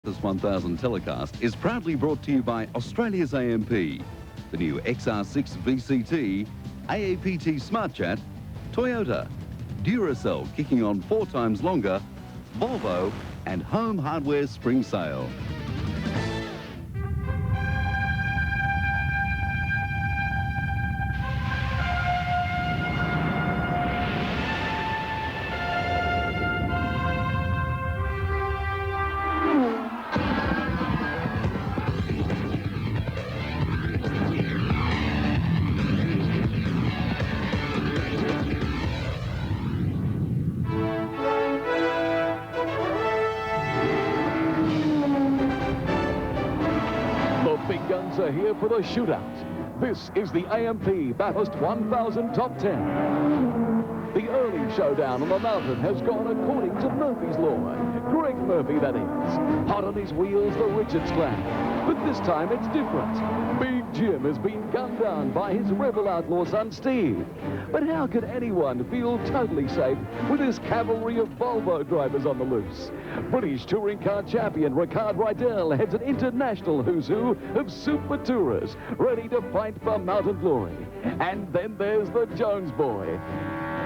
This 1000 telecast is proudly brought to you by Australia's AMP, the new XR6 VCT, AAPT Smart Chat, Toyota, Duracell kicking on 4 times longer, Volvo and Home Hardware Spring Sale. Big guns are here for the shootout. This is the AMP Bathurst 1000 Top 10. The early showdown on the mountain has gone according to Murphy's Law. Greg Murphy, that is. Hot on his wheels, the Richards clan. But this time it's different. Big Jim has been gunned down by his rebel outlaw son Steve. But how could anyone feel totally safe with this cavalry of Volvo drivers on the loose? British touring car champion Ricard Rydell heads an international who's who of super tourers ready to fight for mountain glory. And then there's the Jones boy.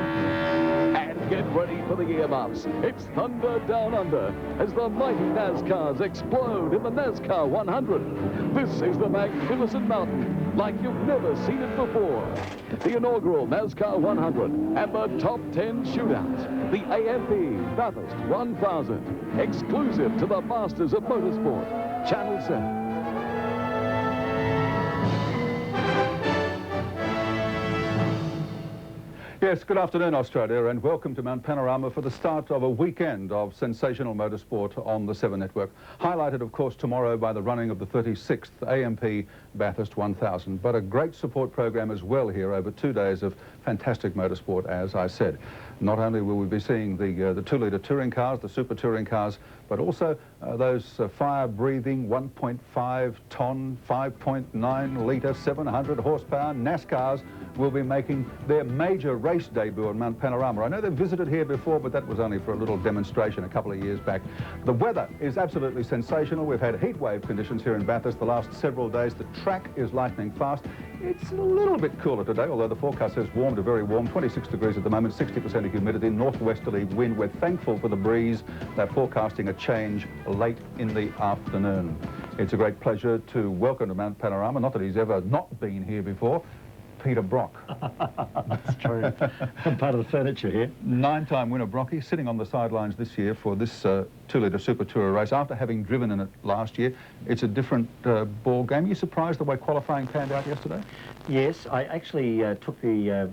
And get ready for the earmuffs. It's thunder down under as the mighty NASCARs explode in the NASCAR 100. This is the magnificent mountain like you've never seen it before. The inaugural NASCAR 100 and the Top 10 Shootout. The AMP Bathurst 1000. Exclusive to the Masters of Motorsport. Channel 7. Yes, good afternoon, Australia, and welcome to Mount Panorama for the start of a weekend of sensational motorsport on the 7 Network. Highlighted, of course, tomorrow by the running of the 36th AMP Bathurst 1000, but a great support program as well here over 2 days of fantastic motorsport, as I said. Not only will we be seeing the 2-litre touring cars, the super touring cars, but also those fire-breathing 1.5-ton, 5.9-litre, 700 horsepower NASCARs will be making their major race debut on Mount Panorama. I know they've visited here before, but that was only for a little demonstration a couple of years back. The weather is absolutely sensational. We've had heat wave conditions here in Bathurst the last several days. The track is lightning fast. It's a little bit cooler today, although the forecast says warm to very warm, 26 degrees at the moment, 60% of humidity, northwesterly wind. We're thankful for the breeze. They're forecasting a change late in the afternoon. It's a great pleasure to welcome to Mount Panorama, not that he's ever not been here before, Peter Brock. That's true. I'm part of the furniture here. 9-time winner Brocky, sitting on the sidelines this year for this 2-litre Super Tourer race after having driven in it last year. It's a different ball game. Are you surprised the way qualifying panned out yesterday? Yes, I actually took the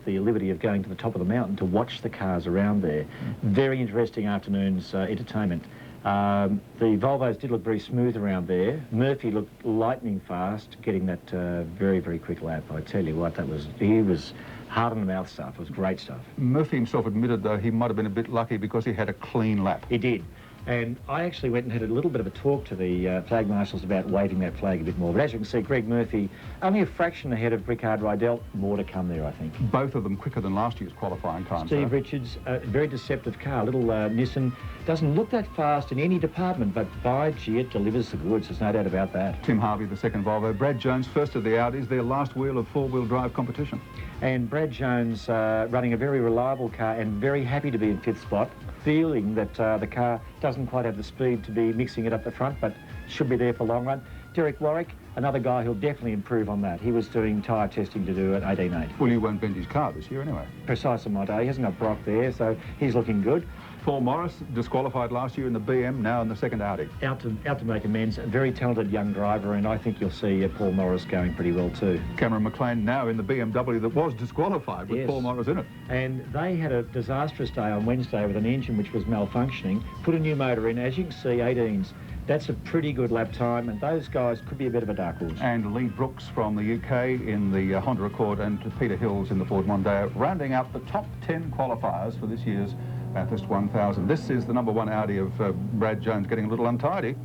liberty of going to the top of the mountain to watch the cars around there. Very interesting afternoon's entertainment. The Volvos did look very smooth around there. Murphy looked lightning fast, getting that very, very quick lap. I tell you what, he was hard on the mouth stuff. It was great stuff. Murphy himself admitted, though, he might have been a bit lucky because he had a clean lap. He did. And I actually went and had a little bit of a talk to the flag marshals about waving that flag a bit more. But as you can see, Greg Murphy only a fraction ahead of Ricard Rydell. More to come there, I think. Both of them quicker than last year's qualifying time. Steve Richards, a very deceptive car. Little Nissan doesn't look that fast in any department, but by gee, it delivers the goods. There's no doubt about that. Tim Harvey, the second Volvo. Brad Jones, first of the Audis, their last wheel of 4-wheel drive competition. And Brad Jones running a very reliable car and very happy to be in 5th spot, feeling that the car doesn't quite have the speed to be mixing it up the front, but should be there for long run. Derek Warwick, another guy who'll definitely improve on that. He was doing tyre testing to do at 18.8. Well, you won't bend his car this year anyway. Precisely, my day. He hasn't got Brock there, so he's looking good. Paul Morris, disqualified last year in the BM, now in the second Audi. Out to make amends. A very talented young driver, and I think you'll see Paul Morris going pretty well too. Cameron McLean now in the BMW that was disqualified with Paul Morris in it. And they had a disastrous day on Wednesday with an engine which was malfunctioning. Put a new motor in. As you can see, 18s. That's a pretty good lap time, and those guys could be a bit of a dark horse. And Lee Brooks from the UK in the Honda Accord, and Peter Hills in the Ford Mondeo, rounding out the top 10 qualifiers for this year's Bathurst 1000. This is the #1 Audi of Brad Jones, getting a little untidy.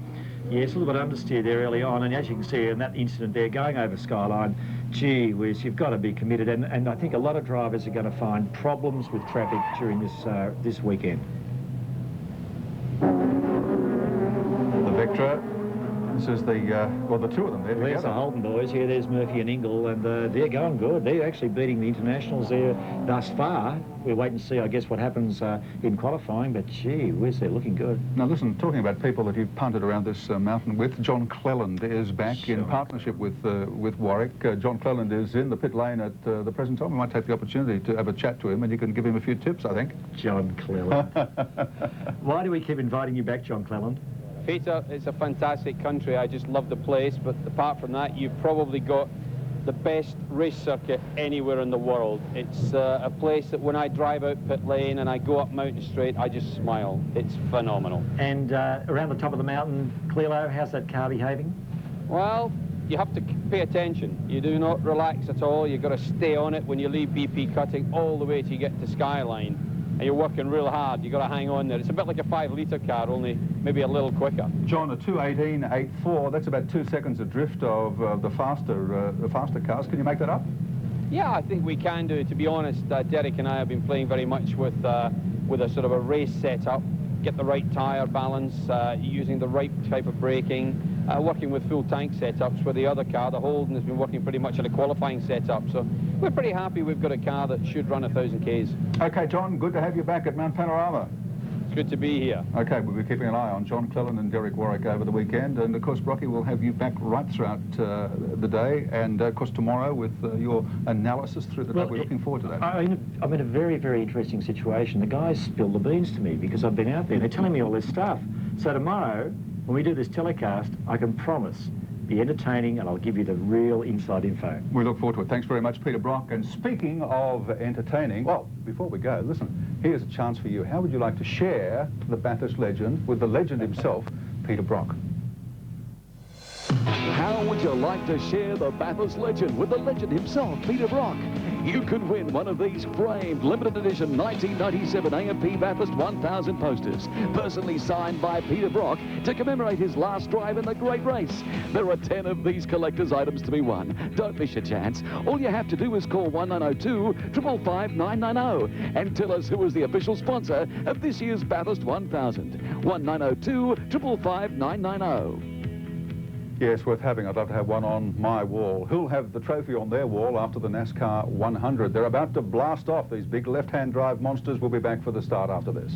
Yes, a little bit understeer there early on, and as you can see in that incident there, going over Skyline, gee whiz, you've got to be committed, and I think a lot of drivers are going to find problems with traffic during this weekend. The This is the, well, the two of them there There's the together. Holden boys. Here, there's Murphy and Ingle, and they're going good. They're actually beating the internationals there thus far. We'll wait and see, I guess, what happens in qualifying, but gee whiz, they're looking good. Now listen, talking about people that you've punted around this mountain with, John Cleland is back in partnership with Warwick. John Cleland is in the pit lane at the present time. We might take the opportunity to have a chat to him, and you can give him a few tips, I think. John Cleland. Why do we keep inviting you back, John Cleland? Peter, it's a fantastic country. I just love the place, but apart from that, you've probably got the best race circuit anywhere in the world. It's a place that when I drive out pit lane and I go up Mountain Straight, I just smile. It's phenomenal. And around the top of the mountain, Clelo, how's that car behaving? Well, you have to pay attention. You do not relax at all. You've got to stay on it when you leave BP cutting all the way till you get to Skyline. And you're working real hard. You've got to hang on there. It's a bit like a 5-litre car, only maybe a little quicker. John, a 2:18.84, that's about 2 seconds adrift of the faster cars. Can you make that up? Yeah, I think we can do. To be honest, Derek and I have been playing very much with a sort of a race setup, get the right tyre balance, using the right type of braking, working with full tank setups, where the other car, the Holden, has been working pretty much in a qualifying setup. So we're pretty happy we've got a car that should run 1,000 Ks. Okay, John, good to have you back at Mount Panorama. It's good to be here. Okay, we'll be keeping an eye on John Cleland and Derek Warwick over the weekend, and of course, Brocky will have you back right throughout the day, and of course tomorrow with your analysis through the day. We're looking forward to that. I'm in a very, very interesting situation. The guys spill the beans to me because I've been out there. They're telling me all this stuff. So tomorrow, when we do this telecast, I can promise be entertaining, and I'll give you the real inside info. We look forward to it. Thanks very much, Peter Brock. And speaking of entertaining, well, before we go, listen, here's a chance for you. How would you like to share the Bathurst legend with the legend himself, Peter Brock? How would you like to share the Bathurst legend with the legend himself, Peter Brock? You could win one of these framed limited edition 1997 AMP Bathurst 1000 posters, personally signed by Peter Brock to commemorate his last drive in the great race. There are 10 of these collector's items to be won. Don't miss your chance. All you have to do is call 1902 555 990 and tell us who is the official sponsor of this year's Bathurst 1000. 1902 555 990. Yes, worth having. I'd love to have one on my wall. Who'll have the trophy on their wall after the NASCAR 100? They're about to blast off, these big left-hand drive monsters. We'll be back for the start after this.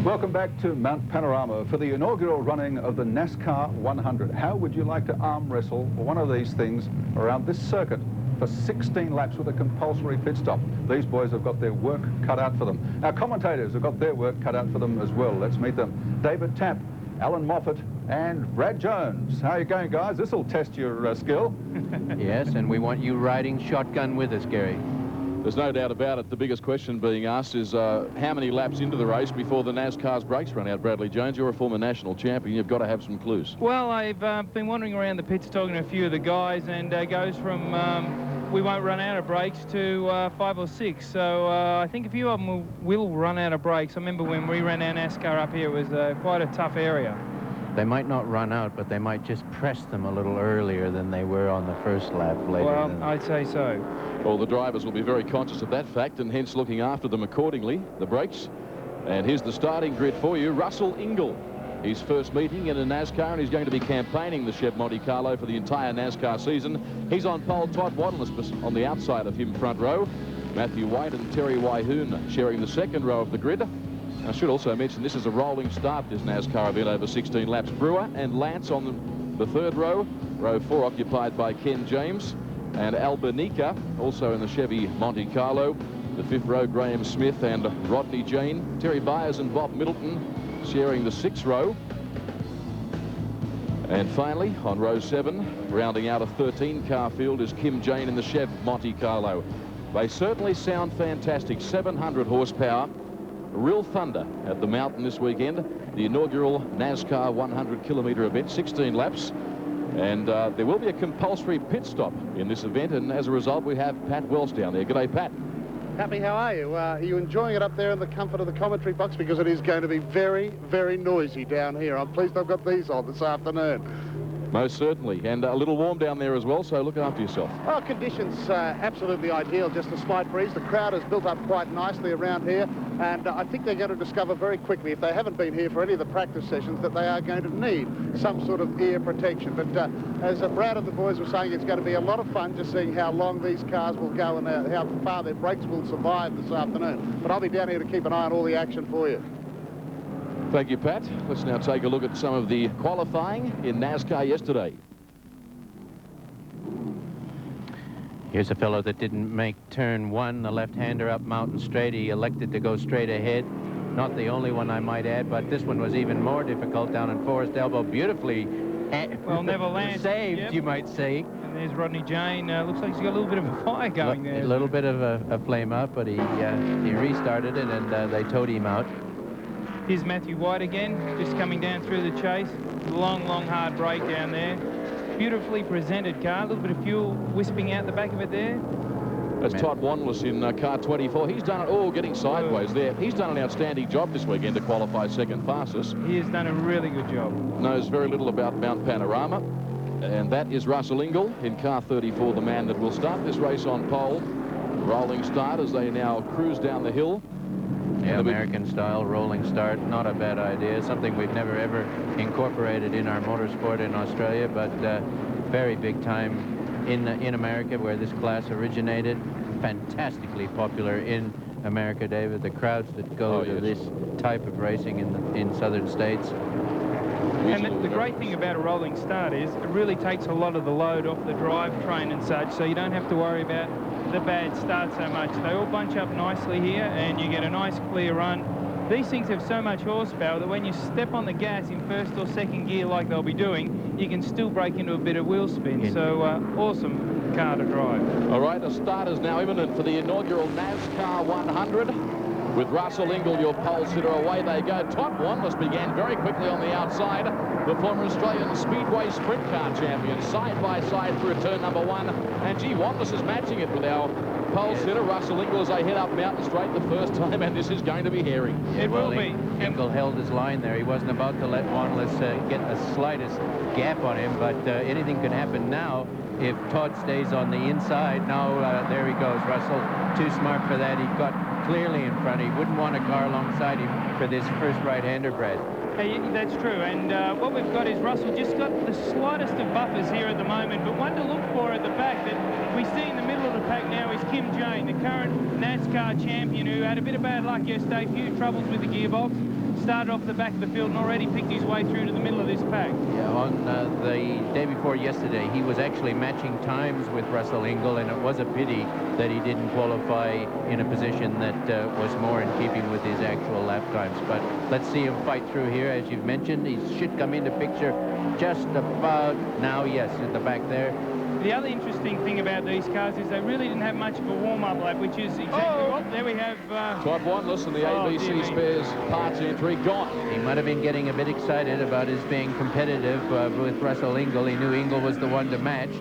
Welcome back to Mount Panorama for the inaugural running of the NASCAR 100. How would you like to arm wrestle one of these things around this circuit for 16 laps with a compulsory pit stop? These boys have got their work cut out for them. Our commentators have got their work cut out for them as well. Let's meet them. David Tapp, Alan Moffat, and Brad Jones. How are you going, guys? This will test your skill. Yes, and we want you riding shotgun with us, Gary. There's no doubt about it. The biggest question being asked is how many laps into the race before the NASCAR's brakes run out. Bradley Jones, you're a former national champion. You've got to have some clues. Well, I've been wandering around the pits talking to a few of the guys, and goes from we won't run out of brakes to 5 or 6. So I think a few of them will run out of brakes. I remember when we ran our NASCAR up here, it was quite a tough area. They might not run out, but they might just press them a little earlier than they were on the first lap later. Well, I'd say so. Well, the drivers will be very conscious of that fact and hence looking after them accordingly, the brakes. And here's the starting grid for you. Russell Ingall, his first meeting in a NASCAR, and he's going to be campaigning the Chev Monte Carlo for the entire NASCAR season. He's on pole. Todd Waddle on the outside of him, front row. Matthew White and Terry Wyhoon sharing the second row of the grid. I should also mention this is a rolling start, this NASCAR event over 16 laps. Brewer and Lance on the third row. Row 4 occupied by Ken James and Albernica, also in the Chevy Monte Carlo. The fifth row, Graham Smith and Rodney Jane. Terry Byers and Bob Middleton sharing the sixth row. And finally, on row 7, rounding out a 13-car field, is Kim Jane in the Chev Monte Carlo. They certainly sound fantastic. 700 horsepower. Real thunder at the mountain this weekend. The inaugural NASCAR 100-kilometre event, 16 laps. And there will be a compulsory pit stop in this event. And as a result, we have Pat Wells down there. G'day, Pat. Happy, how are you? Are you enjoying it up there in the comfort of the commentary box? Because it is going to be very, very noisy down here. I'm pleased I've got these on this afternoon. Most certainly, and a little warm down there as well, so look after yourself. Oh, conditions absolutely ideal, just a slight breeze. The crowd has built up quite nicely around here, and I think they're going to discover very quickly, if they haven't been here for any of the practice sessions, that they are going to need some sort of ear protection. But as Brad and the boys were saying, it's going to be a lot of fun just seeing how long these cars will go and how far their brakes will survive this afternoon. But I'll be down here to keep an eye on all the action for you. Thank you, Pat. Let's now take a look at some of the qualifying in NASCAR yesterday. Here's a fellow that didn't make turn 1, the left-hander up Mountain Straight. He elected to go straight ahead. Not the only one, I might add, but this one was even more difficult down in Forest Elbow. Beautifully Neverland saved, yep. You might say. And there's Rodney Jane. Looks like he's got a little bit of a fire going there. A little bit of a flame up, but he restarted it, and they towed him out. Here's Matthew White again, just coming down through the chase. Long, hard break down there. Beautifully presented car. A little bit of fuel wisping out the back of it there. That's Todd Wanless in car 24. He's done it all getting sideways there. He's done an outstanding job this weekend to qualify second fastest. He has done a really good job. Knows very little about Mount Panorama. And that is Russell Ingall in car 34, the man that will start this race on pole. Rolling start as they now cruise down the hill. Yeah, American-style rolling start, not a bad idea. Something we've never, ever incorporated in our motorsport in Australia, but very big time in America, where this class originated. Fantastically popular in America, David. The crowds that go to this type of racing in southern states. And the great thing about a rolling start is it really takes a lot of the load off the drivetrain and such, so you don't have to worry about the bad start so much. They all bunch up nicely here, and you get a nice clear run. These things have so much horsepower that when you step on the gas in first or second gear like they'll be doing, you can still break into a bit of wheel spin. So awesome car to drive. All right, a start is now imminent for the inaugural NASCAR 100. With Russell Ingall, your pole sitter, away they go. Todd Wanless began very quickly on the outside. The former Australian Speedway Sprint Car champion, side by side through turn number 1. And gee, Wanless is matching it with our pole sitter, Russell Ingall, as they head up Mountain Straight the first time, and this is going to be hairy. It will be. Ingall held his line there. He wasn't about to let Wanless get the slightest gap on him, but anything can happen now. If Todd stays on the inside, now there he goes. Russell, too smart for that. He got clearly in front. He wouldn't want a car alongside him for this first right-hander, Brad. Hey, that's true, and what we've got is Russell just got the slightest of buffers here at the moment, but one to look for at the back that we see in the middle of the pack now is Kim Jane, the current NASCAR champion, who had a bit of bad luck yesterday, a few troubles with the gearbox, started off the back of the field and already picked his way through to the middle of this pack. Yeah, on the day before yesterday, he was actually matching times with Russell Ingall, and it was a pity that he didn't qualify in a position that was more in keeping with his actual lap times. But let's see him fight through here. As you've mentioned, he should come into picture just about now. Yes, at the back there. The other interesting thing about these cars is they really didn't have much of a warm-up lap, which is exactly what there we have. Todd Wanless and the ABC Spares parts entry gone. He might have been getting a bit excited about his being competitive with Russell Ingall. He knew Ingall was the one to match.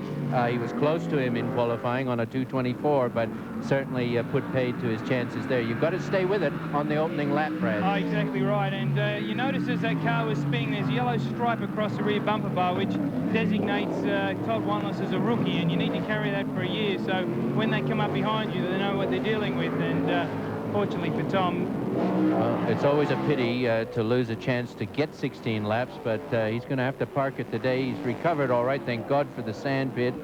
He was close to him in qualifying on a 224, but certainly put paid to his chances there. You've got to stay with it on the opening lap, Brad. Oh, exactly right. And you notice as that car was spinning, there's a yellow stripe across the rear bumper bar, which designates Todd Wanless as a rookie, and you need to carry that for a year. So when they come up behind you, they know what they're dealing with. And fortunately for Tom, well, it's always a pity to lose a chance to get 16 laps, but he's going to have to park it today. He's recovered all right, thank God, for the sand pit.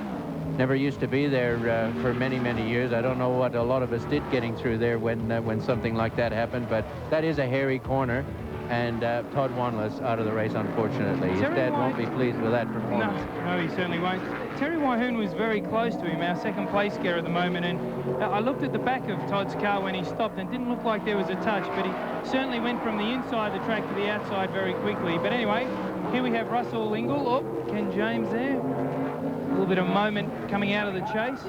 Never used to be there for many, many years. I don't know what a lot of us did getting through there when something like that happened, but that is a hairy corner, and Todd Wanless out of the race, unfortunately. His dad won't be pleased with that performance. No, he certainly won't. Terry Wyhoon was very close to him, our second place gear at the moment, and I looked at the back of Todd's car when he stopped, and it didn't look like there was a touch, but he certainly went from the inside of the track to the outside very quickly. But anyway, here we have Russell Ingall. Oh, Ken James there. A little bit of moment coming out of the chase.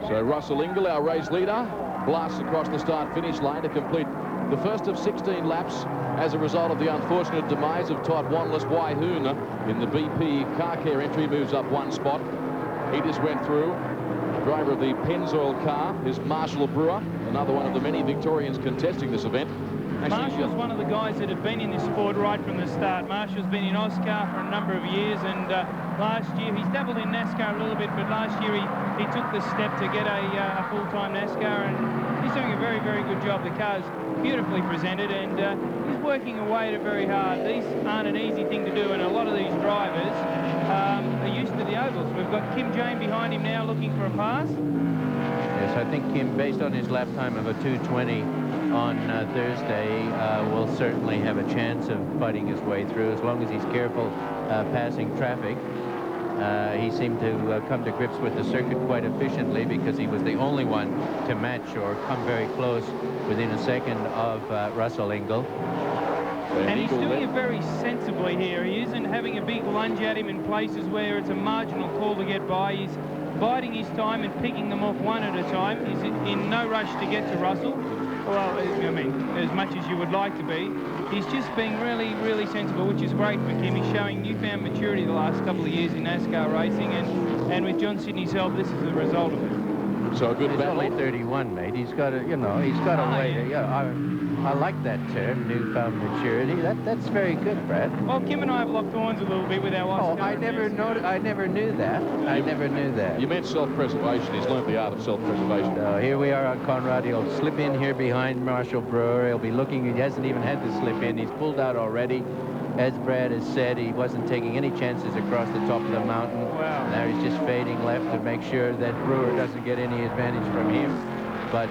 So Russell Ingall, our race leader, blasts across the start-finish line to complete the first of 16 laps as a result of the unfortunate demise of Todd Wanless. Wyhoon in the BP car care entry moves up one spot. He just went through. Driver of the Pennzoil car is Marshall Brewer, another one of the many Victorians contesting this event. Marshall's one of the guys that have been in this sport right from the start. Marshall's been in Oscar for a number of years, and last year he's dabbled in NASCAR a little bit, but last year he took the step to get a full-time NASCAR, and he's doing a very, very good job. The car's beautifully presented, and he's working away at it very hard. These aren't an easy thing to do, and a lot of these drivers are used to the ovals. We've got Kim Jane behind him now looking for a pass. Yes, I think Kim, based on his lap time of a 2:20 on Thursday, will certainly have a chance of fighting his way through as long as he's careful passing traffic. He seemed to come to grips with the circuit quite efficiently because he was the only one to match or come very close within a second of Russell Ingall. And he's doing it very sensibly here. He isn't having a big lunge at him in places where it's a marginal call to get by. He's biding his time and picking them off one at a time. He's in no rush to get to Russell. Well, I mean, as much as you would like to be. He's just being really, really sensible, which is great for Kim. He's showing newfound maturity the last couple of years in NASCAR racing, and with John Sidney's help, this is the result of it. So a good battle. He's only 31, mate. He's got a, you know, he's got a way to, yeah, I like that term, newfound maturity. That's very good, Brad. Well, Kim and I have locked horns a little bit with our Oscar. Oh, I never knew that. I never knew that. You meant self-preservation. He's learned the art of self-preservation. Here we are on Conrad. He'll slip in here behind Marshall Brewer. He'll be looking. He hasn't even had to slip in. He's pulled out already. As Brad has said, he wasn't taking any chances across the top of the mountain. Wow. Now he's just fading left to make sure that Brewer doesn't get any advantage from him. But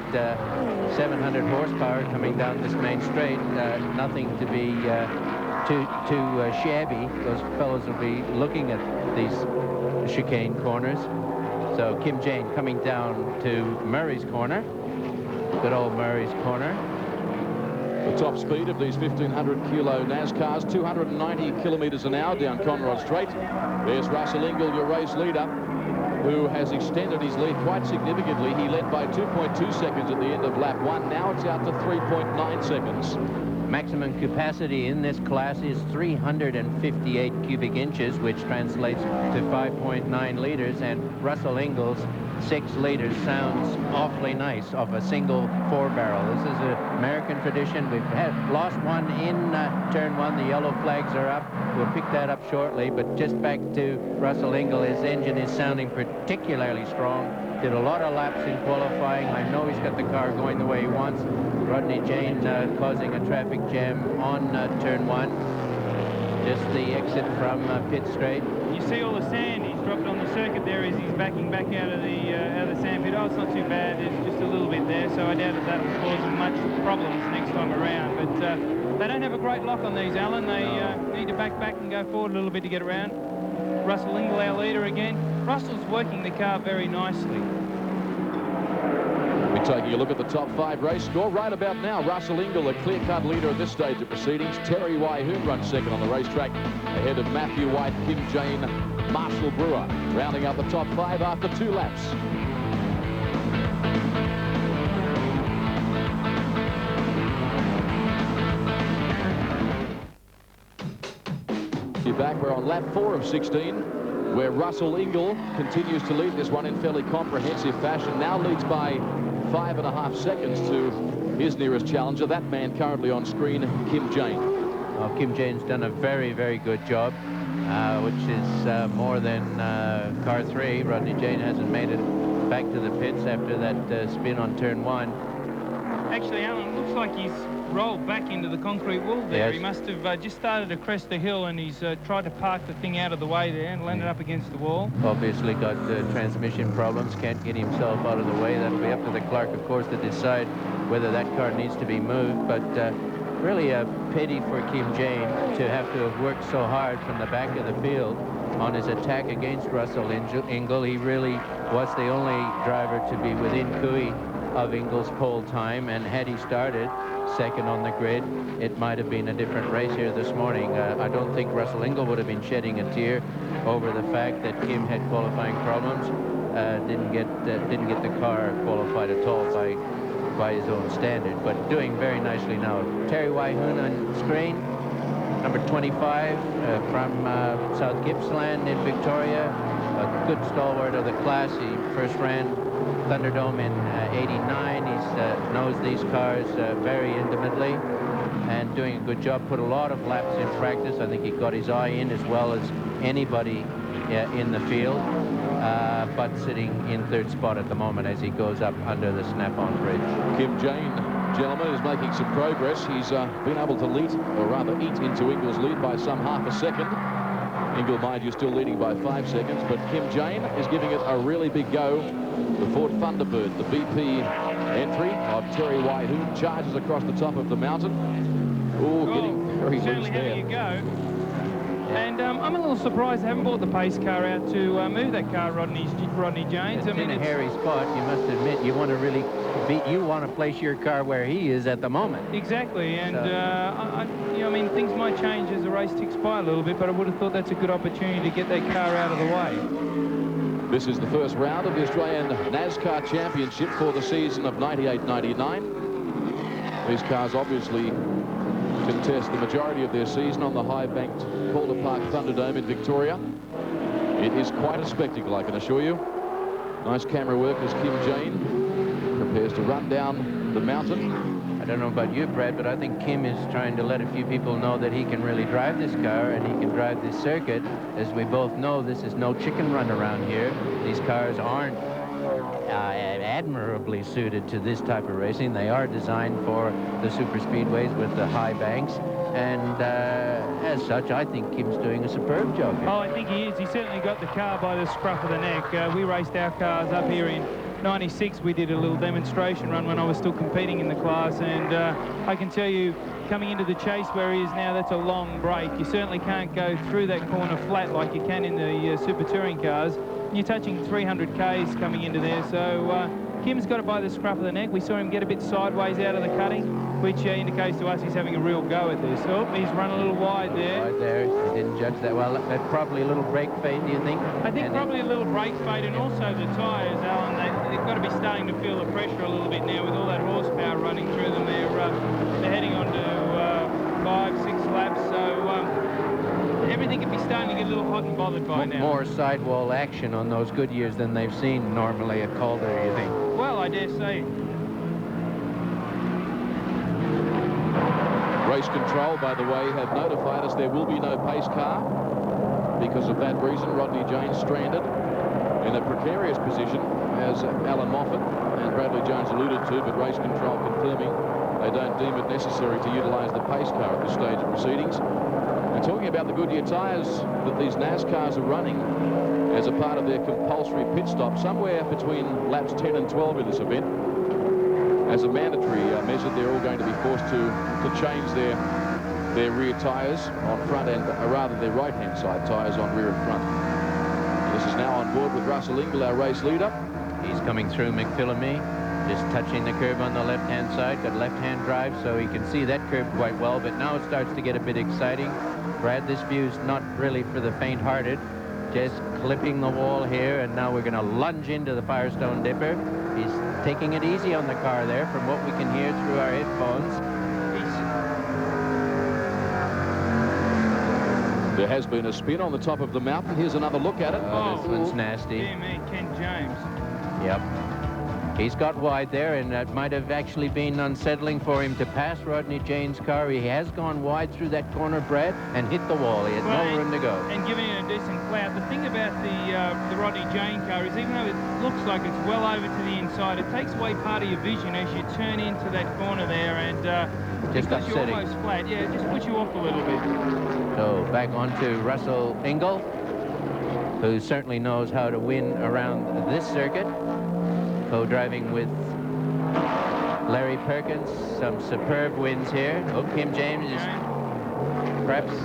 700 horsepower coming down this main straight, nothing to be too shabby. Those fellows will be looking at these chicane corners. So Kim Jane coming down to Murray's corner. Good old Murray's corner. The top speed of these 1,500-kilo NASCARs, 290 kilometres an hour down Conrod Straight. There's Russell Ingall, your race leader, who has extended his lead quite significantly. He led by 2.2 seconds at the end of lap 1. Now it's out to 3.9 seconds. Maximum capacity in this class is 358 cubic inches, which translates to 5.9 liters, and Russell Ingall's 6 liters sounds awfully nice off a single 4-barrel. This is an American tradition. We've lost one in turn 1. The yellow flags are up. We'll pick that up shortly, but just back to Russell Ingall. His engine is sounding particularly strong. Did a lot of laps in qualifying. I know he's got the car going the way he wants. Rodney Jane causing a traffic jam on turn 1. Just the exit from pit straight. You see all the sand he's dropped on the circuit there as he's backing back out of the sand pit. Oh, it's not too bad. There's just a little bit there, so I doubt that will cause him much problems next time around. But they don't have a great lock on these, Alan. They need to back and go forward a little bit to get around. Russell Ingall, our leader again. Russell's working the car very nicely. We're taking a look at the top 5 race score right about now. Russell Ingall, a clear-cut leader at this stage of proceedings. Terry Wyhoon runs second on the racetrack, ahead of Matthew White, Kim Jane, Marshall Brewer, rounding out the top 5 after 2 laps. You're back. We're on lap 4 of 16, where Russell Ingall continues to lead this one in fairly comprehensive fashion. Now leads by 5.5 seconds to his nearest challenger. That man currently on screen, Kim Jane. Oh, Kim Jane's done a very, very good job, which is more than car 3. Rodney Jane hasn't made it back to the pits after that spin on turn 1. Actually, Alan, it looks like he's rolled back into the concrete wall there. Yes. He must have just started to crest the hill, and he's tried to park the thing out of the way there and landed up against the wall. Obviously got transmission problems, can't get himself out of the way. That'll be up to the clerk, of course, to decide whether that car needs to be moved. But really a pity for Kim Jane to have to have worked so hard from the back of the field on his attack against Russell Ingall. He really was the only driver to be within cooey of Ingall's pole time, and had he started second on the grid, it might have been a different race here this morning. I don't think Russell Ingall would have been shedding a tear over the fact that Kim had qualifying problems, didn't get the car qualified at all by his own standard, but doing very nicely now. Terry Wyhoon on screen, number 25 from South Gippsland in Victoria. a good stalwart of the class. He first ran Thunderdome in '89. He's knows these cars very intimately and doing a good job. Put a lot of laps in practice. I think he got his eye in as well as anybody in the field, but sitting in third spot at the moment as he goes up under the snap-on bridge. Kim Jane, gentlemen, is making some progress. He's been able to lead, or rather eat into Ingle's lead by some half a second. Ingle, mind you, still leading by 5 seconds, but Kim Jane is giving it a really big go. The Ford Thunderbird, the BP entry of Terry White, who charges across the top of the mountain. Oh, getting very loose there. You go. And I'm a little surprised they haven't brought the pace car out to move that car, Rodney James. It's in a hairy spot. You must admit, you want to really you want to place your car where he is at the moment. Exactly, and I mean, things might change as the race ticks by a little bit, but I would have thought that's a good opportunity to get that car out of the way. This is the first round of the Australian NASCAR Championship for the season of 98-99. These cars obviously contest the majority of their season on the high-banked Calder Park Thunderdome in Victoria. It is quite a spectacle, I can assure you. Nice camera work as Kim Jane prepares to run down the mountain. I don't know about you, Brad, but I think Kim is trying to let a few people know that he can really drive this car and he can drive this circuit. As we both know, this is no chicken run around here. These cars aren't admirably suited to this type of racing. They are designed for the super speedways with the high banks, and as such, I think Kim's doing a superb job here. Oh, I think he is. He certainly got the car by the scruff of the neck. We raced our cars up here in '96. We did a little demonstration run when I was still competing in the class, and I can tell you, coming into the chase where he is now, that's a long break. You certainly can't go through that corner flat like you can in the super touring cars. You're touching 300 Ks coming into there, so Kim's got it by the scruff of the neck. We saw him get a bit sideways out of the cutting, which indicates to us he's having a real go at this. Oh, he's run a little wide there. Wide there. He didn't judge that well. That's probably a little brake fade, do you think? I think probably a little brake fade, and also the tyres, Alan, they've got to be starting to feel the pressure a little bit now with all that horsepower running through them. They're heading on to 5, 6 laps, so everything could be starting to get a little hot and bothered by now. More sidewall action on those good years than they've seen normally at Calder, you think? Well, I dare say. Race control, by the way, have notified us there will be no pace car. Because of that reason, Rodney James stranded in a precarious position, as Alan Moffat and Bradley Jones alluded to, but race control confirming they don't deem it necessary to utilise the pace car at this stage of proceedings. And talking about the Goodyear tyres that these NASCARs are running as a part of their compulsory pit stop, somewhere between laps 10 and 12 in this event. As a mandatory measure, they're all going to be forced to change their rear tyres on front and rather their right-hand side tyres on rear and front. And this is now on board with Russell Ingle, our race leader. He's coming through McPhillamy, just touching the curb on the left-hand side. Got left-hand drive, so he can see that curb quite well, but now it starts to get a bit exciting. Brad, this view's not really for the faint-hearted. Just clipping the wall here, and now we're going to lunge into the Firestone Dipper. He's taking it easy on the car there from what we can hear through our headphones. There has been a spin on the top of the mountain. Here's another look at it. Oh, this one's nasty. Dear me, Ken James. Yep. He's got wide there, and that might have actually been unsettling for him to pass Rodney Jane's car. He has gone wide through that corner, Brad, and hit the wall. He had no room to go. And giving it a decent clout. The thing about the Rodney Jane car is, even though it looks like it's well over to the inside, it takes away part of your vision as you turn into that corner there, and just because upsetting. you're almost flat, yeah, it just puts you off a little bit. So back on to Russell Ingle, who certainly knows how to win around this circuit. Co-driving with Larry Perkins, some superb wins here. Oh, Kim James is perhaps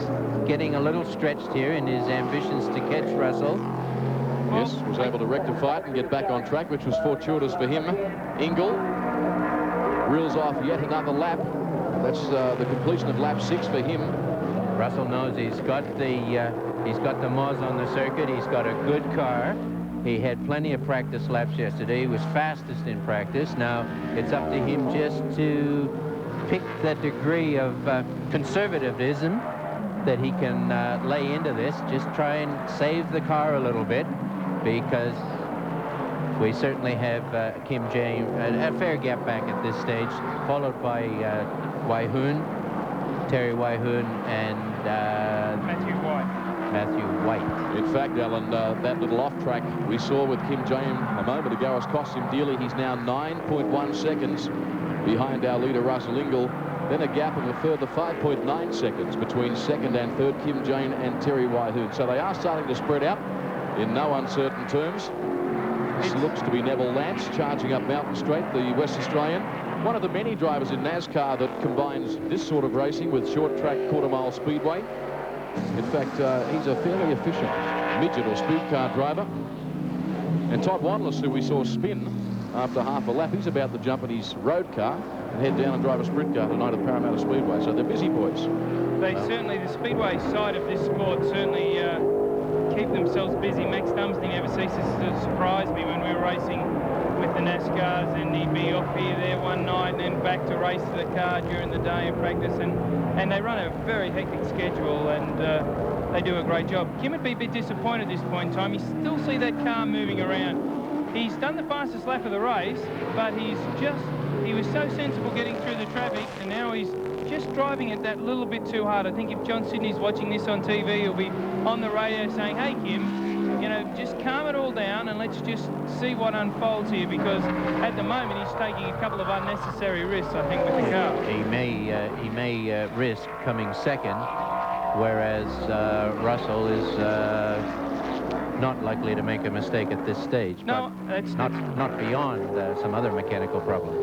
getting a little stretched here in his ambitions to catch Russell. Yes, was able to rectify it and get back on track, which was fortuitous for him. Ingle reels off yet another lap. That's the completion of lap 6 for him. Russell knows he's got the Moz on the circuit. He's got a good car. He had plenty of practice laps yesterday. He was fastest in practice. Now it's up to him just to pick the degree of conservatism that he can lay into this. Just try and save the car a little bit. because we certainly have Kim James, a fair gap back at this stage, followed by Terry Waihoon, and Matthew White. In fact, Alan, that little off track we saw with Kim James a moment ago has cost him dearly. He's now 9.1 seconds behind our leader, Russell Ingall. Then a gap of a further 5.9 seconds between second and third, Kim James and Terry Waihoon. So they are starting to spread out in no uncertain terms. This looks to be Neville Lance charging up Mountain Straight, the West Australian. One of the many drivers in NASCAR that combines this sort of racing with short track quarter-mile speedway. In fact, he's a fairly efficient midget or speed car driver. And Todd Wanless, who we saw spin after half a lap, he's about to jump in his road car and head down and drive a sprint car tonight at Parramatta Speedway. So they're busy boys. They certainly, the speedway side of this sport certainly keep themselves busy. Max Dumsney never ceases to surprise me when we were racing with the NASCARs, and he'd be off here there one night and then back to race the car during the day in practice, and they run a very hectic schedule, and they do a great job. Kim would be a bit disappointed at this point in time. You still see that car moving around. He's done the fastest lap of the race, but he was so sensible getting through the traffic, and now he's just driving it that little bit too hard. I think if John Sydney's watching this on TV, he'll be on the radio saying, "Hey, Kim, you know, just calm it all down and let's just see what unfolds here," because at the moment he's taking a couple of unnecessary risks, I think, with the car. He may risk coming second, whereas Russell is not likely to make a mistake at this stage. No, that's not beyond some other mechanical problem.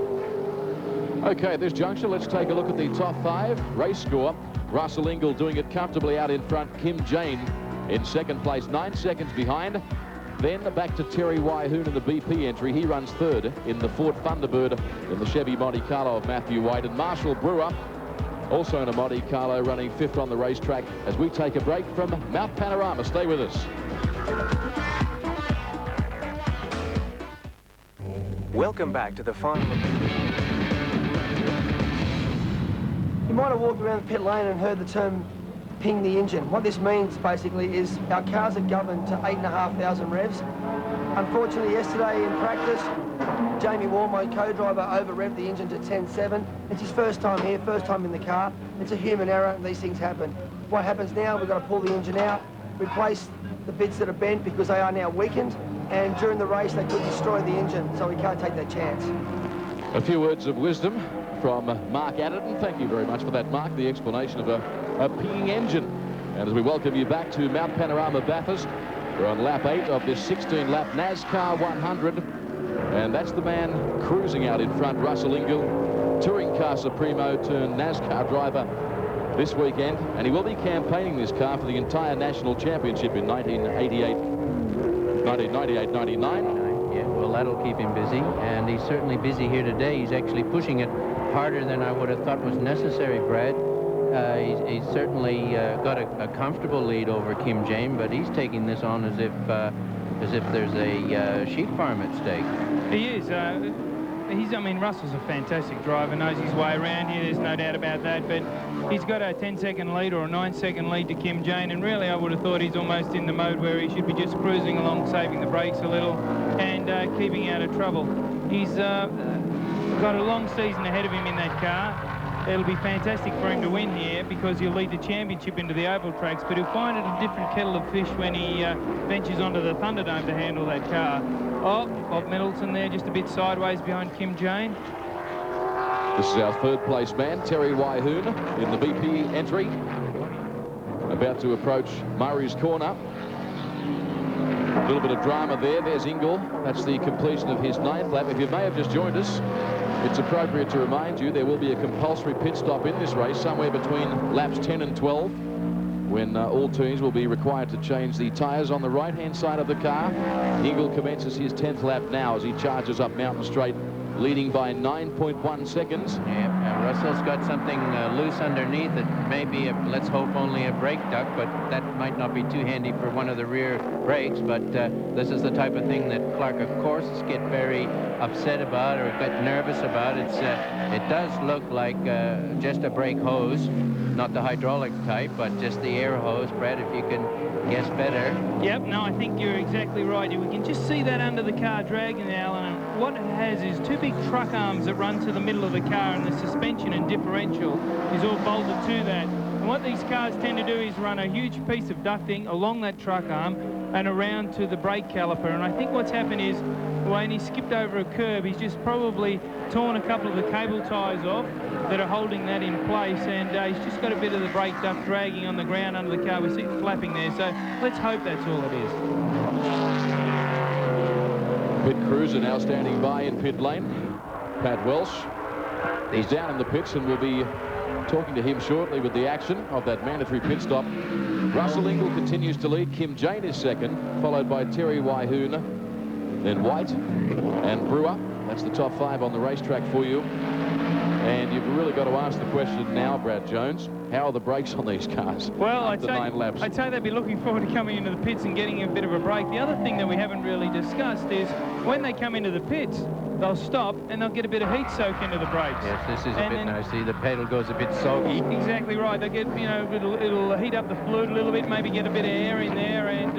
Okay, at this juncture, let's take a look at the top 5 race score. Russell Ingall doing it comfortably out in front. Kim James in second place, 9 seconds behind. Then back to Terry Waihoon in the BP entry. He runs third in the Ford Thunderbird in the Chevy Monte Carlo of Matthew White. And Marshall Brewer, also in a Monte Carlo, running 5th on the racetrack as we take a break from Mount Panorama. Stay with us. Welcome back to the final. You might have walked around the pit lane and heard the term ping the engine. What this means basically is our cars are governed to 8,500 revs. Unfortunately, yesterday in practice, Jamie Wall, my co-driver, over-revved the engine to 10.7. It's his first time here, first time in the car. It's a human error, and these things happen. What happens now, we've got to pull the engine out, replace the bits that are bent because they are now weakened, and during the race they could destroy the engine, so we can't take that chance. A few words of wisdom from Mark Adderton. Thank you very much for that, Mark, the explanation of a pinging engine. And as we welcome you back to Mount Panorama Bathurst, we're on lap 8 of this 16-lap NASCAR 100. And that's the man cruising out in front, Russell Ingall, touring car Supremo turned NASCAR driver this weekend. And he will be campaigning this car for the entire national championship in 1998, 99. Yeah, well, that'll keep him busy, and he's certainly busy here today. He's actually pushing it harder than I would have thought was necessary, Brad. He's certainly got a comfortable lead over Kim James, but he's taking this on as if there's a sheep farm at stake. He is. I mean, Russell's a fantastic driver, knows his way around here, there's no doubt about that, but he's got a 10-second lead or a 9-second lead to Kim James, and really I would have thought he's almost in the mode where he should be just cruising along, saving the brakes a little, and keeping out of trouble. He's got a long season ahead of him in that car. It'll be fantastic for him to win here because he'll lead the championship into the oval tracks, but he'll find it a different kettle of fish when he ventures onto the Thunderdome to handle that car. Oh, Bob Middleton there just a bit sideways behind Kim James. This is our third place man, Terry Waihoon, in the BP entry. About to approach Murray's corner. A little bit of drama there. There's Ingall. That's the completion of his 9th lap. If you may have just joined us, it's appropriate to remind you there will be a compulsory pit stop in this race somewhere between laps 10 and 12 when all teams will be required to change the tyres on the right-hand side of the car. Ingall commences his 10th lap now as he charges up Mountain Straight leading by 9.1 seconds. Yeah, Russell's got something loose underneath. It may be, let's hope, only a brake duct, but that might not be too handy for one of the rear brakes. But this is the type of thing that Clark, of course, get very upset about or get nervous about. It does look like just a brake hose, not the hydraulic type, but just the air hose. Brad, if you can guess better. Yep, no, I think you're exactly right. We can just see that under the car dragging, Alan. And what it has is two big truck arms that run to the middle of the car, and the suspension and differential is all bolted to that. And what these cars tend to do is run a huge piece of ducting along that truck arm and around to the brake caliper. And I think what's happened is when he skipped over a curb, he's just probably torn a couple of the cable ties off that are holding that in place, and he's just got a bit of the brake duct dragging on the ground under the car. We see it flapping there, so let's hope that's all it is. Pit crews are now standing by in pit lane. Pat Welsh is down in the pits, and we'll be talking to him shortly with the action of that mandatory pit stop. Russell Ingall continues to lead. Kim Jane is second, followed by Terry Wyhoon, then White and Brewer. That's the top 5 on the racetrack for you. And you've really got to ask the question now, Brad Jones, how are the brakes on these cars? Well, after 9 laps? I'd say they'd be looking forward to coming into the pits and getting a bit of a break. The other thing that we haven't really discussed is when they come into the pits, they'll stop and they'll get a bit of heat soak into the brakes. Yes, this is a bit nice. See, the pedal goes a bit soggy. Exactly right. They get, you know, it'll heat up the fluid a little bit, maybe get a bit of air in there, and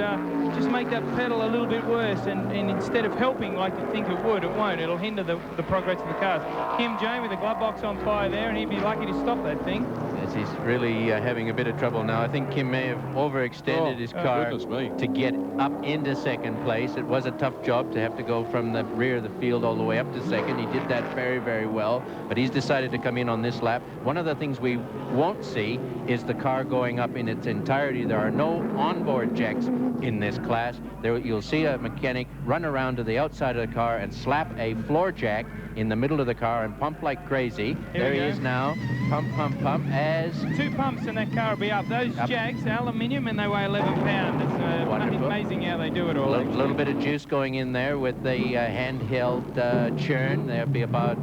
just make that pedal a little bit worse. And instead of helping like you think it would, it won't. It'll hinder the progress of the cars. Kim Jane with the glove box on fire there, and he'd be lucky to stop that thing. Yes, he's really having a bit of trouble now. I think Kim may have overextended his car to get up into second place. It was a tough job to have to go from the rear of the field all the way up to second. He did that very, very well, but he's decided to come in on this lap. One of the things we won't see is the car going up in its entirety. There are no onboard jacks in this class. You'll see a mechanic run around to the outside of the car and slap a floor jack in the middle of the car and pump like crazy. There he is now. Pump, pump, pump. As 2 pumps and that car will be up. Those jacks, aluminium, and they weigh 11 pounds. It's amazing how they do it all. A little bit of juice going in there with the handheld churn. There'll be about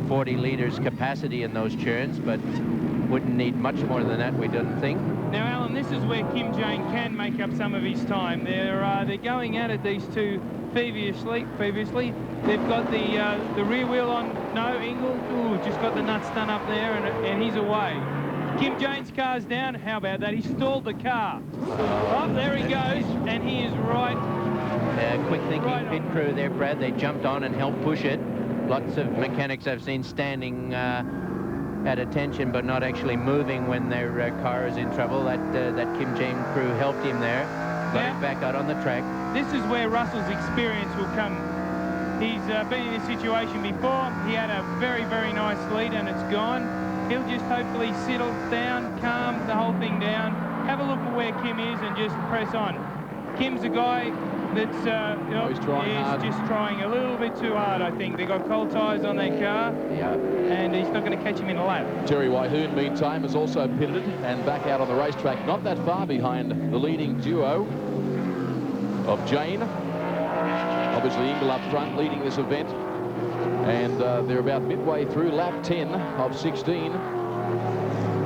40 liters capacity in those churns, but wouldn't need much more than that, we don't think. Now, Alan, this is where Kim Jane can make up some of his time. They're going at it, these two, previously. They've got the rear wheel on. No, Ingall, just got the nuts done up there, and he's away. Kim Jane's car's down. How about that? He stalled the car. Oh, there he goes, and he is right. Quick thinking pit crew there, Brad. They jumped on and helped push it. Lots of mechanics I've seen standing at attention but not actually moving when their car is in trouble. That Kim Jane crew helped him there. Got him back out on the track. This is where Russell's experience will come. He's been in this situation before. He had a very, very nice lead and it's gone. He'll just hopefully settle down, calm the whole thing down, have a look at where Kim is and just press on. Kim's a guy that's he's just trying a little bit too hard, I think. They got cold tyres on their car, and he's not going to catch him in a lap. Terry Wyhoon, meantime, has also pitted and back out on the racetrack, not that far behind the leading duo of Jane. Obviously, Ingall up front leading this event, and they're about midway through lap 10 of 16.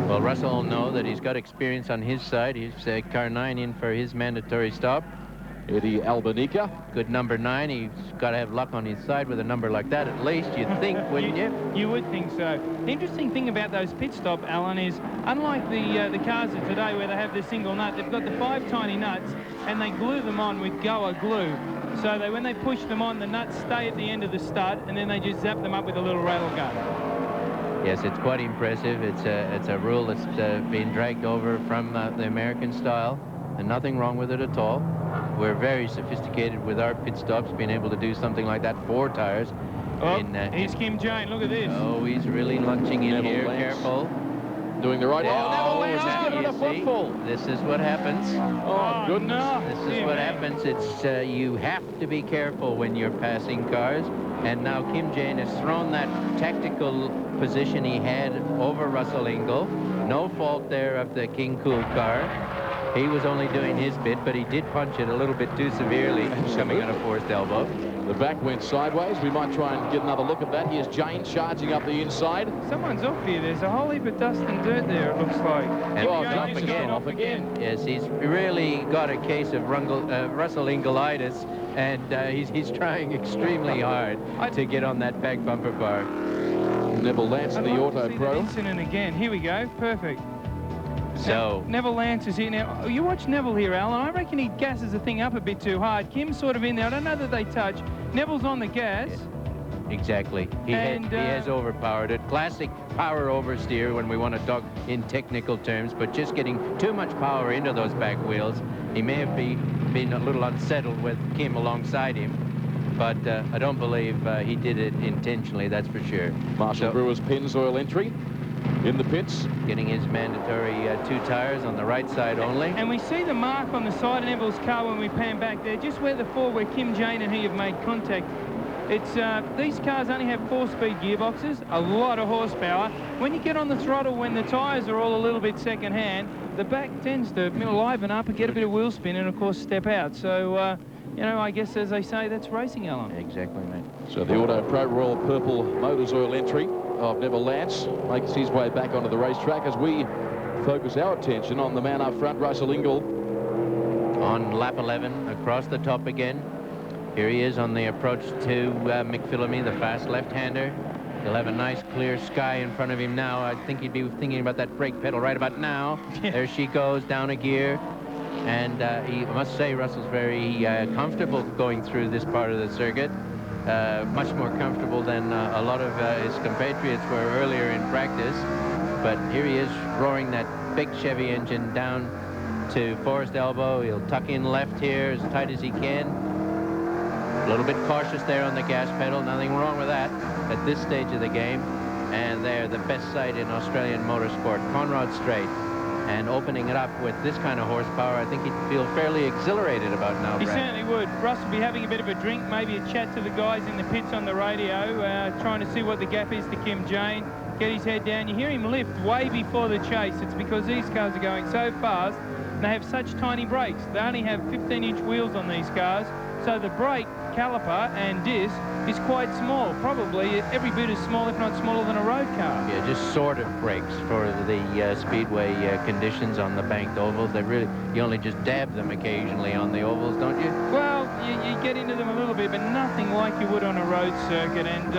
Well, Russell will know that he's got experience on his side. He's car 9 in for his mandatory stop. Eddie Albanica. Good number 9. He's got to have luck on his side with a number like that, at least, you'd think, wouldn't you? You would think so. The interesting thing about those pit stop, Alan, is unlike the cars of today where they have the single nut, they've got the 5 tiny nuts and they glue them on with Goa glue. So when they push them on, the nuts stay at the end of the stud and then they just zap them up with a little rattle gun. Yes, it's quite impressive. It's a rule that's been dragged over from the American style, and nothing wrong with it at all. We're very sophisticated with our pit stops, being able to do something like that, 4 tires. Oh, here's Kim Jane, look at this. Oh, he's really lunching in here, careful. Doing the right. Oh, Neville Lance is giving it a footfall. This is what happens. Oh, goodness. No. This is what happens. It's you have to be careful when you're passing cars. And now Kim Jane has thrown that tactical position he had over Russell Ingall. No fault there of the King Cool car. He was only doing his bit, but he did punch it a little bit too severely, coming on a forced elbow. The back went sideways. We might try and get another look at that. Here's Jane charging up the inside. Someone's off here. There's a whole heap of dust and dirt there, it looks like. And off again. Off again. Yes, he's really got a case of Russell Ingall-itis, and he's trying extremely hard to get on that back bumper bar. Neville Lance in the Auto Pro. Incident again. Here we go. Perfect. So Neville Lance is here now. You watch Neville here, Alan. I reckon he gasses the thing up a bit too hard. Kim's sort of in there. I don't know that they touch. Neville's on the gas. Yeah, exactly. He has overpowered it. Classic power oversteer when we want to talk in technical terms, but just getting too much power into those back wheels. He may have been a little unsettled with Kim alongside him, but I don't believe he did it intentionally, that's for sure. Marshall Brewer's Pennzoil entry in the pits. Getting his mandatory 2 tires on the right side only. And we see the mark on the side of Neville's car when we pan back there, just where where Kim, Jane and he have made contact. It's these cars only have 4-speed gearboxes, a lot of horsepower. When you get on the throttle, when the tyres are all a little bit second-hand, the back tends to liven up and get a bit of wheel spin and, of course, step out. So, you know, I guess, as they say, that's racing, Alan. Exactly, mate. So the Auto Pro Royal Purple Motors Oil entry of Neville Lance makes his way back onto the racetrack as we focus our attention on the man up front, Russell Ingall. On lap 11, across the top again. Here he is on the approach to McPhillamy, the fast left-hander. He'll have a nice clear sky in front of him now. I think he'd be thinking about that brake pedal right about now. There she goes, down a gear. And I must say, Russell's very comfortable going through this part of the circuit. Much more comfortable than a lot of his compatriots were earlier in practice. But here he is roaring that big Chevy engine down to Forest Elbow. He'll tuck in left here as tight as he can. A little bit cautious there on the gas pedal. Nothing wrong with that at this stage of the game. And they're the best sight in Australian motorsport. Conrod Straight. And opening it up with this kind of horsepower, I think he'd feel fairly exhilarated about now, He Brad. certainly would. Russ will be having a bit of a drink, maybe a chat to the guys in the pits on the radio, trying to see what the gap is to Kim Jane. Get his head down. You hear him lift way before the chase. It's because these cars are going so fast and they have such tiny brakes. They only have 15-inch wheels on these cars, so the brake caliper and disc is quite small, probably every bit as small, if not smaller than a road car. Yeah, just sort of brakes for the speedway conditions on the banked ovals. They really, you only just dab them occasionally on the ovals, don't you? Well, you get into them a little bit, but nothing like you would on a road circuit, and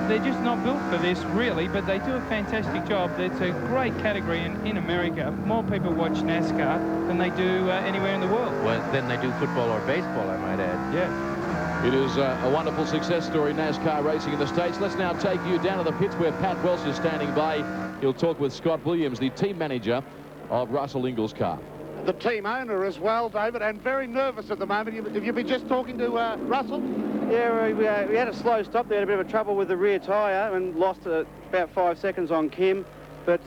they're just not built for this, really, but they do a fantastic job. It's a great category in America. More people watch NASCAR than they do anywhere in the world. Well, than they do football or baseball, I might add. Yeah. It is a wonderful success story, NASCAR racing in the States. Let's now take you down to the pits where Pat Welsh is standing by. He'll talk with Scott Williams, the team manager of Russell Ingall's car. The team owner as well, David, and very nervous at the moment. Have you been just talking to Russell? Yeah, we had a slow stop there, had a bit of trouble with the rear tyre and lost about 5 seconds on Kim. But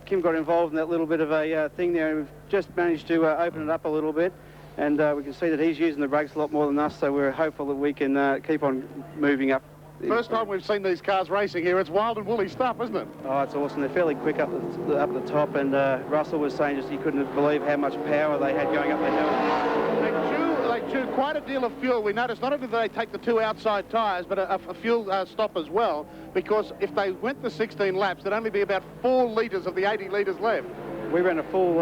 Kim got involved in that little bit of a thing there, and we've just managed to open it up a little bit. And we can see that he's using the brakes a lot more than us, so we're hopeful that we can keep on moving up. First time we've seen these cars racing here. It's wild and woolly stuff, isn't it? Oh, it's awesome. They're fairly quick up the top, and Russell was saying just he couldn't believe how much power they had going up the hill. They chew quite a deal of fuel. We noticed not only do they take the 2 outside tyres, but a fuel stop as well, because if they went the 16 laps, there'd only be about 4 litres of the 80 litres left. We ran a full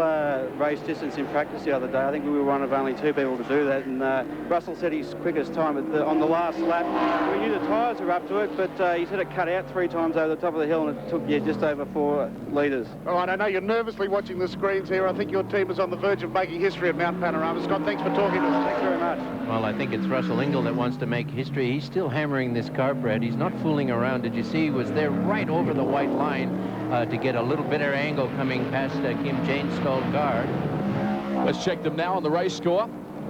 race distance in practice the other day. I think we were one of only 2 people to do that, and Russell said his quickest time on the last lap. We knew the tyres were up to it, but he said it cut out 3 times over the top of the hill, and it took just over 4 litres. All right, I know you're nervously watching the screens here. I think your team is on the verge of making history at Mount Panorama. Scott, thanks for talking to us. Thanks very much. Well, I think it's Russell Ingall that wants to make history. He's still hammering this car, Brad. He's not fooling around. Did you see he was there right over the white line to get a little better angle coming past Kim Jane's stalled car. Let's check them now on the race score.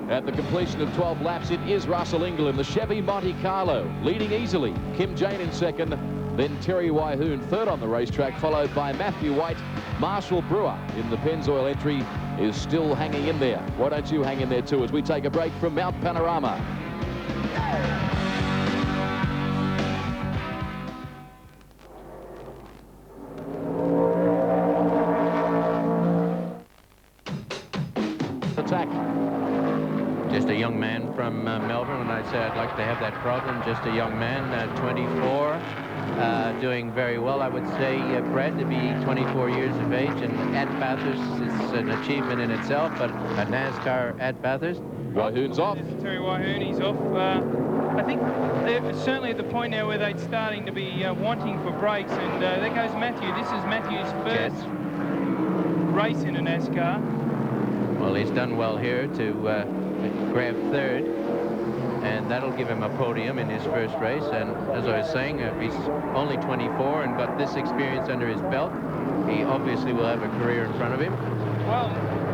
At the completion of 12 laps, it is Russell Ingall in the Chevy Monte Carlo, leading easily. Kim Jane in second, then Terry Wyhoon third on the racetrack, followed by Matthew White. Marshall Brewer in the Pennzoil entry is still hanging in there. Why don't you hang in there too as we take a break from Mount Panorama. Attack. Just a young man from Melbourne, and I'd say I'd like to have that problem. Just a young man, 24, doing very well, I would say. Brad, to be 24 years of age and at Bathurst, it's an achievement in itself, but a NASCAR at Bathurst. Waihoon's off. Terry Waihoon, he's off. I think they're certainly at the point now where they're starting to be wanting for breaks, and there goes Matthew. This is Matthew's first race in a NASCAR. Well, he's done well here to grab third, and that'll give him a podium in his first race. And as I was saying, if he's only 24 and got this experience under his belt, he obviously will have a career in front of him. Well,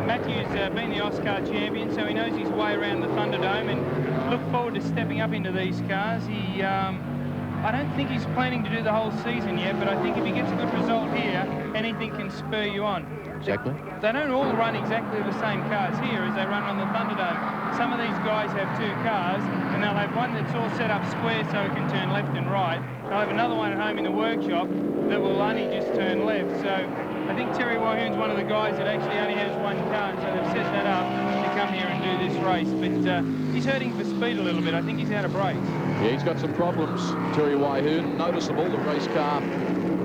Matthew's been the Oscar champion, so he knows his way around the Thunderdome, and look forward to stepping up into these cars. He, I don't think he's planning to do the whole season yet, but I think if he gets a good result here, anything can spur you on. Exactly. They don't all run exactly the same cars here as they run on the Thunderdome. Some of these guys have two cars, and they'll have one that's all set up square so it can turn left and right. They'll have another one at home in the workshop that will only just turn left. So I think Terry Waihoon's one of the guys that actually only has one car, so they've set that up to come here and do this race. But he's hurting for speed a little bit. I think he's out of brakes. Yeah, he's got some problems, Terry Waihoon. Noticeable, the race car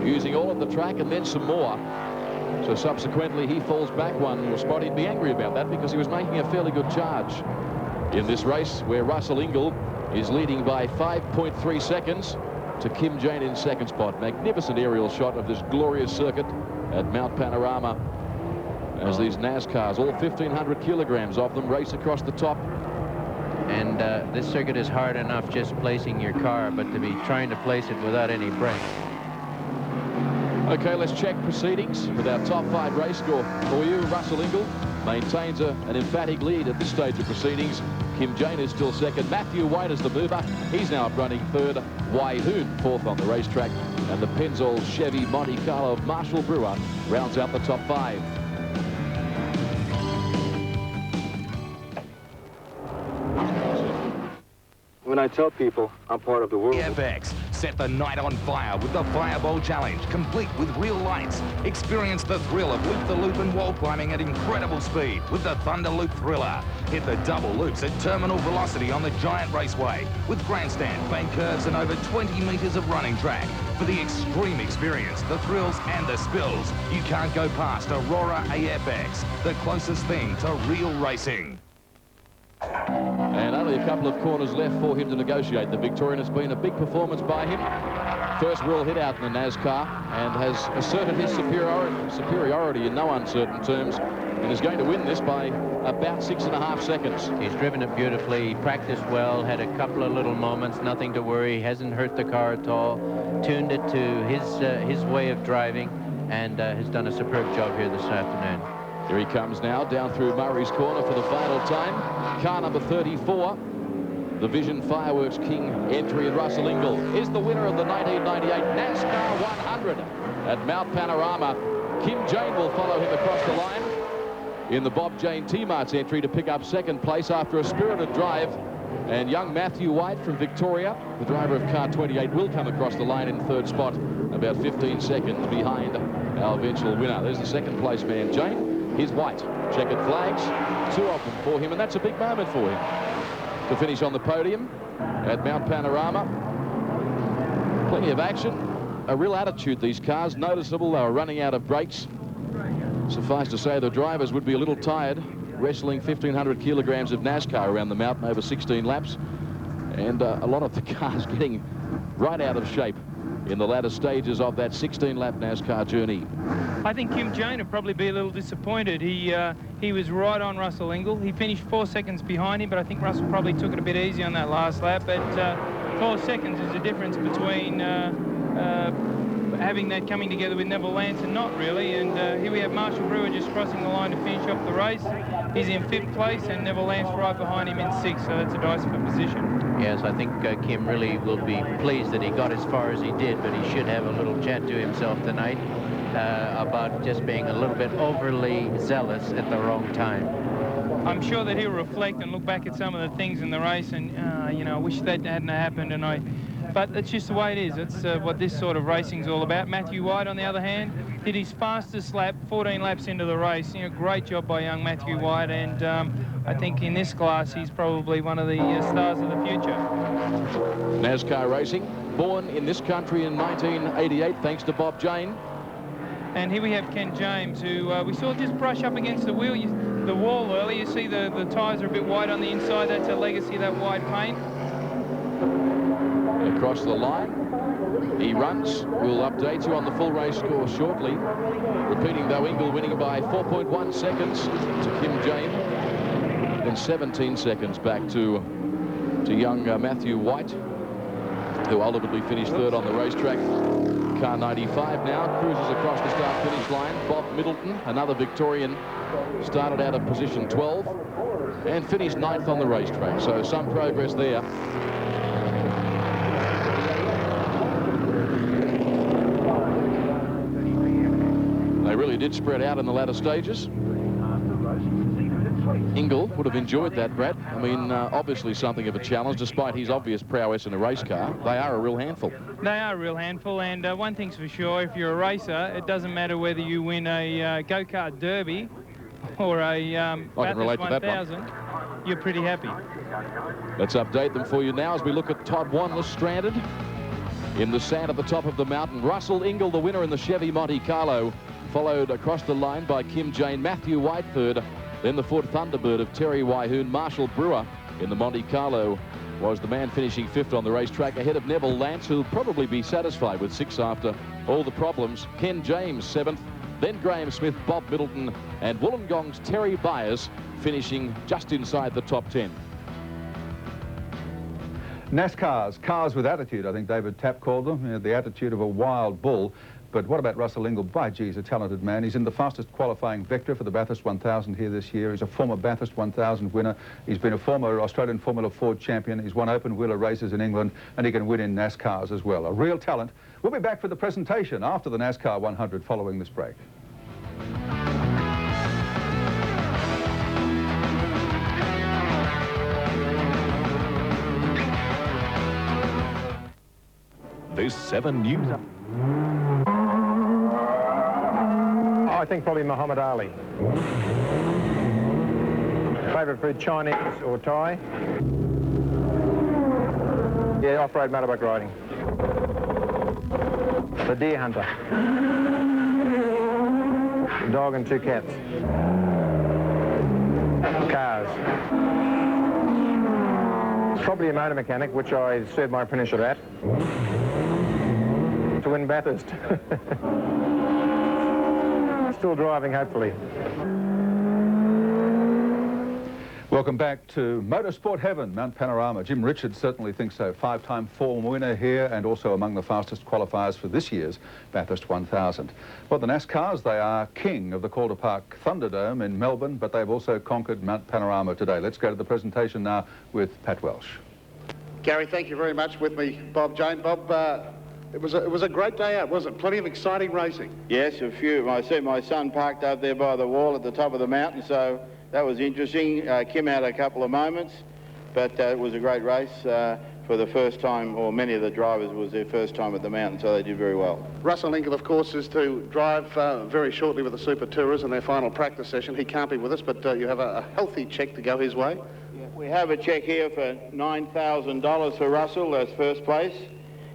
using all of the track and then some more. So subsequently, he falls back one spot. He'd be angry about that because he was making a fairly good charge in this race, where Russell Ingall is leading by 5.3 seconds to Kim Jane in second spot. Magnificent aerial shot of this glorious circuit at Mount Panorama as these NASCARs, all 1,500 kilograms of them, race across the top. And this circuit is hard enough just placing your car, but to be trying to place it without any brake. Okay, let's check proceedings with our top 5 race score for you. Russell Ingall maintains an emphatic lead at this stage of proceedings. Kim Jane is still second. Matthew White is the mover. He's now running third. Waihoon fourth on the racetrack. And the Pennzoil Chevy Monte Carlo of Marshall Brewer rounds out the top 5. When I tell people I'm part of the world... FX, set the night on fire with the Fireball Challenge, complete with real lights. Experience the thrill of loop-the-loop and wall climbing at incredible speed with the Thunder Loop Thriller. Hit the double loops at terminal velocity on the giant raceway with grandstand, bank curves and over 20 metres of running track. For the extreme experience, the thrills and the spills, you can't go past Aurora AFX, the closest thing to real racing. And only a couple of corners left for him to negotiate the Victorian. It's been a big performance by him. First real hit out in the NASCAR, and has asserted his superiority in no uncertain terms, and is going to win this by about 6.5 seconds. He's driven it beautifully, he practiced well, had a couple of little moments, nothing to worry, hasn't hurt the car at all, tuned it to his way of driving, and has done a superb job here this afternoon. Here he comes now, down through Murray's Corner for the final time. Car number 34, the Vision Fireworks King entry, and Russell Ingall is the winner of the 1998 NASCAR 100 at Mount Panorama. Kim Jane will follow him across the line in the Bob Jane T-Mart's entry to pick up second place after a spirited drive. And young Matthew White from Victoria, the driver of car 28, will come across the line in third spot, about 15 seconds behind our eventual winner. There's the second place man, Jane. Here's White. Checkered flags, 2 of them for him, and that's a big moment for him to finish on the podium at Mount Panorama. Plenty of action, a real attitude, these cars. Noticeable, they were running out of brakes. Suffice to say, the drivers would be a little tired, wrestling 1,500 kilograms of NASCAR around the mountain over 16 laps, and a lot of the cars getting right out of shape in the latter stages of that 16-lap NASCAR journey. I think Kim Jane would probably be a little disappointed. He was right on Russell Ingall. He finished 4 seconds behind him, but I think Russell probably took it a bit easy on that last lap. But 4 seconds is the difference between having that coming together with Neville Lance and not really. And here we have Marshall Brewer just crossing the line to finish off the race. He's in 5th place, and Neville Lance right behind him in 6th, so that's a dicey position. Yes, I think Kim really will be pleased that he got as far as he did, but he should have a little chat to himself tonight about just being a little bit overly zealous at the wrong time. I'm sure that he'll reflect and look back at some of the things in the race and, you know, I wish that hadn't happened, and I But it's just the way it is. It's what this sort of racing's all about. Matthew White, on the other hand, did his fastest lap 14 laps into the race. You know, great job by young Matthew White, and I think in this class he's probably one of the stars of the future. NASCAR racing, born in this country in 1988 thanks to Bob Jane. And here we have Ken James, who we saw just brush up against the wall earlier. You see the tyres are a bit wide on the inside. That's a legacy of that wide paint. Across the line, he runs. We'll update you on the full race score shortly. Repeating though, Ingle winning by 4.1 seconds to Kim James, and 17 seconds back to young Matthew White, who ultimately finished third on the racetrack. Car 95 now cruises across the start-finish line. Bob Middleton, another Victorian, started out of position 12 and finished 9th on the racetrack. So some progress there. They really did spread out in the latter stages. Ingle would have enjoyed that, Brad. I mean, obviously something of a challenge, despite his obvious prowess in a race car. They are a real handful. They are a real handful, and one thing's for sure, if you're a racer, it doesn't matter whether you win a go-kart derby or a Bathurst 1000, you're pretty happy. Let's update them for you now as we look at Todd Wanless stranded in the sand at the top of the mountain. Russell Ingle, the winner in the Chevy Monte Carlo, followed across the line by Kim Jane. Matthew White third. Then the Ford Thunderbird of Terry Wyhoon. Marshall Brewer in the Monte Carlo was the man finishing 5th on the racetrack, ahead of Neville Lance, who'll probably be satisfied with 6 after all the problems. Ken James 7th, then Graham Smith, Bob Middleton, and Wollongong's Terry Byers finishing just inside the top 10. NASCAR's cars with attitude, I think David Tapp called them. You know, the attitude of a wild bull. But what about Russell Ingle? By gee, he's a talented man. He's in the fastest qualifying vector for the Bathurst 1000 here this year. He's a former Bathurst 1000 winner. He's been a former Australian Formula Ford champion. He's won open wheeler races in England, and he can win in NASCARs as well. A real talent. We'll be back for the presentation after the NASCAR 100 following this break. This 7 News. I think probably Muhammad Ali. Favourite food, Chinese or Thai? Yeah, off-road motorbike riding. The deer hunter. A dog and 2 cats. Cars. Probably a motor mechanic, which I served my apprenticeship at. To win Bathurst. Still driving, hopefully. Welcome back to Motorsport Heaven, Mount Panorama. Jim Richards certainly thinks so. 5-time form winner here and also among the fastest qualifiers for this year's Bathurst 1000. Well, the NASCARs, they are king of the Calder Park Thunderdome in Melbourne, but they've also conquered Mount Panorama today. Let's go to the presentation now with Pat Welsh. Gary, thank you very much. With me, Bob Jane. Bob, it was a great day out, wasn't it? Plenty of exciting racing. Yes, a few. I see my son parked up there by the wall at the top of the mountain, so that was interesting. Kim had a couple of moments, but it was a great race for the first time, or many of the drivers was their first time at the mountain, so they did very well. Russell Ingle, of course, is to drive very shortly with the Super Tourers in their final practice session. He can't be with us, but you have a healthy cheque to go his way. Yeah, we have a cheque here for $9,000 for Russell as first place,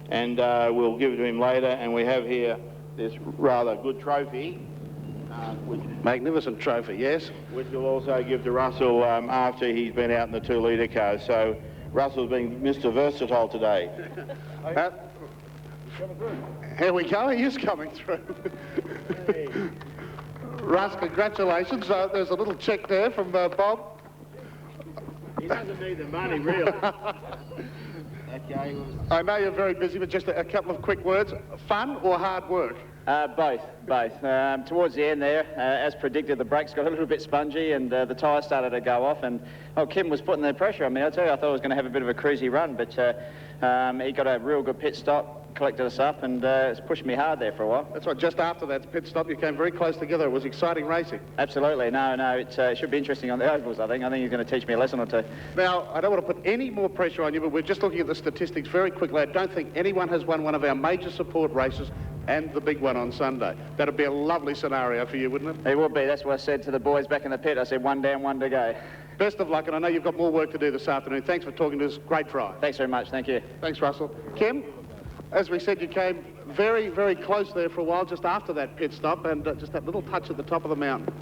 and we'll give it to him later. And we have here this rather good trophy. Magnificent trophy, yes. Which we'll also give to Russell after he's been out in the 2-litre cars. So Russell's been Mr. Versatile today. Here we go, he is coming through. Russ, congratulations. There's a little cheque there from Bob. He doesn't need the money, really. Okay. I know you're very busy, but just a couple of quick words. Fun or hard work? Both. Towards the end there, as predicted, the brakes got a little bit spongy and the tyres started to go off, and Kim was putting the pressure on me. I tell you, I thought I was going to have a bit of a cruisy run, but he got a real good pit stop, collected us up, and it's pushed me hard there for a while. That's right, just after that pit stop, you came very close together. It was exciting racing. Absolutely. No, it should be interesting on the ovals, I think. I think he's going to teach me a lesson or two. Now, I don't want to put any more pressure on you, but we're just looking at the statistics very quickly. I don't think anyone has won one of our major support races and the big one on Sunday. That'd be a lovely scenario for you, wouldn't it? It would be. That's what I said to the boys back in the pit. I said, one down, one to go. Best of luck, and I know you've got more work to do this afternoon. Thanks for talking to us. Great try. Thanks very much. Thank you. Thanks, Russell. Kim, as we said, you came very, very close there for a while just after that pit stop, and just that little touch at the top of the mountain.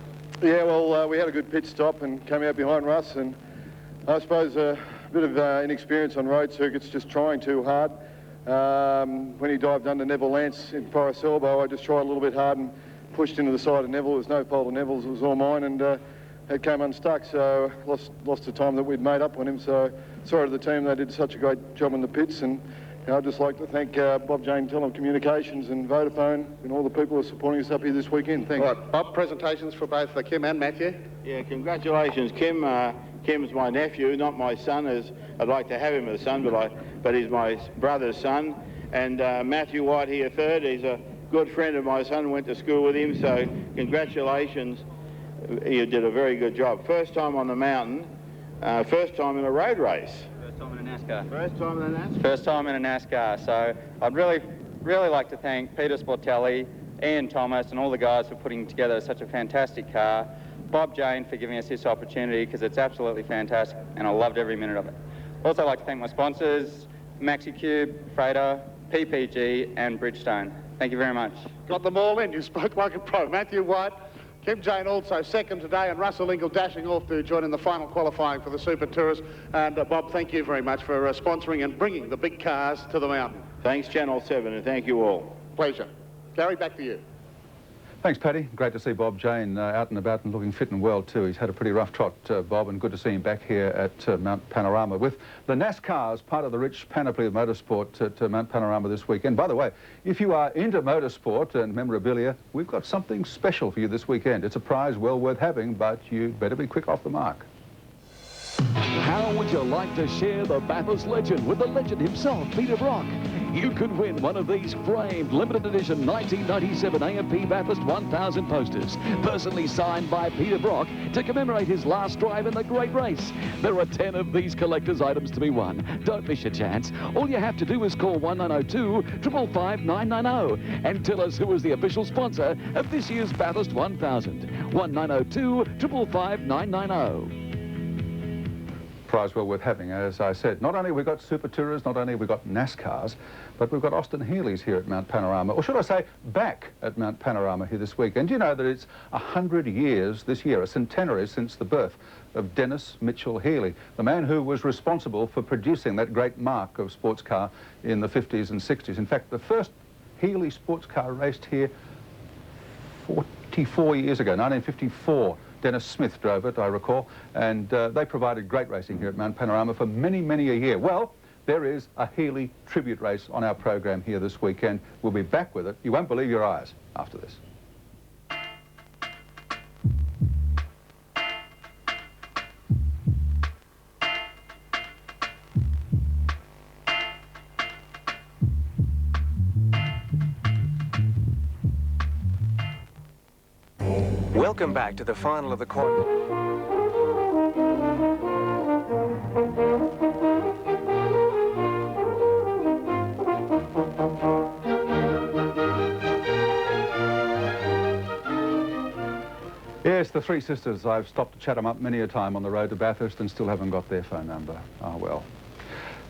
Yeah, well, we had a good pit stop and came out behind Russ, and I suppose a bit of inexperience on road circuits, just trying too hard. When he dived under Neville Lance in Forest Elbow, I just tried a little bit hard and pushed into the side of Neville. There was no pole to Neville's, it was all mine, and it came unstuck, so lost the time that we'd made up on him. So sorry to the team, they did such a great job in the pits, and I'd just like to thank Bob Jane Telecommunications and Vodafone and all the people who are supporting us up here this weekend. Thanks. All right, Bob, presentations for both Kim and Matthew. Yeah, congratulations, Kim. Kim's my nephew, not my son, as I'd like to have him as a son, but he's my brother's son. And Matthew White here third. He's a good friend of my son, went to school with him, so congratulations. You did a very good job. First time on the mountain, first time in a road race. First time in a NASCAR. First time in a NASCAR? First time in a NASCAR. So I'd really like to thank Peter Sportelli, Ian Thomas, and all the guys for putting together such a fantastic car. Bob Jane for giving us this opportunity, because it's absolutely fantastic, and I loved every minute of it. Also like to thank my sponsors, MaxiCube, Freighter, PPG, and Bridgestone. Thank you very much. Got them all in. You spoke like a pro. Matthew White, Kim Jane also second today, and Russell Ingle dashing off to join in the final qualifying for the Super Tourist. And Bob, thank you very much for sponsoring and bringing the big cars to the mountain. Thanks, Channel 7, and thank you all. Pleasure. Gary, back to you. Thanks, Paddy. Great to see Bob Jane out and about and looking fit and well too. He's had a pretty rough trot, Bob, and good to see him back here at Mount Panorama with the NASCARs, part of the rich panoply of motorsport at Mount Panorama this weekend. By the way, if you are into motorsport and memorabilia, we've got something special for you this weekend. It's a prize well worth having, but you better be quick off the mark. How would you like to share the Bathurst legend with the legend himself, Peter Brock? You could win one of these framed limited edition 1997 AMP Bathurst 1000 posters, personally signed by Peter Brock to commemorate his last drive in the great race. There are 10 of these collector's items to be won. Don't miss your chance. All you have to do is call 1902 555 990 and tell us who is the official sponsor of this year's Bathurst 1000. 1902 555 990. Prize well worth having, as I said. Not only have we got Super Tourers, not only have we got NASCARs, but we've got Austin Healey's here at Mount Panorama, or should I say back at Mount Panorama here this week. And do you know that it's 100 years this year, a centenary since the birth of Dennis Mitchell Healey, the man who was responsible for producing that great mark of sports car in the 50s and 60s. In fact, the first Healey sports car raced here 44 years ago, 1954. Dennis Smith drove it, I recall, and they provided great racing here at Mount Panorama for many, many a year. Well, there is a Healey tribute race on our program here this weekend. We'll be back with it. You won't believe your eyes after this. Welcome back to the final of the quad. Yes, the three sisters. I've stopped to chat them up many a time on the road to Bathurst and still haven't got their phone number. Ah, well.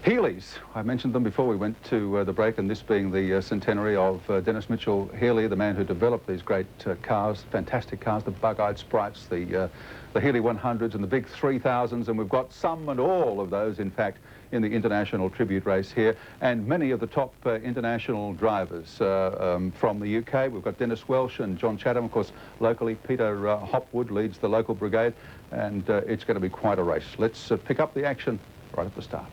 Healey's, I mentioned them before we went to the break, and this being the centenary of Dennis Mitchell Healey, the man who developed these great cars, fantastic cars, the bug-eyed Sprites, the Healey 100s and the big 3000s, and we've got some and all of those, in fact, in the international tribute race here, and many of the top international drivers from the UK. We've got Dennis Welsh and John Chatham, of course, locally. Peter Hopwood leads the local brigade, and it's going to be quite a race. Let's pick up the action right at the start.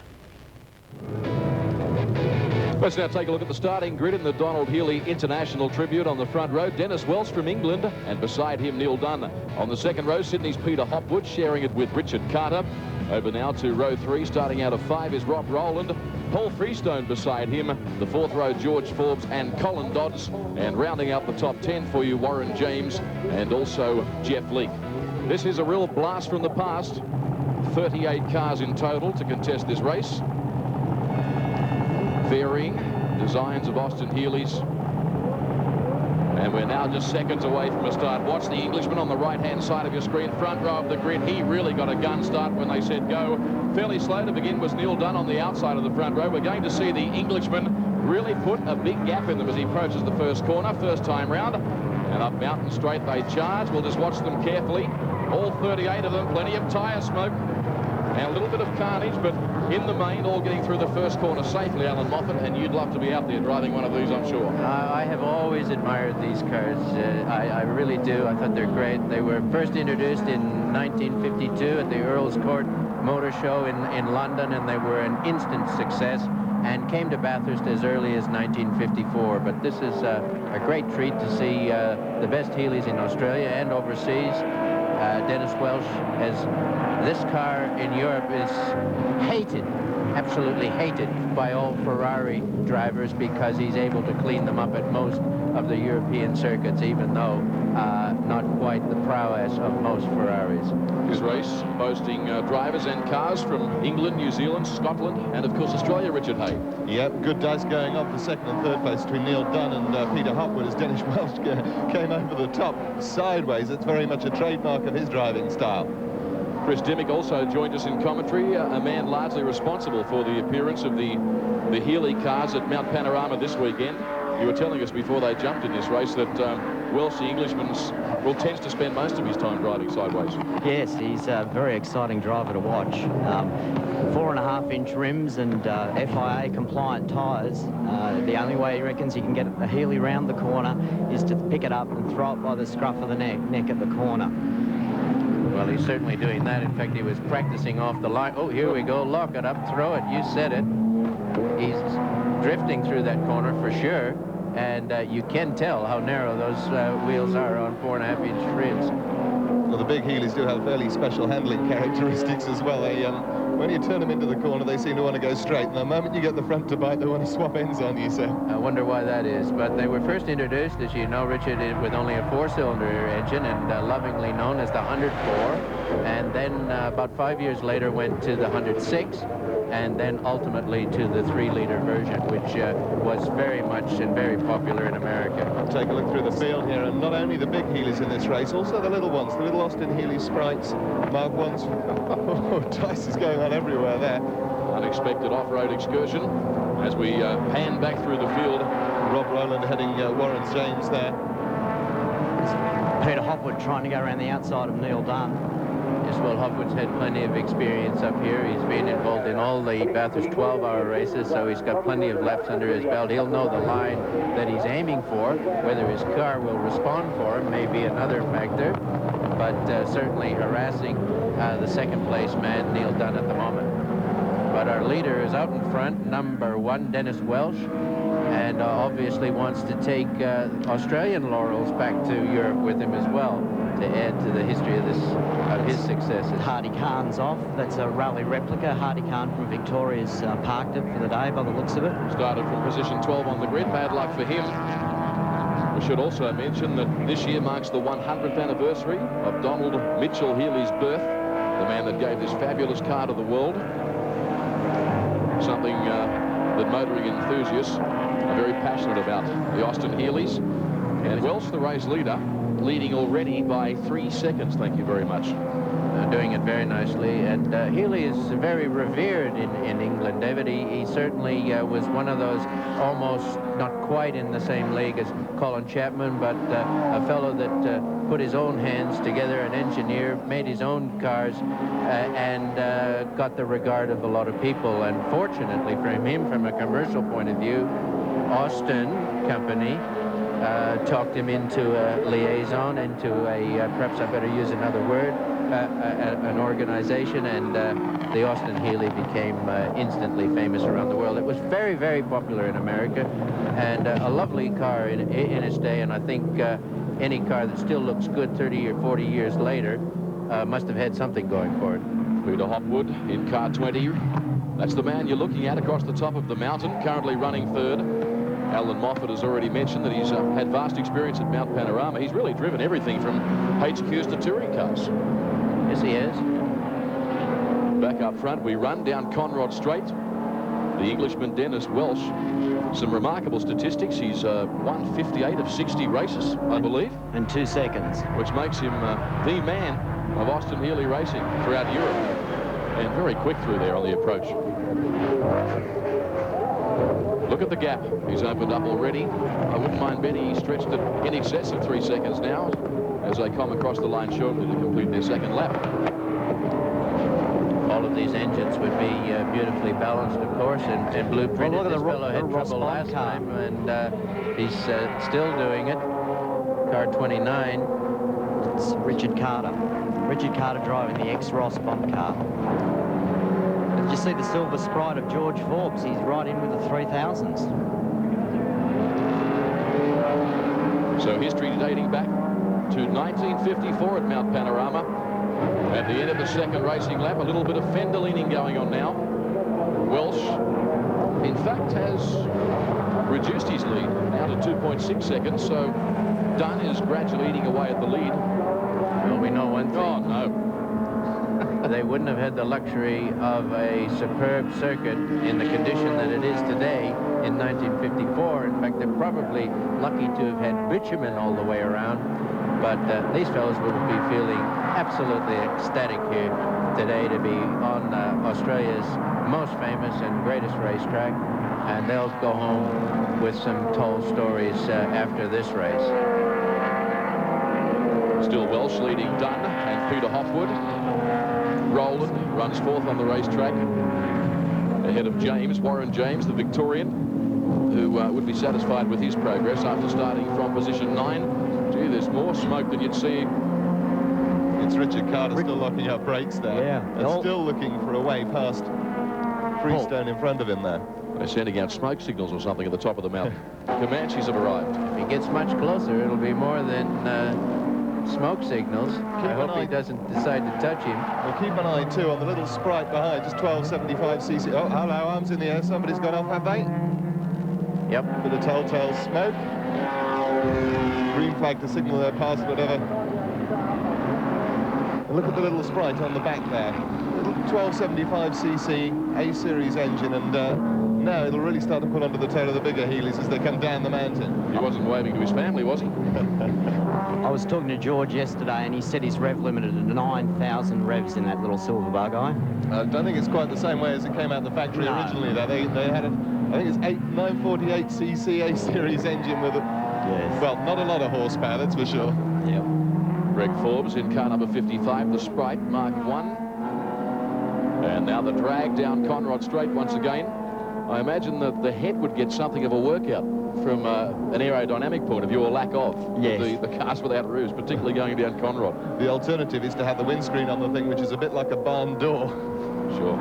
Let's now take a look at the starting grid in the Donald Healey International Tribute. On the front row, Dennis Welsh from England, and beside him, Neil Dunn. On the second row, Sydney's Peter Hopwood, sharing it with Richard Carter. Over now to row 3, starting out of 5 is Rob Rowland. Paul Freestone beside him, the 4th row George Forbes and Colin Dodds, and rounding out the top 10 for you, Warren James and also Jeff Leake. This is a real blast from the past. 38 cars in total to contest this race. Varying designs of Austin Healey's. And we're now just seconds away from a start. Watch the Englishman on the right-hand side of your screen, front row of the grid. He really got a gun start when they said go. Fairly slow to begin was Neil Dunn on the outside of the front row. We're going to see the Englishman really put a big gap in them as he approaches the first corner, first time round. And up Mountain Straight they charge. We'll just watch them carefully. All 38 of them, plenty of tyre smoke. And a little bit of carnage, but in the main, all getting through the first corner safely, Alan Moffat, and you'd love to be out there driving one of these, I'm sure. I have always admired these cars. I really do. I thought they're great. They were first introduced in 1952 at the Earl's Court Motor Show in London, and they were an instant success and came to Bathurst as early as 1954. But this is a great treat to see the best Healeys in Australia and overseas. Dennis Welsh has this car in Europe is hated, absolutely hated by all Ferrari drivers because he's able to clean them up at most of the European circuits, even though not quite the prowess of most Ferraris. His race boasting drivers and cars from England, New Zealand, Scotland, and of course Australia, Richard Hay. Yep, good dice going on for second and third place between Neil Dunn and Peter Hopwood as Dennis Welsh came over the top sideways. It's very much a trademark of his driving style. Chris Dimmick also joined us in commentary, a man largely responsible for the appearance of the Healey cars at Mount Panorama this weekend. You were telling us before they jumped in this race that Welsh, the Englishman, tends to spend most of his time driving sideways. Yes, he's a very exciting driver to watch. 4.5-inch rims and FIA compliant tyres. The only way he reckons he can get a Healey round the corner is to pick it up and throw it by the scruff of the neck at the corner. Well, he's certainly doing that. In fact, he was practicing off the line. Oh, here we go. Lock it up, throw it. You said it. He's drifting through that corner for sure. And you can tell how narrow those wheels are on 4.5-inch rims. Well, the big Healeys do have fairly special handling characteristics as well. They, when you turn them into the corner, they seem to want to go straight. And the moment you get the front to bite, they want to swap ends on you, so. I wonder why that is. But they were first introduced, as you know, Richard, with only a 4-cylinder engine and lovingly known as the 104. And then about 5 years later went to the 106. And then ultimately to the 3-liter version, which was very much and very popular in America. Take a look through the field here, and not only the big Healeys in this race, also the little ones, the little Austin Healey Sprites, Mark 1s. Oh, dice is going on everywhere there. Unexpected off-road excursion as we pan back through the field. Rob Rowland heading Warren James there. Peter Hopwood trying to go around the outside of Neil Dunn. Yes, well, Hopwood's had plenty of experience up here. He's been involved in all the Bathurst 12-hour races, so he's got plenty of laps under his belt. He'll know the line that he's aiming for. Whether his car will respond for him may be another factor, but certainly harassing the second-place man, Neil Dunn, at the moment. But our leader is out in front, number 1, Dennis Welsh, and obviously wants to take Australian laurels back to Europe with him as well, to add to the history of his successes. Hardy Khan's off. That's a rally replica. Hardy Khan from Victoria's parked it for the day by the looks of it. Started from position 12 on the grid. Bad luck for him. We should also mention that this year marks the 100th anniversary of Donald Mitchell Healey's birth, the man that gave this fabulous car to the world. Something that motoring enthusiasts are very passionate about. The Austin Healeys. And Welsh, the race leader, leading already by 3 seconds. Thank you very much. Doing it very nicely, and Healey is very revered in England, David. He certainly was one of those almost not quite in the same league as Colin Chapman, but a fellow that put his own hands together, an engineer, made his own cars, and got the regard of a lot of people. And fortunately for him, from a commercial point of view, Austin Company talked him into a liaison, into a, perhaps I better use another word, an organization, and the Austin Healey became instantly famous around the world. It was very, very popular in America, and a lovely car in its day, and I think any car that still looks good 30 or 40 years later must have had something going for it. Peter Hopwood in car 20. That's the man you're looking at across the top of the mountain, currently running third. Alan Moffat has already mentioned that he's had vast experience at Mount Panorama. He's really driven everything from HQs to touring cars. Yes, he is. Back up front, we run down Conrod Straight. The Englishman, Dennis Welsh, some remarkable statistics. He's won 58 of 60 races, I believe. In 2 seconds. Which makes him the man of Austin Healey racing throughout Europe. And very quick through there on the approach. Look at the gap. He's opened up already. I wouldn't mind betting he stretched it in excess of 3 seconds now as they come across the line shortly to complete their second lap. All of these engines would be beautifully balanced, of course, and blueprinted. Well, look at this fellow had trouble last time, and he's still doing it. Car 29. It's Richard Carter. Richard Carter driving the ex-Ross bomb car. Did you see the silver Sprite of George Forbes? He's right in with the 3000s. So history dating back to 1954 at Mount Panorama. At the end of the second racing lap, a little bit of fender leaning going on now. Welsh, in fact, has reduced his lead now to 2.6 seconds, so Dunn is gradually eating away at the lead. Well, we know one thing. Oh, no. They wouldn't have had the luxury of a superb circuit in the condition that it is today in 1954. In fact, they're probably lucky to have had bitumen all the way around. But these fellows will be feeling absolutely ecstatic here today to be on Australia's most famous and greatest racetrack. And they'll go home with some told stories after this race. Still Welsh leading Dunn and Peter Hopwood. Rowland runs fourth on the racetrack ahead of James, Warren James, the Victorian, who would be satisfied with his progress after starting from position 9. Gee, there's more smoke than you'd see. It's Richard Carter still locking up brakes there. Yeah. And still looking for a way past Freestone in front of him there. They're sending out smoke signals or something at the top of the mountain. Comanches have arrived. If he gets much closer, it'll be more than smoke signals. I hope he doesn't decide to touch him. Well, keep an eye, too, on the little Sprite behind, just 1275cc. Oh, hello, arms in the air. Somebody's gone off, have they? Yep. Bit of telltale smoke. Green flag to signal their pass, whatever. And look at the little Sprite on the back there. 1275cc A-series engine, and now it'll really start to pull onto the tail of the bigger Healey's as they come down the mountain. He wasn't waving to his family, was he? I was talking to George yesterday, and he said his rev limited to 9,000 revs in that little silver bar guy. I don't think it's quite the same way as it came out the factory originally, though. They had a, I think it's 948cc A-series engine with a, well, not a lot of horsepower, that's for sure. Yep. Greg Forbes in car number 55, the Sprite Mark 1. And now the drag down Conrod Straight once again. I imagine that the head would get something of a workout from an aerodynamic point of view, or lack of. Yes. The cars without roofs, particularly going down Conrod. The alternative is to have the windscreen on the thing, which is a bit like a barn door. Sure.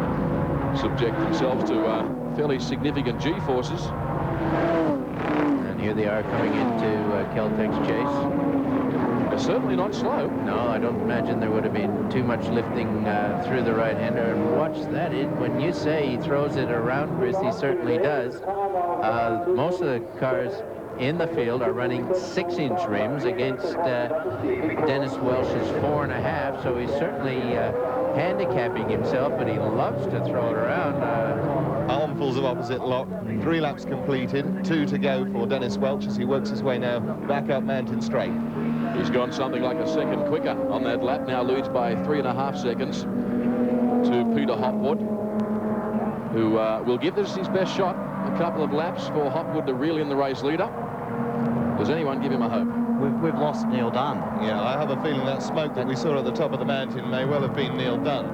Subject themselves to fairly significant G-forces. And here they are coming into Caltech's chase. They're certainly not slow. No, I don't imagine there would have been too much lifting through the right-hander. And watch that. When you say he throws it around, Chris, he certainly does. Most of the cars in the field are running 6-inch rims against Dennis Welsh's 4.5, so he's certainly handicapping himself, but he loves to throw it around. Armfuls of opposite lock, 3 laps completed, 2 to go for Dennis Welsh as he works his way now back up Mountain Straight. He's gone something like a second quicker on that lap, now leads by 3.5 seconds to Peter Hopwood, who will give this his best shot. A couple of laps for Hopwood to reel in the race leader. Does anyone give him a hope? We've lost Neil Dunn. Yeah, I have a feeling that smoke that we saw at the top of the mountain may well have been Neil Dunn.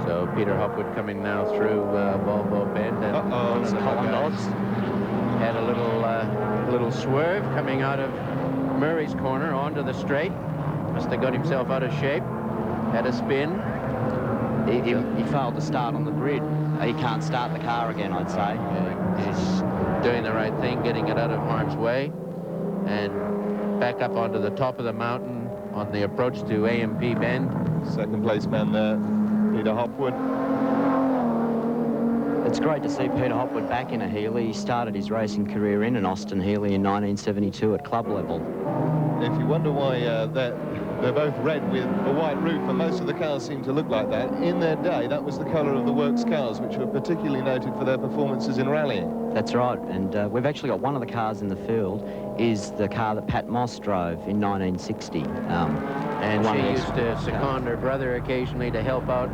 So Peter Hopwood coming now through Volvo Bend, and one of the Hollands had a little swerve coming out of Murray's corner onto the straight. Must have got himself out of shape. Had a spin. He failed to start on the grid. He can't start the car again, I'd say. He's doing the right thing, getting it out of harm's way, and back up onto the top of the mountain on the approach to AMP Bend. Second place man there Peter Hopwood. It's great to see Peter Hopwood back in a Healy. He started his racing career in an Austin Healy in 1972 at club level. If you wonder why they're both red with a white roof, and most of the cars seem to look like that, in their day that was the colour of the works cars, which were particularly noted for their performances in rallying. That's right, and we've actually got one of the cars in the field is the car that Pat Moss drove in 1960. And she used to second her brother occasionally to help out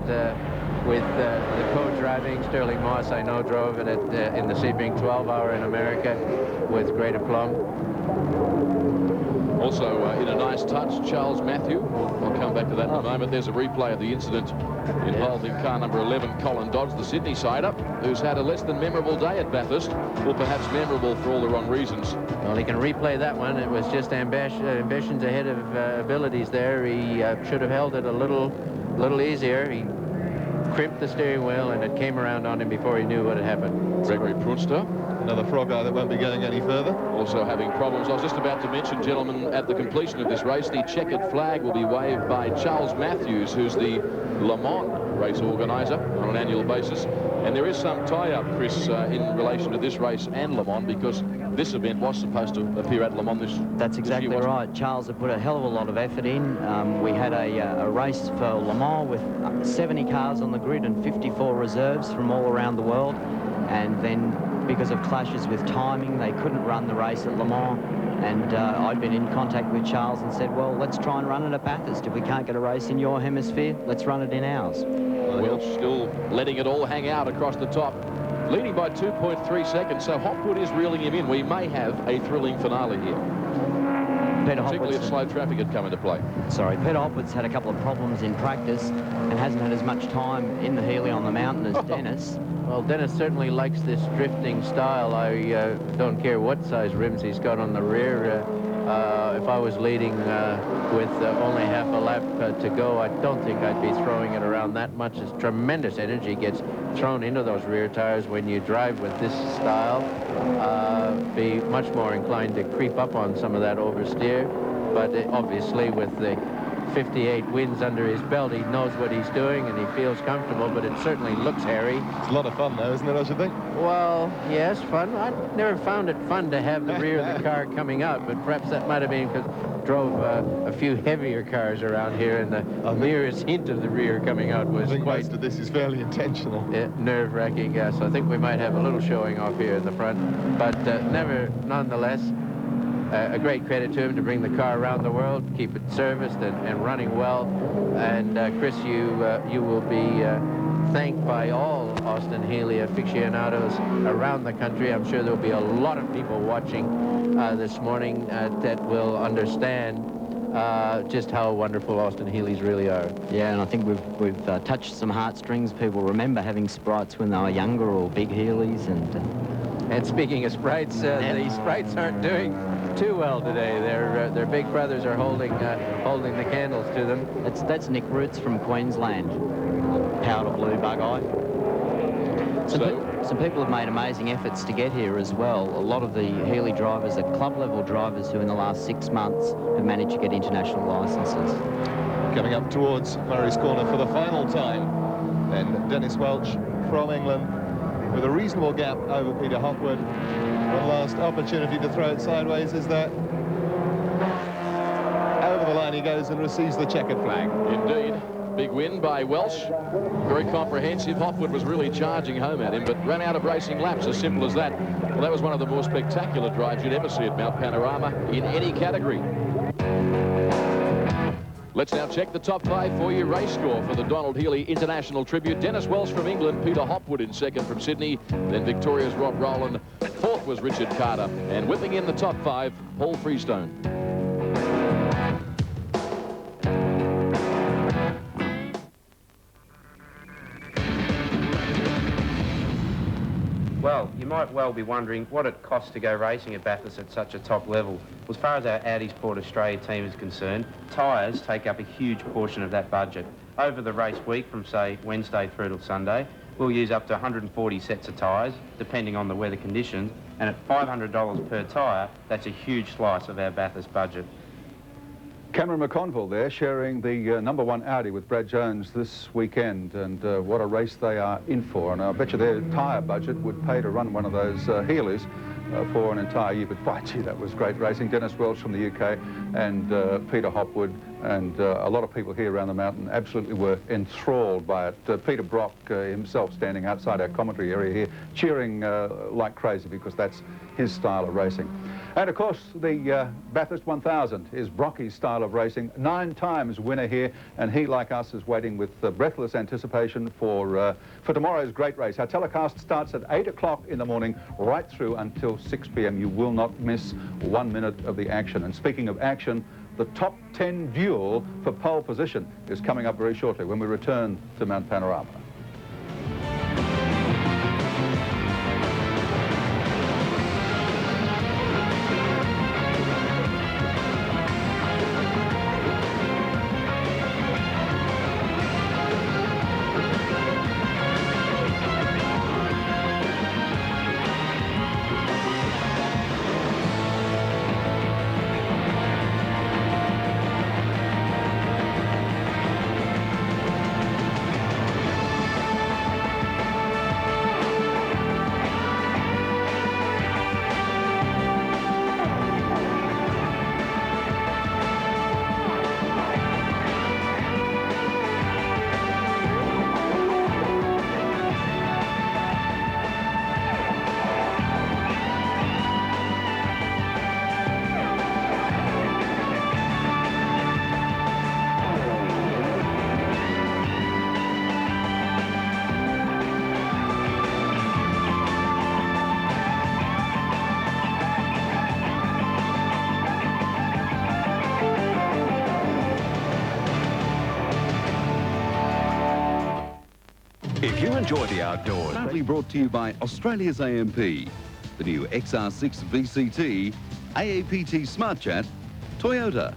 with the co-driving. Sterling Moss, I know, drove it in the Sebring 12-hour in America with great aplomb. Also, in a nice touch, Charles Matthew. I'll come back to that in a moment. There's a replay of the incident involving car number 11, Colin Dodds, the Sydney sider, who's had a less than memorable day at Bathurst, or perhaps memorable for all the wrong reasons. Well, he can replay that one. It was just ambitions ahead of abilities there. He should have held it a little easier. He crimped the steering wheel, and it came around on him before he knew what had happened. Gregory Prunster. Another frog eye that won't be going any further. Also having problems. I was just about to mention, gentlemen, at the completion of this race, the checkered flag will be waved by Charles Matthews, who's the Le Mans race organiser on an annual basis. And there is some tie-up, Chris, in relation to this race and Le Mans, because this event was supposed to appear at Le Mans this That's exactly this year, right. Charles had put a hell of a lot of effort in. We had a race for Le Mans with 70 cars on the grid and 54 reserves from all around the world. And then, because of clashes with timing, they couldn't run the race at Le Mans. And I'd been in contact with Charles and said, well, let's try and run it at Bathurst. If we can't get a race in your hemisphere, let's run it in ours. Welch still letting it all hang out across the top, leading by 2.3 seconds. So Hopwood is reeling him in. We may have a thrilling finale here. Particularly if slow traffic had come into play. Sorry, Peter Hopwood's had a couple of problems in practice and hasn't had as much time in the Healy on the mountain as Dennis. Well, Dennis certainly likes this drifting style. I don't care what size rims he's got on the rear. If I was leading with only half a lap to go, I don't think I'd be throwing it around that much. As tremendous energy gets thrown into those rear tires when you drive with this style. Be much more inclined to creep up on some of that oversteer. But obviously with the 58 wins under his belt, he knows what he's doing and he feels comfortable, but it certainly looks hairy. It's a lot of fun though, isn't it, I should think? Well, yes, fun. I never found it fun to have the rear of the car coming up, but perhaps that might have been because I drove a few heavier cars around here, and the merest hint of the rear coming out was quite... most of this is fairly intentional. Nerve-wracking, yes. I think we might have a little showing off here in the front, but never, nonetheless, a great credit to him to bring the car around the world, keep it serviced and running well. And Chris, you will be thanked by all Austin Healy aficionados around the country. I'm sure there'll be a lot of people watching this morning that will understand just how wonderful Austin Healys really are. Yeah, and I think we've touched some heartstrings. People remember having sprites when they were younger, or big Healys. And speaking of sprites, the sprites aren't doing too well today. Their big brothers are holding the candles to them. That's Nick Roots from Queensland, powder blue bug eye. Some people have made amazing efforts to get here as well. A lot of the Healy drivers are club-level drivers who in the last 6 months have managed to get international licences. Coming up towards Murray's Corner for the final time, then Dennis Welch from England with a reasonable gap over Peter Hopwood. One last opportunity to throw it sideways is that. Over the line he goes and receives the checkered flag. Indeed. Big win by Welsh. Very comprehensive. Hopwood was really charging home at him, but ran out of racing laps, as simple as that. Well, that was one of the more spectacular drives you'd ever see at Mount Panorama in any category. Let's now check the top 5 for you. Race score for the Donald Healy International Tribute. Dennis Welsh from England, Peter Hopwood in second from Sydney, then Victoria's Rob Rowland. Fourth was Richard Carter, and whipping in the top 5, Paul Freestone. Well, you might well be wondering what it costs to go racing at Bathurst at such a top level. Well, as far as our Audi Sport Australia team is concerned, tyres take up a huge portion of that budget. Over the race week, from say Wednesday through till Sunday, we'll use up to 140 sets of tyres, depending on the weather conditions, and at $500 per tyre, that's a huge slice of our Bathurst budget. Cameron McConville there sharing the #1 Audi with Brad Jones this weekend, and what a race they are in for. And I bet you their tyre budget would pay to run one of those Healers for an entire year. But by gee, that was great racing. Dennis Welch from the UK and Peter Hopwood and a lot of people here around the mountain absolutely were enthralled by it. Peter Brock himself standing outside our commentary area here cheering like crazy because that's his style of racing. And of course the Bathurst 1000 is Brocky's style of racing, 9 times winner here, and he like us is waiting with breathless anticipation for tomorrow's great race. Our telecast starts at 8 o'clock in the morning right through until 6 p.m. You will not miss 1 minute of the action. And speaking of action, the top 10 duel for pole position is coming up very shortly when we return to Mount Panorama. If you enjoy the outdoors, proudly brought to you by Australia's AMP, the new XR6 VCT, AAPT Smart Chat, Toyota,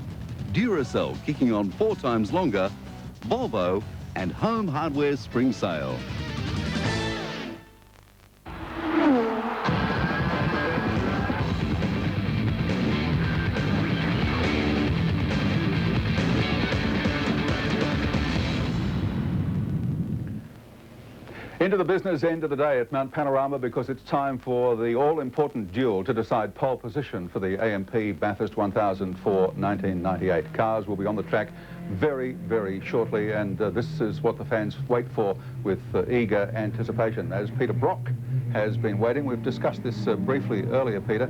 Duracell kicking on 4 times longer, Volvo, and Home Hardware Spring Sale. Into the business end of the day at Mount Panorama because it's time for the all-important duel to decide pole position for the AMP Bathurst 1000 for 1998. Cars will be on the track very, very shortly, and this is what the fans wait for with eager anticipation. As Peter Brock has been waiting, we've discussed this briefly earlier, Peter.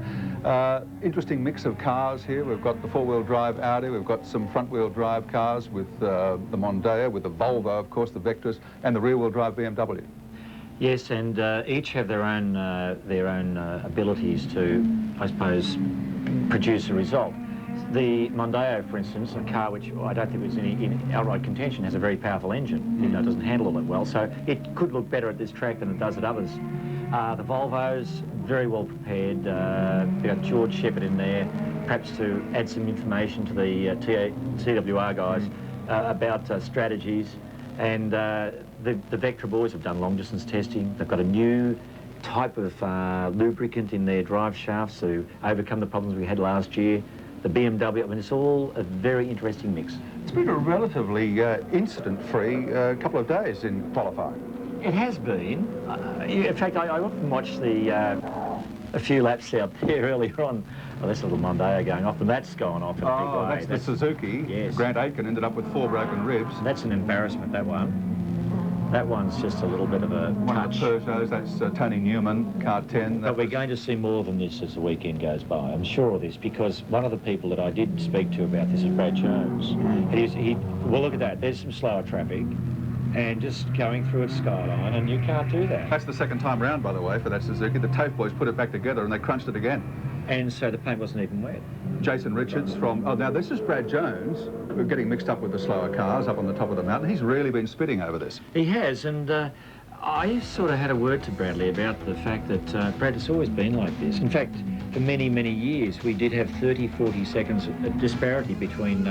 Interesting mix of cars here. We've got the 4-wheel drive Audi, we've got some front-wheel drive cars with the Mondeo, with the Volvo, of course, the Vectras, and the rear-wheel drive BMW. Yes, and each have their own abilities to, I suppose, produce a result. The Mondeo, for instance, a car which I don't think was in outright contention, has a very powerful engine. It doesn't handle all that well, so it could look better at this track than it does at others. The Volvos, very well prepared. They've got George Shepherd in there, perhaps to add some information to the TWR guys about strategies. And the Vectra boys have done long-distance testing. They've got a new type of lubricant in their drive shafts to overcome the problems we had last year. The BMW, I mean, it's all a very interesting mix. It's been a relatively incident-free couple of days in qualifying. It has been. In fact, I often watch a few laps out there earlier on. Well, this little Mondeo going off, and that's gone off in a big way. That's the Suzuki. Yes. Grant Aitken ended up with 4 broken ribs. That's an embarrassment, that one. That one's just a little bit of a One touch. of the Peugeots, that's Tony Newman, car 10. But we're going to see more than this as the weekend goes by. I'm sure of this, because one of the people that I did speak to about this is Brad Jones. Well, look at that. There's some slower traffic, and just going through at Skyline, and you can't do that. That's the second time round, by the way, for that Suzuki. The TAFE boys put it back together, and they crunched it again. And so the paint wasn't even wet. Jason Richards from... Oh, now this is Brad Jones. We're getting mixed up with the slower cars up on the top of the mountain. He's really been spitting over this. He has, and I sort of had a word to Bradley about the fact that Brad has always been like this. In fact, for many, many years, we did have 30, 40 seconds disparity between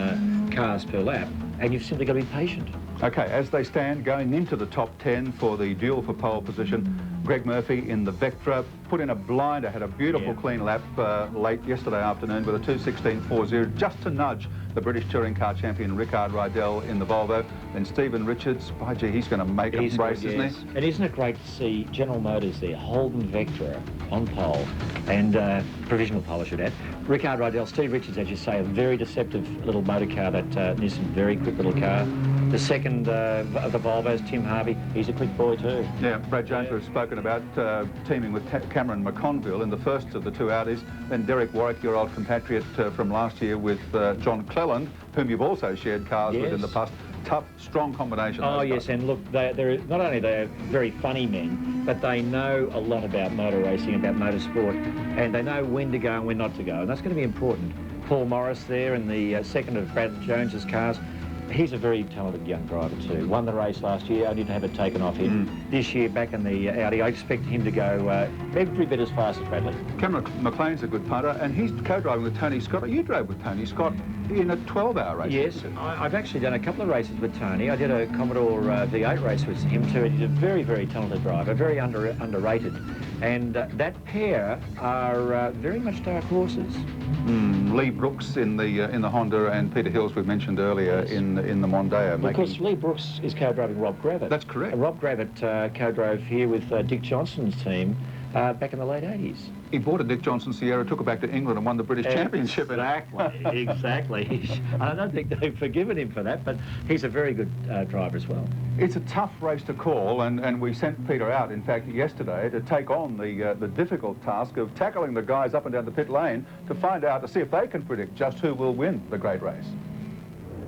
cars per lap, and you've simply got to be patient. Okay, as they stand going into the top 10 for the duel for pole position, Greg Murphy in the Vectra, put in a blinder, had a beautiful clean lap late yesterday afternoon with a 2:16.40, just to nudge the British Touring Car champion Rickard Rydell in the Volvo. Then Stephen Richards, by gee, he's going to make a race, isn't he? And isn't it great to see General Motors there, Holden Vectra on pole, and provisional pole, I should add. Rickard Rydell, Steve Richards, as you say, a very deceptive little motor car, that Nissan, very quick little car. The second of the Volvos, Tim Harvey, he's a quick boy too. Yeah, Brad Jones, we've spoken about teaming with Cameron McConville in the first of the two Audis. Then Derek Warwick, your old compatriot from last year, with John Cleland, whom you've also shared cars with in the past. Tough, strong combination. Oh yes, and look, they're not only they're very funny men, but they know a lot about motor racing, about motorsport, and they know when to go and when not to go, and that's going to be important. Paul Morris there in the second of Brad Jones's cars. He's a very talented young driver too. Won the race last year, only to have it taken off him. This year, back in the Audi, I expect him to go every bit as fast as Bradley. Cameron McLean's a good punter, and he's co-driving with Tony Scott. You drove with Tony Scott in a 12-hour race. Yes, I've actually done a couple of races with Tony. I did a Commodore V8 race with him too. He's a very, very talented driver, very underrated. And that pair are very much dark horses. Lee Brooks in the Honda, and Peter Hills, we've mentioned earlier, in the Mondeo. Because Lee Brooks is co-driving Rob Gravitt. That's correct. Rob Gravitt co-drove here with Dick Johnson's team back in the late 80s. He bought a Dick Johnson Sierra, took it back to England and won the British Championship. Exactly. I don't think they've forgiven him for that, but he's a very good driver as well. It's a tough race to call, and we sent Peter out, in fact, yesterday to take on the difficult task of tackling the guys up and down the pit lane to find out, to see if they can predict just who will win the great race.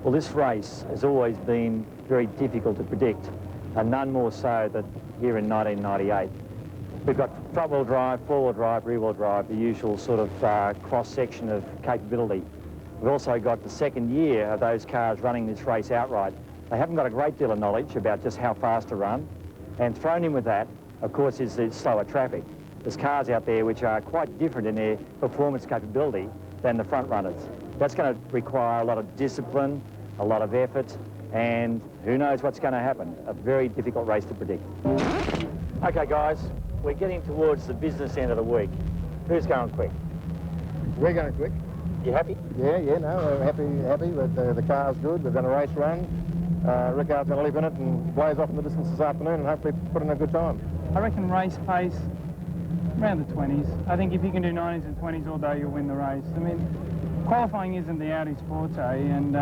Well, this race has always been very difficult to predict, and none more so than here in 1998. We've got front-wheel drive, four-wheel drive, rear-wheel drive, the usual sort of cross-section of capability. We've also got the second year of those cars running this race outright. They haven't got a great deal of knowledge about just how fast to run, and thrown in with that, of course, is the slower traffic. There's cars out there which are quite different in their performance capability than the front runners. That's going to require a lot of discipline, a lot of effort, and who knows what's going to happen. A very difficult race to predict. Okay, guys. We're getting towards the business end of the week. Who's going quick? We're going quick. You happy? Yeah, no, we're happy. The car's good. We've done a race run. Rickard's going to leap in it and blaze off in the distance this afternoon and hopefully put in a good time. I reckon race pace around the 20s. I think if you can do 90s and 20s all day, you'll win the race. I mean, qualifying isn't the Audi's forte, and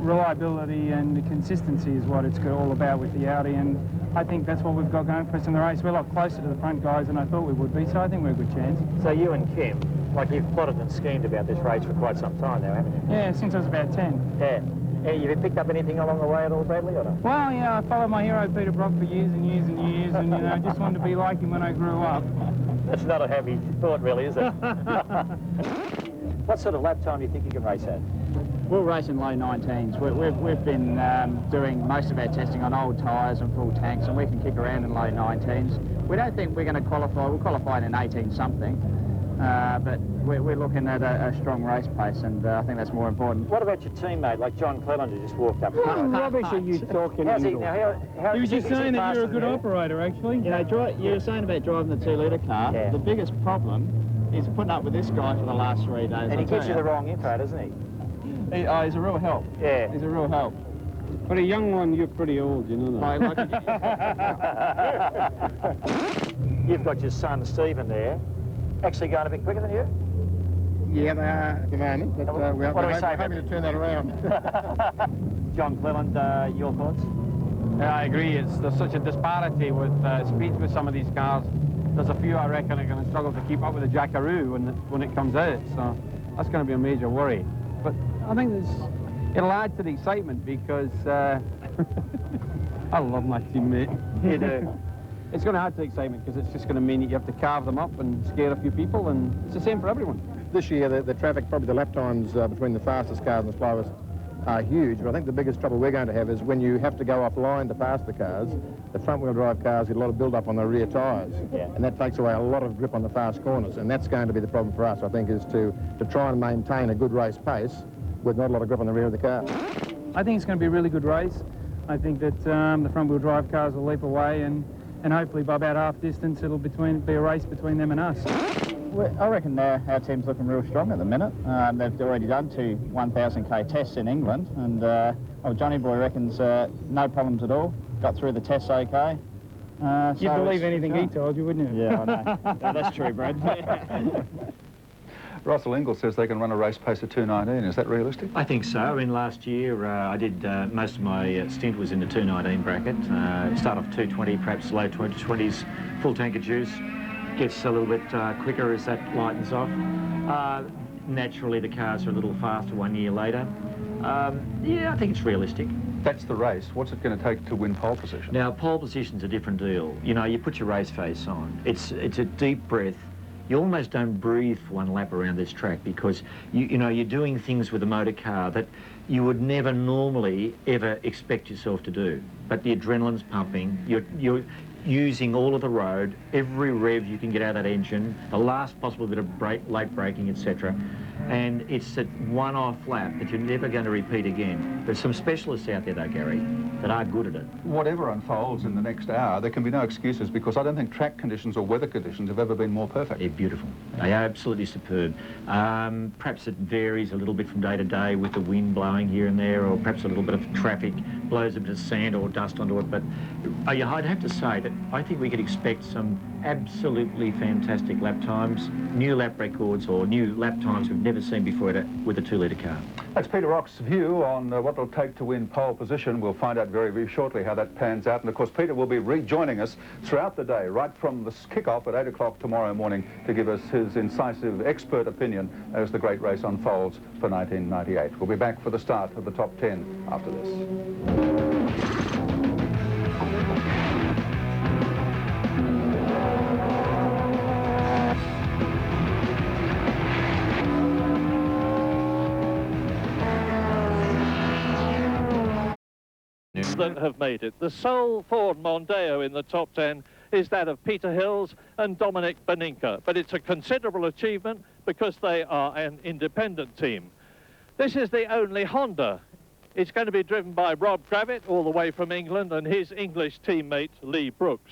reliability and consistency is what it's all about with the Audi, and I think that's what we've got going for us in the race. We're a lot closer to the front guys than I thought we would be, so I think we're a good chance. So you and Kim, like you've plotted and schemed about this race for quite some time now, haven't you? Yeah, since I was about 10. Yeah. Have you picked up anything along the way at all, Bradley, or not? Well, yeah, I followed my hero Peter Brock for years and years and years, and I just wanted to be like him when I grew up. That's not a happy thought, really, is it? What sort of lap time do you think you can race at? We'll race in low 19s. We've been doing most of our testing on old tyres and full tanks, and we can kick around in low 19s. We don't think we're going to qualify. We'll qualify in an 18-something, but we're looking at a strong race pace, and I think that's more important. What about your teammate, like John Cleland, who just walked up? What rubbish are you talking about? He was just saying that you're a good operator, actually. You know, you were saying about driving the 2-litre car. Yeah. The biggest problem is putting up with this guy for the last 3 days. And he gives you the wrong info, doesn't he? He's a real help. Yeah. He's a real help. But a young one, you're pretty old, you know that. You've got your son, Stephen, there. Actually going a bit quicker than you? Yeah, they are at the moment, but we're hoping to turn that around. John Cleland, your thoughts? Yeah, I agree. There's such a disparity with speeds with some of these cars. There's a few, I reckon, are going to struggle to keep up with the Jackaroo when it comes out, so that's going to be a major worry. But I think it'll add to the excitement because I love my teammate. You do. It's going to add to the excitement because it's just going to mean that you have to carve them up and scare a few people, and it's the same for everyone. This year, the traffic, probably the lap times between the fastest cars and the slowest are huge, but I think the biggest trouble we're going to have is when you have to go offline to pass the cars, the front-wheel drive cars get a lot of build-up on the rear tyres, and that takes away a lot of grip on the fast corners, and that's going to be the problem for us, I think, is to try and maintain a good race pace with not a lot of grip on the rear of the car. I think it's going to be a really good race. I think that the front-wheel drive cars will leap away, and and hopefully by about half distance it'll be a race between them and us. Well, I reckon our team's looking real strong at the minute. They've already done 2 1,000k tests in England, and Johnny Boy reckons no problems at all. Got through the tests okay. You'd believe anything he told you, wouldn't you? Yeah, I know. No, that's true, Brad. Russell Ingall says they can run a race pace of 2:19. Is that realistic? I think so. I mean, last year I did most of my stint was in the 2:19 bracket. Start off 2:20, perhaps low 20s, full tank of juice. Gets a little bit quicker as that lightens off. Naturally, the cars are a little faster 1 year later. Yeah, I think it's realistic. That's the race. What's it going to take to win pole position? Now, pole position's a different deal. You know, you put your race face on. It's a deep breath. You almost don't breathe for one lap around this track because you know you're doing things with a motor car that you would never normally ever expect yourself to do. But the adrenaline's pumping. You're using all of the road, every rev you can get out of that engine, the last possible bit of late braking, etc. And it's a one-off lap that you're never going to repeat again. There's some specialists out there, though, Gary, that are good at it. Whatever unfolds in the next hour, there can be no excuses because I don't think track conditions or weather conditions have ever been more perfect. They're beautiful. They are absolutely superb. Perhaps it varies a little bit from day to day with the wind blowing here and there, or perhaps a little bit of traffic blows a bit of sand or dust onto it. But I'd have to say that I think we could expect some absolutely fantastic lap times, new lap records or new lap times we've never seen before with a 2-litre car. That's Peter Rock's view on what it'll take to win pole position. We'll find out very, very shortly how that pans out. And of course, Peter will be rejoining us throughout the day, right from the kick-off at 8 o'clock tomorrow morning to give us his incisive expert opinion as the great race unfolds for 1998. We'll be back for the start of the top 10 after this. That have made it. The sole Ford Mondeo in the top 10 is that of Peter Hills and Dominic Beninka, but it's a considerable achievement because they are an independent team. This is the only Honda. It's going to be driven by Rob Gravitt all the way from England and his English teammate Lee Brooks.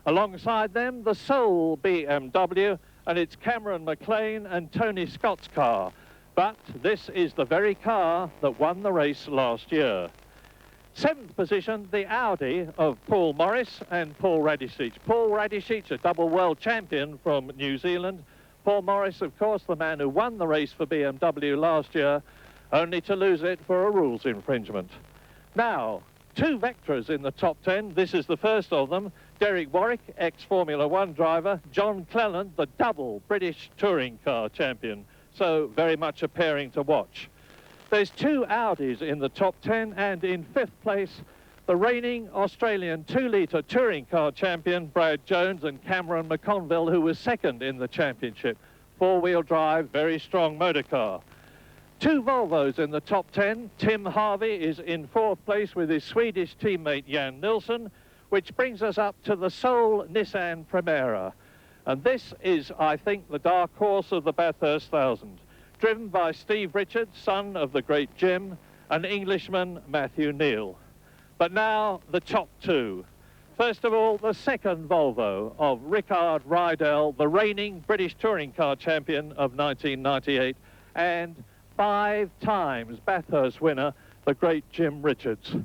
Alongside them, the sole BMW, and it's Cameron McLean and Tony Scott's car. But this is the very car that won the race last year. 7th position, the Audi of Paul Morris and Paul Radicic. Paul Radicic, a double world champion from New Zealand. Paul Morris, of course, the man who won the race for BMW last year, only to lose it for a rules infringement. Now, 2 Vectras in the top 10. This is the first of them. Derek Warwick, ex-Formula 1 driver. John Cleland, the double British touring car champion. So very much a pairing to watch. There's 2 Audis in the top 10, and in 5th place, the reigning Australian 2-litre touring car champion, Brad Jones, and Cameron McConville, who was 2nd in the championship. 4-wheel drive, very strong motor car. 2 Volvos in the top 10. Tim Harvey is in 4th place with his Swedish teammate Jan Nilsson, which brings us up to the sole Nissan Primera. And this is, I think, the dark horse of the Bathurst 1000. Driven by Steve Richards, son of the great Jim, and Englishman Matthew Neal. But now, the top 2. First of all, the 2nd Volvo of Rickard Rydell, the reigning British touring car champion of 1998, and 5 times Bathurst winner, the great Jim Richards.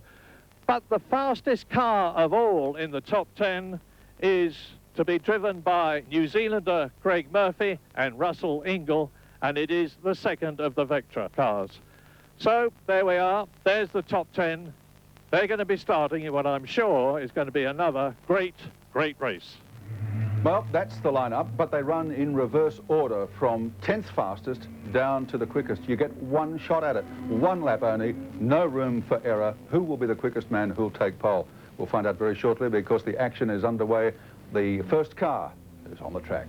But the fastest car of all in the top 10 is to be driven by New Zealander Craig Murphy and Russell Ingall, and it is the 2nd of the Vectra cars. So there we are, there's the top 10. They're going to be starting in what I'm sure is going to be another great, great race. Well, that's the lineup, but they run in reverse order from 10th fastest down to the quickest. You get 1 shot at it, 1 lap only, no room for error. Who will be the quickest man who'll take pole? We'll find out very shortly because the action is underway. The first car is on the track.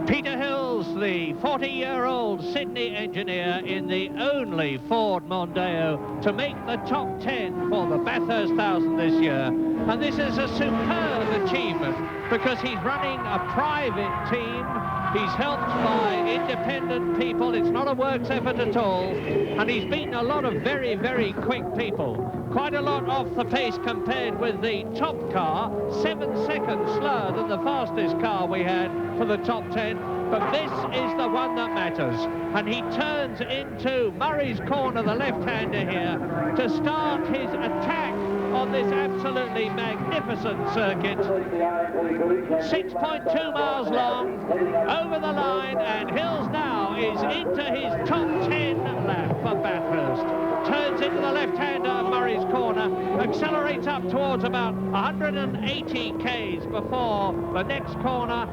Peter Hills, the 40-year-old Sydney engineer in the only Ford Mondeo to make the top 10 for the Bathurst 1000 this year. And this is a superb achievement because he's running a private team. He's helped by independent people. It's not a works effort at all. And he's beaten a lot of very, very quick people. Quite a lot off the pace compared with the top car. 7 seconds slower than the fastest car we had for the top 10. But this is the one that matters. And he turns into Murray's Corner, the left-hander here, to start his attack on this absolutely magnificent circuit. 6.2 miles long, over the line, and Hills now is into his top 10 lap for Bathurst. Turns into the left-hander, Murray's Corner, accelerates up towards about 180 k's before the next corner,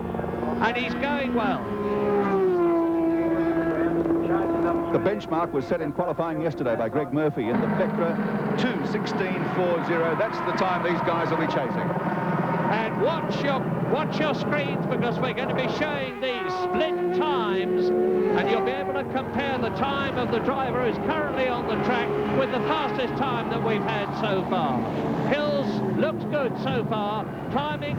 and he's going well. The benchmark was set in qualifying yesterday by Greg Murphy in the Vectra 2:16.40. That's the time these guys will be chasing. And watch your screens, because we're going to be showing the split times, and you'll be able to compare the time of the driver who's currently on the track with the fastest time that we've had so far. Hills looks good so far, climbing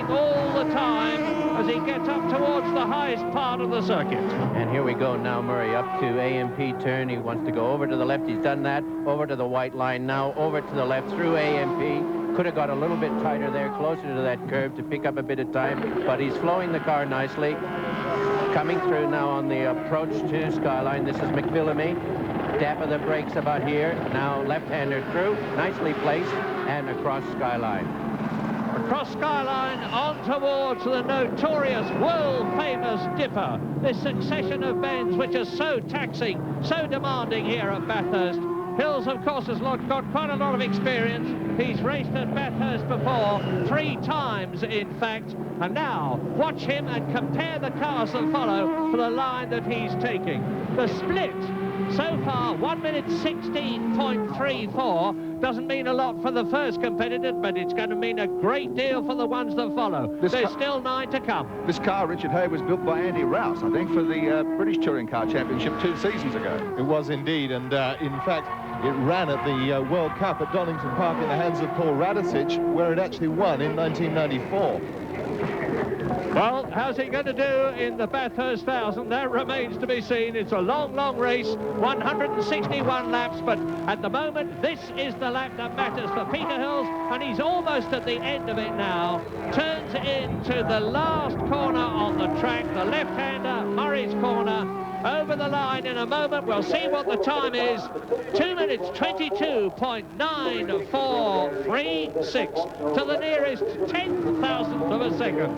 all the time as he gets up towards the highest part of the circuit. And here we go now, Murray, up to AMP turn. He wants to go over to the left. He's done that. Over to the white line now, over to the left through AMP. Could have got a little bit tighter there, closer to that curve to pick up a bit of time, but he's flowing the car nicely. Coming through now on the approach to Skyline. This is McVillamy. Dap of the brakes about here. Now left-hander through, nicely placed, and across Skyline. Across Skyline, on towards the notorious, world-famous Dipper. This succession of bends which are so taxing, so demanding here at Bathurst. Hills, of course, has got quite a lot of experience. He's raced at Bathurst before, 3 times, in fact. And now, watch him and compare the cars that follow for the line that he's taking. The split, so far, 1 minute 16.34. Doesn't mean a lot for the first competitor, but it's going to mean a great deal for the ones that follow. There's still 9 to come. This car, Richard Hay, was built by Andy Rouse, I think, for the British Touring Car Championship 2 seasons ago. It was indeed, and in fact, it ran at the World Cup at Donington Park in the hands of Paul Radicic, where it actually won in 1994. Well, how's he going to do in the Bathurst 1000? That remains to be seen. It's a long, long race, 161 laps, but at the moment, this is the lap that matters for Peter Hills, and he's almost at the end of it now. Turns into the last corner on the track, the left-hander, Murray's Corner. Over the line in a moment. We'll see what the time is. 2 minutes 22.9436 to the nearest 10,000th of a second.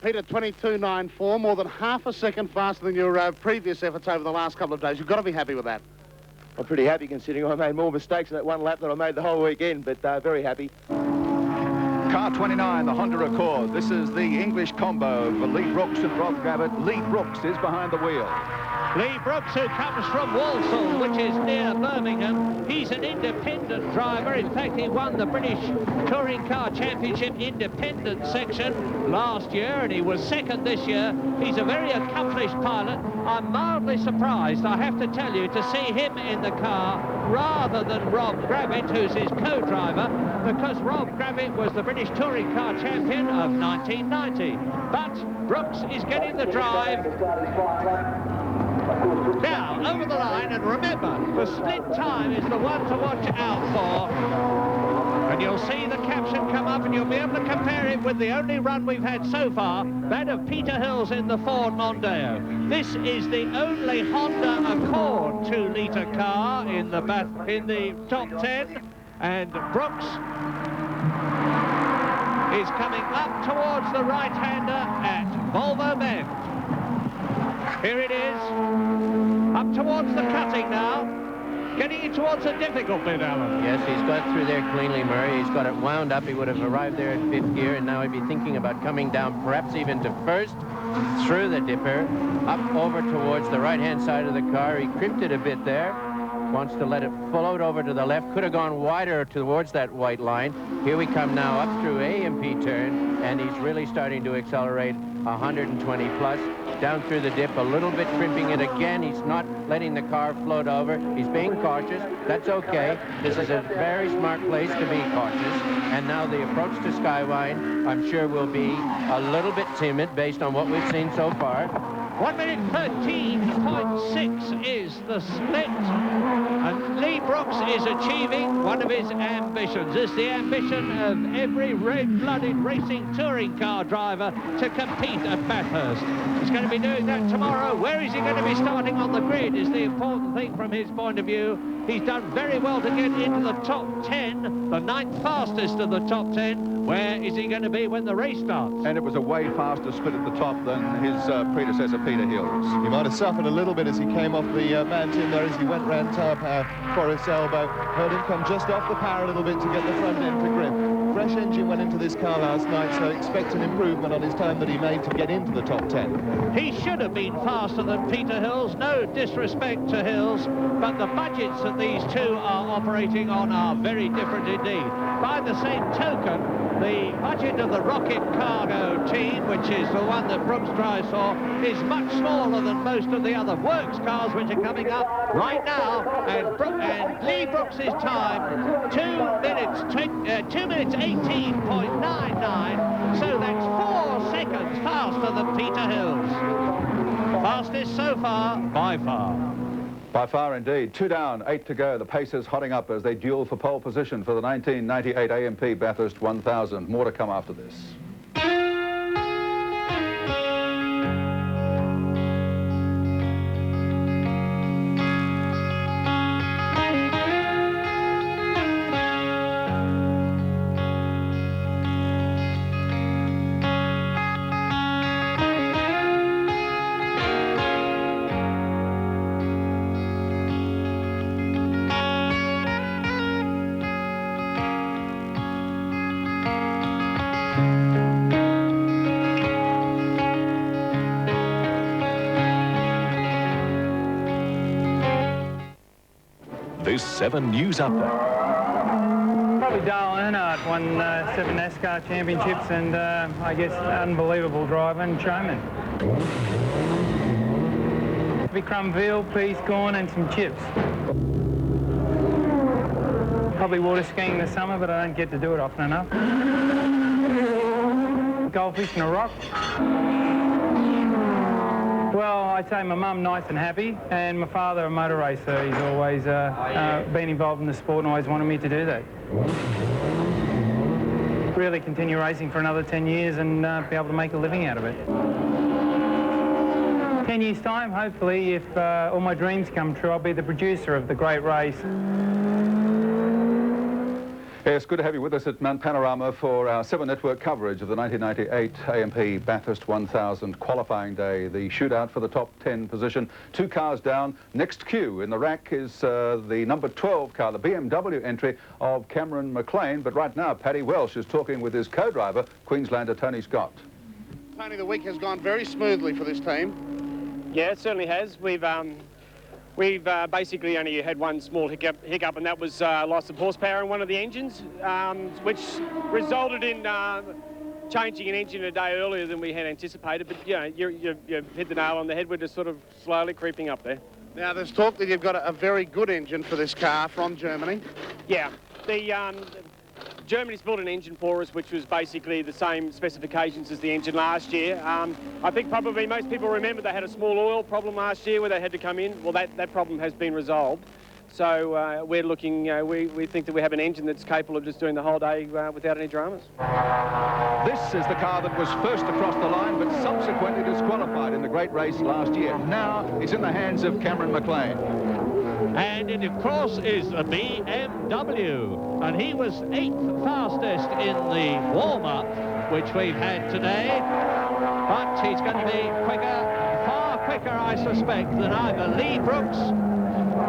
Peter, 22.94, more than half a second faster than your previous efforts over the last couple of days. You've got to be happy with that. I'm pretty happy considering I made more mistakes in that one lap than I made the whole weekend, but very happy. Car 29, the Honda Accord. This is the English combo of Lee Brooks and Rob Gravitt. Lee Brooks is behind the wheel. Lee Brooks, who comes from Walsall, which is near Birmingham. He's an independent driver. In fact, he won the British Touring Car Championship independent section last year, and he was second this year. He's a very accomplished pilot. I'm mildly surprised, I have to tell you, to see him in the car rather than Rob Gravitt, who's his co-driver, because Rob Gravitt was the British Touring Car Champion of 1990. But Brooks is getting the drive. Now, over the line, and remember, the split time is the one to watch out for. And you'll see the caption come up, and you'll be able to compare it with the only run we've had so far, that of Peter Hills in the Ford Mondeo. This is the only Honda Accord 2-litre car in the top 10, and Brooks is coming up towards the right-hander at Volvo Bend. Here it is, up towards the cutting now, getting it towards a difficult bit, Alan. Yes, he's got through there cleanly, Murray. He's got it wound up. He would have arrived there at 5th gear, and now he'd be thinking about coming down, perhaps even to 1st, through the dipper, up over towards the right-hand side of the car. He crimped it a bit there. Wants to let it float over to the left. Could have gone wider towards that white line. Here we come now up through AMP turn, and he's really starting to accelerate. 120 plus. Down through the dip, a little bit crimping it again. He's not letting the car float over. He's being cautious. That's okay. This is a very smart place to be cautious. And now the approach to Skywine, I'm sure, will be a little bit timid based on what we've seen so far. 1 minute 13.6 is the split, and Lee Brooks is achieving one of his ambitions. It's the ambition of every red-blooded racing touring car driver to compete at Bathurst. He's going to be doing that tomorrow. Where is he going to be starting on the grid is the important thing from his point of view. He's done very well to get into the top 10, the 9th fastest of the top 10. Where is he going to be when the race starts? And it was a way faster split at the top than his predecessor, Peter Hills. He might have suffered a little bit as he came off the mountain there as he went round Tower Power Forest's elbow. Heard him come just off the power a little bit to get the front end to grip. Fresh engine went into this car last night, so expect an improvement on his time that he made to get into the top 10. He should have been faster than Peter Hills, no disrespect to Hills, but the budgets that these two are operating on are very different indeed. By the same token, the budget of the Rocket Cargo team, which is the one that Brooks drives for, is much smaller than most of the other works cars which are coming up right now. And Lee Brooks' time, 2 minutes 18.99, so that's 4 seconds faster than Peter Hills. Fastest so far, by far. By far indeed. 2 down, 8 to go. The Pacers hotting up as they duel for pole position for the 1998 AMP Bathurst 1000. More to come after this. This 7 News Update. Probably Dale Earnhardt won 7 NASCAR championships and I guess unbelievable driver and showman. Vikram veal, peas, corn and some chips. Probably water skiing this summer, but I don't get to do it often enough. Goldfish in a rock. Well, I'd say my mum nice and happy, and my father a motor racer. He's always been involved in the sport and always wanted me to do that. Really continue racing for another 10 years and be able to make a living out of it. 10 years' time, hopefully, if all my dreams come true, I'll be the producer of the great race. Yes, good to have you with us at Mount Panorama for our 7 Network coverage of the 1998 AMP Bathurst 1000 qualifying day. The shootout for the top 10 position. 2 cars down. Next queue in the rack is the number 12 car, the BMW entry of Cameron McLean. But right now, Paddy Welsh is talking with his co-driver, Queenslander Tony Scott. Tony, the week has gone very smoothly for this team. Yeah, it certainly has. We've basically only had one small hiccup, and that was loss of horsepower in one of the engines, which resulted in changing an engine a day earlier than we had anticipated. But, you know, you've hit the nail on the head. We're just sort of slowly creeping up there. Now, there's talk that you've got a very good engine for this car from Germany. Yeah. Germany's built an engine for us which was basically the same specifications as the engine last year. I think probably most people remember they had a small oil problem last year where they had to come in. Well, that problem has been resolved. So we're looking, we think that we have an engine that's capable of just doing the whole day without any dramas. This is the car that was first across the line but subsequently disqualified in the great race last year. Now it's in the hands of Cameron McLean. And it, of course, is a BMW. And he was 8th fastest in the warm-up, which we've had today. But he's going to be quicker, far quicker, I suspect, than either Lee Brooks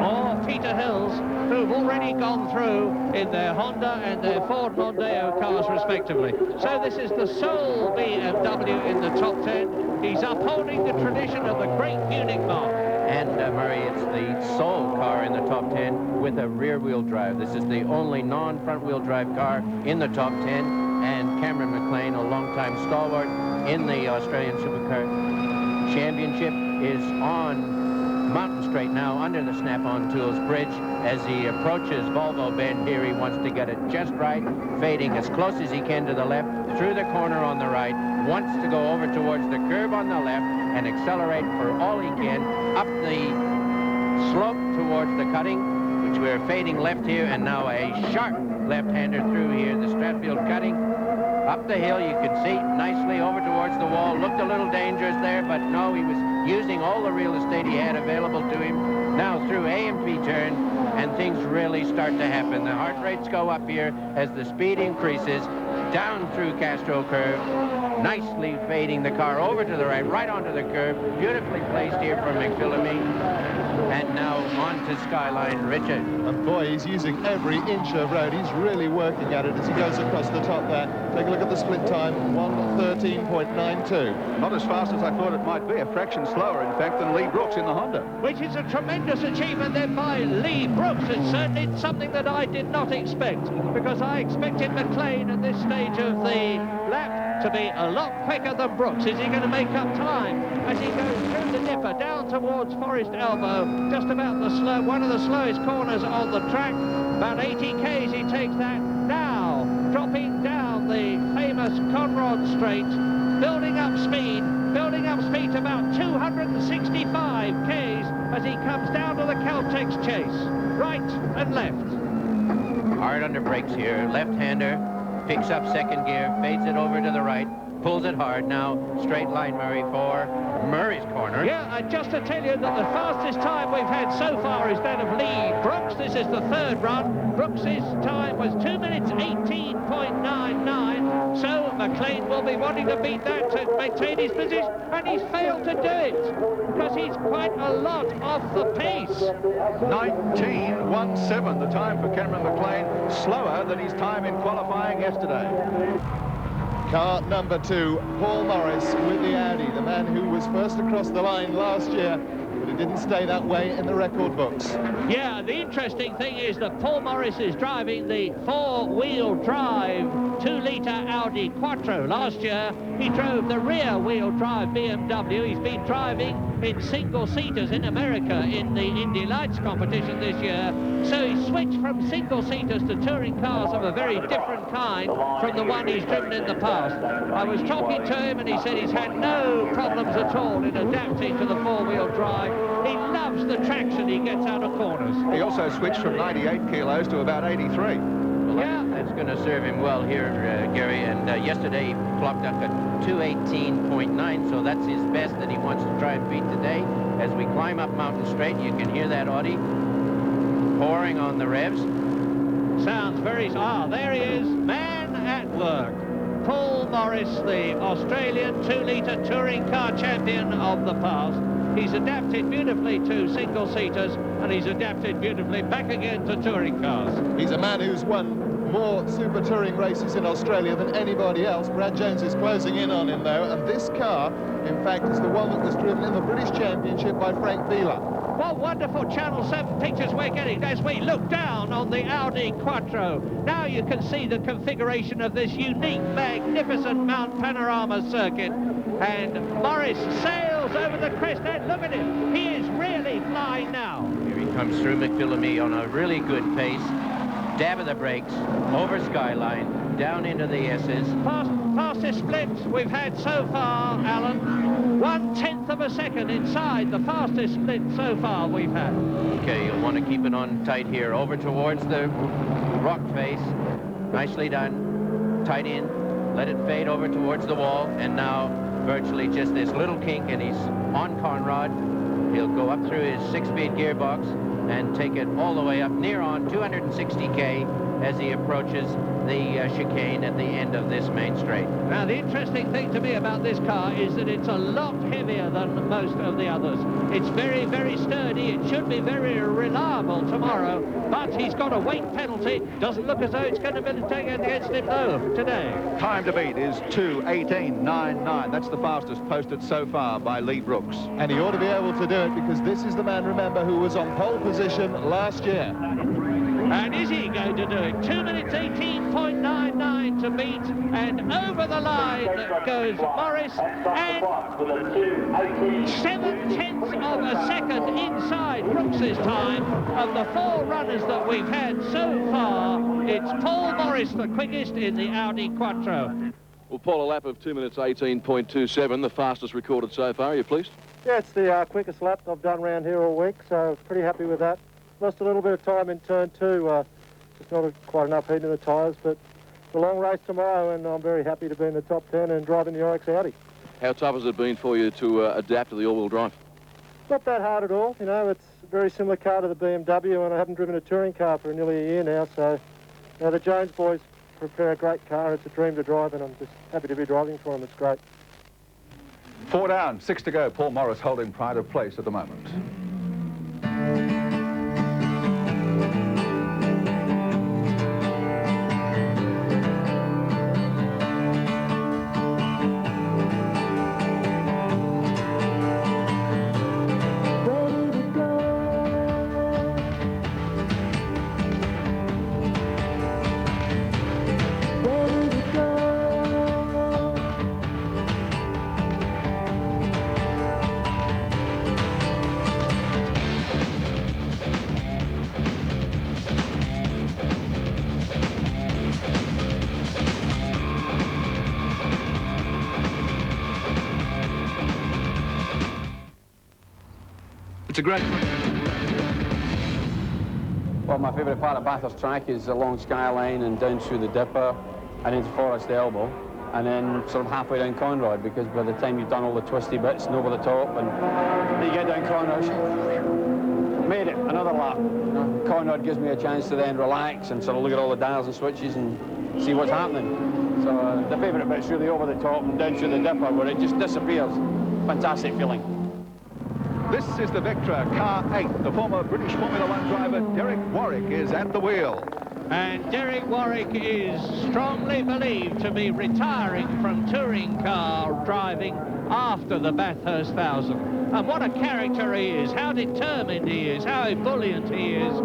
or Peter Hills, who've already gone through in their Honda and their Ford Mondeo cars, respectively. So this is the sole BMW in the top 10. He's upholding the tradition of the great Munich mob. And, Murray, it's the sole car in the top 10 with a rear-wheel drive. This is the only non-front-wheel drive car in the top 10. And Cameron McLean, a long-time stalwart, in the Australian Supercar Championship is on Mountain Straight now under the Snap-on Tools bridge. As he approaches Volvo Bend here, he wants to get it just right, fading as close as he can to the left, through the corner on the right, wants to go over towards the curb on the left and accelerate for all he can up the slope towards the cutting, which we're fading left here, and now a sharp left-hander through here, the Stratfield cutting. Up the hill, you can see nicely over towards the wall. Looked a little dangerous there, but no, he was using all the real estate he had available to him. Now through AMP turn, and things really start to happen. The heart rates go up here as the speed increases, down through Castro Curve, nicely fading the car over to the right onto the curb. Beautifully placed here for McPhillamy. And now on to Skyline, Richard. And boy, he's using every inch of road. He's really working at it as he goes across the top there. Take a look at the split time, 1:13.92. Not as fast as I thought it might be, a fraction slower, in fact, than Lee Brooks in the Honda. Which is a tremendous achievement then by Lee Brooks. It's certainly something that I did not expect, because I expected McLean at this stage of the lap to be a lot quicker than Brooks. Is he going to make up time as he goes through the dipper down towards Forest Elbow, just about one of the slowest corners on the track? About 80 k's he takes that. Now dropping down the famous Conrod Straight, building up speed to about 265 k's as he comes down to the Caltex Chase, right and left. Hard under brakes here, left-hander, picks up second gear, fades it over to the right, pulls it hard. Now straight line Murray for Murray's corner. Yeah, and just to tell you that the fastest time we've had so far is that of Lee Brooks. This is the third run. Brooks's time was 2 minutes 18.99. So McLean will be wanting to beat that to maintain his position, and he's failed to do it because he's quite a lot off the pace. 19.17, the time for Cameron McLean, slower than his time in qualifying yesterday. Car number 2, Paul Morris with the Audi, the man who was first across the line last year, but it didn't stay that way in the record books. Yeah, the interesting thing is that Paul Morris is driving the four-wheel drive 2-litre Audi Quattro. Last year, he drove the rear-wheel drive BMW. He's been driving in single-seaters in America in the Indy Lights competition this year. So he switched from single-seaters to touring cars of a very different kind from the one he's driven in the past. I was talking to him and he said he's had no problems at all in adapting to the four-wheel drive. He loves the traction he gets out of corners. He also switched from 98 kilos to about 83. Well, yeah, that's going to serve him well here, Gary. And yesterday he clocked up at 218.9, so that's his best that he wants to try and beat today. As we climb up Mountain Straight, you can hear that Audi pouring on the revs. Sounds very... there he is, man at work. Paul Morris, the Australian 2-litre touring car champion of the past. He's adapted beautifully to single-seaters, and he's adapted beautifully back again to touring cars. He's a man who's won more super touring races in Australia than anybody else. Brad Jones is closing in on him, though, and this car, in fact, is the one that was driven in the British Championship by Frank Wheeler. What wonderful Channel 7 pictures we're getting as we look down on the Audi Quattro. Now you can see the configuration of this unique, magnificent Mount Panorama circuit. And Morris sails over the crest, and look at him. He is really flying now. Here he comes through McPhillamy on a really good pace. Dab of the brakes, over Skyline, down into the S's. Fastest split we've had so far, Alan. 1/10 of a second inside the fastest split so far we've had. Okay, you'll want to keep it on tight here. Over towards the rock face. Nicely done. Tight in. Let it fade over towards the wall. And now virtually just this little kink, and he's on Conrod. He'll go up through his 6-speed gearbox and take it all the way up near on 260k as he approaches the chicane at the end of this main straight. Now, the interesting thing to me about this car is that it's a lot heavier than most of the others. It's very, very sturdy. It should be very reliable tomorrow, but he's got a weight penalty. Doesn't look as though it's going to be taken against him, though, today. Time to beat is 2:18.99. That's the fastest posted so far by Lee Brooks. And he ought to be able to do it because this is the man, remember, who was on pole position last year. And is he going to do it? 2 minutes 18.99 to beat, and over the line goes Morris, and 7/10 of a second inside Brooks's time. Of the 4 runners that we've had so far, it's Paul Morris the quickest in the Audi Quattro. Well, Paul, a lap of 2 minutes 18.27, the fastest recorded so far. Are you pleased? Yeah, it's the quickest lap I've done around here all week, so pretty happy with that. Lost a little bit of time in turn 2, just not quite enough heat in the tyres, but it's a long race tomorrow, and I'm very happy to be in the top 10 and driving the Oryx Audi. How tough has it been for you to adapt to the all-wheel drive? Not that hard at all, you know, it's a very similar car to the BMW, and I haven't driven a touring car for nearly a year now, so you know, the Jones boys prepare a great car. It's a dream to drive, and I'm just happy to be driving for them. It's great. 4 down, 6 to go. Paul Morris holding pride of place at the moment. It's a great... Well, my favourite part of Bathurst track is along Skyline and down through the Dipper and into Forest Elbow, and then sort of halfway down Conrod, because by the time you've done all the twisty bits and over the top, and then you get down Conrod, made it, another lap. You know, Conrod gives me a chance to then relax and sort of look at all the dials and switches and see what's happening. So the favourite bit's really over the top and down through the Dipper, where it just disappears. Fantastic feeling. This is the Vectra Car 8. The former British Formula 1 driver Derek Warwick is at the wheel. And Derek Warwick is strongly believed to be retiring from touring car driving after the Bathurst 1000. And what a character he is, how determined he is, how ebullient he is.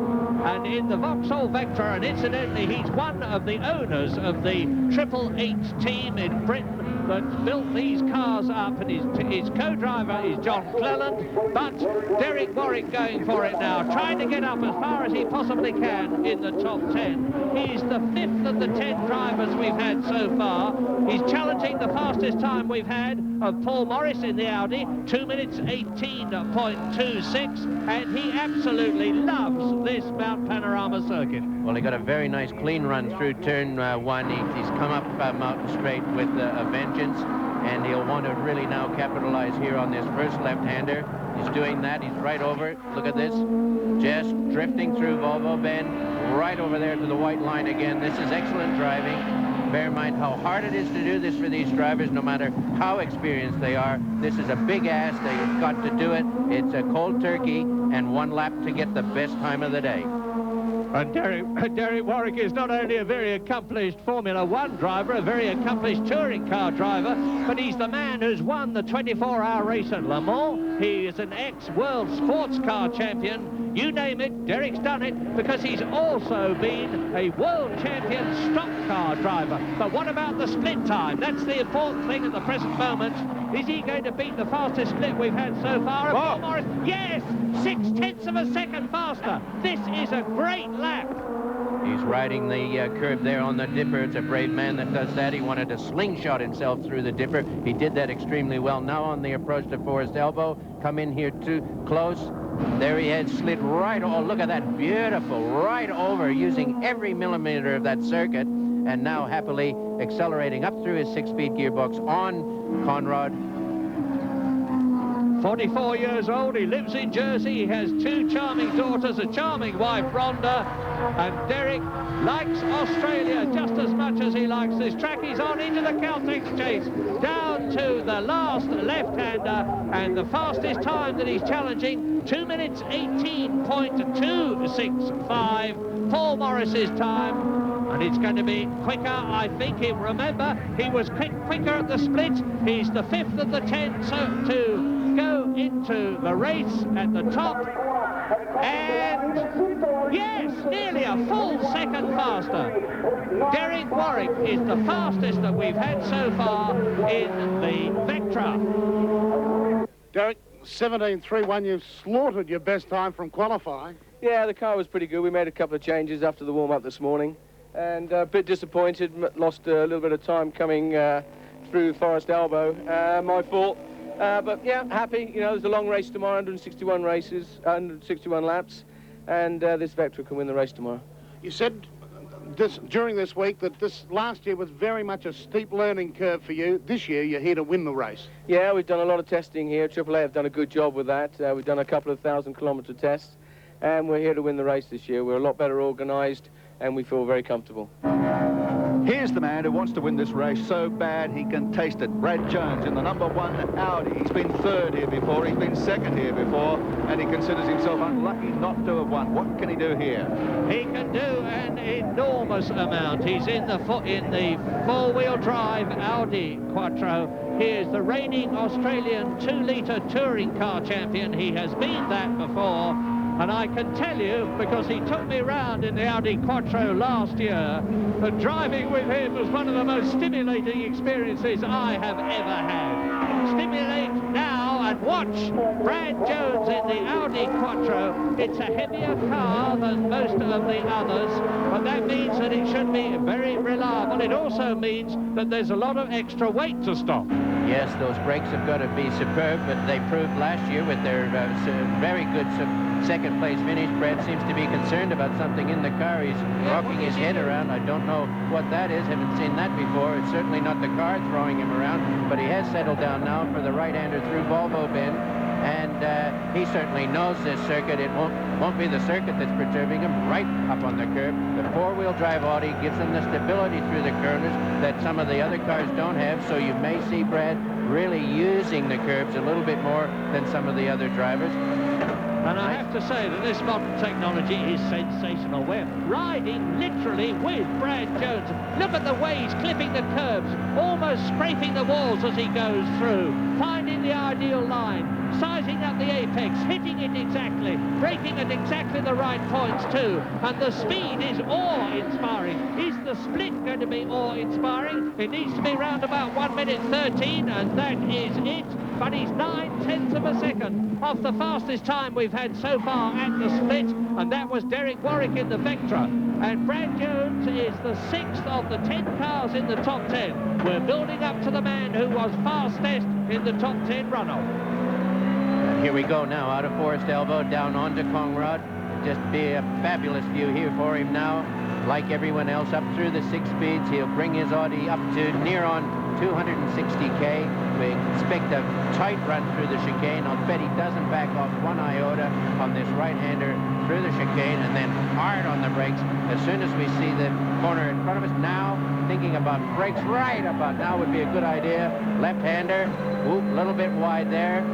And in the Vauxhall Vectra, and incidentally, he's one of the owners of the 888 team in Britain that built these cars up, and his co-driver is John Cleland. But Derek Warwick going for it now, trying to get up as far as he possibly can in the top 10. He's the 5th of the 10 drivers we've had so far. He's challenging the fastest time we've had of Paul Morris in the Audi, 2 minutes 18.26, and he absolutely loves this Mount Panorama circuit. Well, he got a very nice clean run through turn 1. He's come up Mountain Straight with a vengeance, and he'll want to really now capitalize here on this first left-hander. He's doing that. He's right over it. Look at this. Just drifting through Volvo Bend, right over there to the white line again. This is excellent driving. Bear in mind how hard it is to do this for these drivers, no matter how experienced they are. This is a big ask. They've got to do it. It's a cold turkey and 1 lap to get the best time of the day. And Derek Warwick is not only a very accomplished Formula 1 driver, a very accomplished touring car driver, but he's the man who's won the 24-hour race at Le Mans. He is an ex-world sports car champion. You name it, Derek's done it, because he's also been a world champion stock car driver. But what about the split time? That's the important thing at the present moment. Is he going to beat the fastest split we've had so far? Paul Morris, yes! 0.6 of a second faster. This is a great lap. He's riding the curve there on the Dipper. It's a brave man that does that. He wanted to slingshot himself through the Dipper. He did that extremely well. Now on the approach to Forest Elbow, come in here too close. There he had slid right, oh, look at that, beautiful, right over, using every millimeter of that circuit, and now happily accelerating up through his 6-speed gearbox on Conrod. 44 years old, he lives in Jersey, he has 2 charming daughters, a charming wife, Rhonda, and Derek likes Australia just as much as he likes this track. He's on into the Caltex chase, down to the last left-hander, and the fastest time that he's challenging, 2 minutes 18.265, Paul Morris's time. And it's going to be quicker, I think. Remember, he was quicker at the split. He's the 5th of the 10 to go into the race at the top. And yes, nearly a a full second faster. Derek Warwick is the fastest that we've had so far in the Vectra. Derek, 17.31, you've slaughtered your best time from qualifying. Yeah, the car was pretty good. We made a couple of changes after the warm-up this morning, and a bit disappointed, lost a little bit of time coming through Forest Elbow. My fault. But yeah, happy. You know, there's a long race tomorrow, 161 races, 161 laps, and this Vectra can win the race tomorrow. You said during this week that this last year was very much a steep learning curve for you. This year, you're here to win the race. Yeah, we've done a lot of testing here. AAA have done a good job with that. We've done a couple of 1,000-kilometre tests, and we're here to win the race this year. We're a lot better organised, and we feel very comfortable. Here's the man who wants to win this race so bad he can taste it. Brad Jones in the #1 Audi. He's been third here before, he's been second here before, and he considers himself unlucky not to have won. What can he do here? He can do an enormous amount. He's in the four-wheel drive Audi Quattro. He is the reigning Australian 2-litre touring car champion. He has been that before. And I can tell you, because he took me round in the Audi Quattro last year, that driving with him was one of the most stimulating experiences I have ever had. Stimulate now and watch Brad Jones in the Audi Quattro. It's a heavier car than most of the others, but that means that it should be very reliable. It also means that there's a lot of extra weight to stop. Yes, those brakes have got to be superb, but they proved last year with their very good second-place finish. Brad seems to be concerned about something in the car. He's rocking his head around. I don't know what that is. Haven't seen that before. It's certainly not the car throwing him around, but he has settled down now for the right-hander through Volvo Bend, and he certainly knows this circuit. It won't be the circuit that's perturbing him. Right up on the curb. The four-wheel drive Audi gives him the stability through the corners that some of the other cars don't have, so you may see Brad really using the curbs a little bit more than some of the other drivers. And I have to say that this modern technology is sensational. We're riding literally with Brad Jones. Look at the way he's clipping the curbs, almost scraping the walls as he goes through, finding the ideal line, sizing up the apex, hitting it exactly, braking at exactly the right points too. And the speed is awe-inspiring. Is the split going to be awe-inspiring? It needs to be round about 1:13, and that is it. But he's 9/10 of a second off the fastest time we've had so far at the split, and that was Derek Warwick in the Vectra. And Brad Jones is the 6th of the 10 cars in the top 10. We're building up to the man who was fastest in the top 10 runoff. Here we go now, out of Forest Elbow, down onto Conrad. Just be a fabulous view here for him now. Like everyone else, up through the 6 speeds, he'll bring his Audi up to near on 260k. We expect a tight run through the chicane. I'll bet he doesn't back off one iota on this right-hander through the chicane, and then hard on the brakes as soon as we see the corner in front of us. Now, thinking about brakes right about now would be a good idea. Left-hander, oop, a little bit wide there.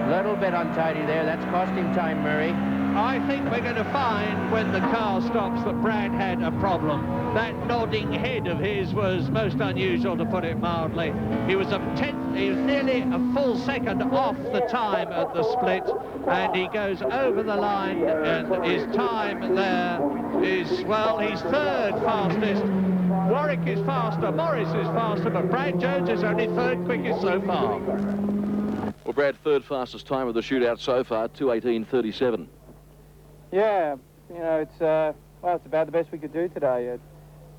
Little bit untidy there. That's cost him time, Murray. I think we're going to find when the car stops that Brad had a problem. That nodding head of his was most unusual, to put it mildly. He was nearly a full second off the time at the split, and he goes over the line, and his time there is, well, he's third fastest. Warwick is faster, Morris is faster, but Brad Jones is only third quickest so far. Well, Brad, third fastest time of the shootout so far, 2:18.37. Yeah, you know, it's about the best we could do today.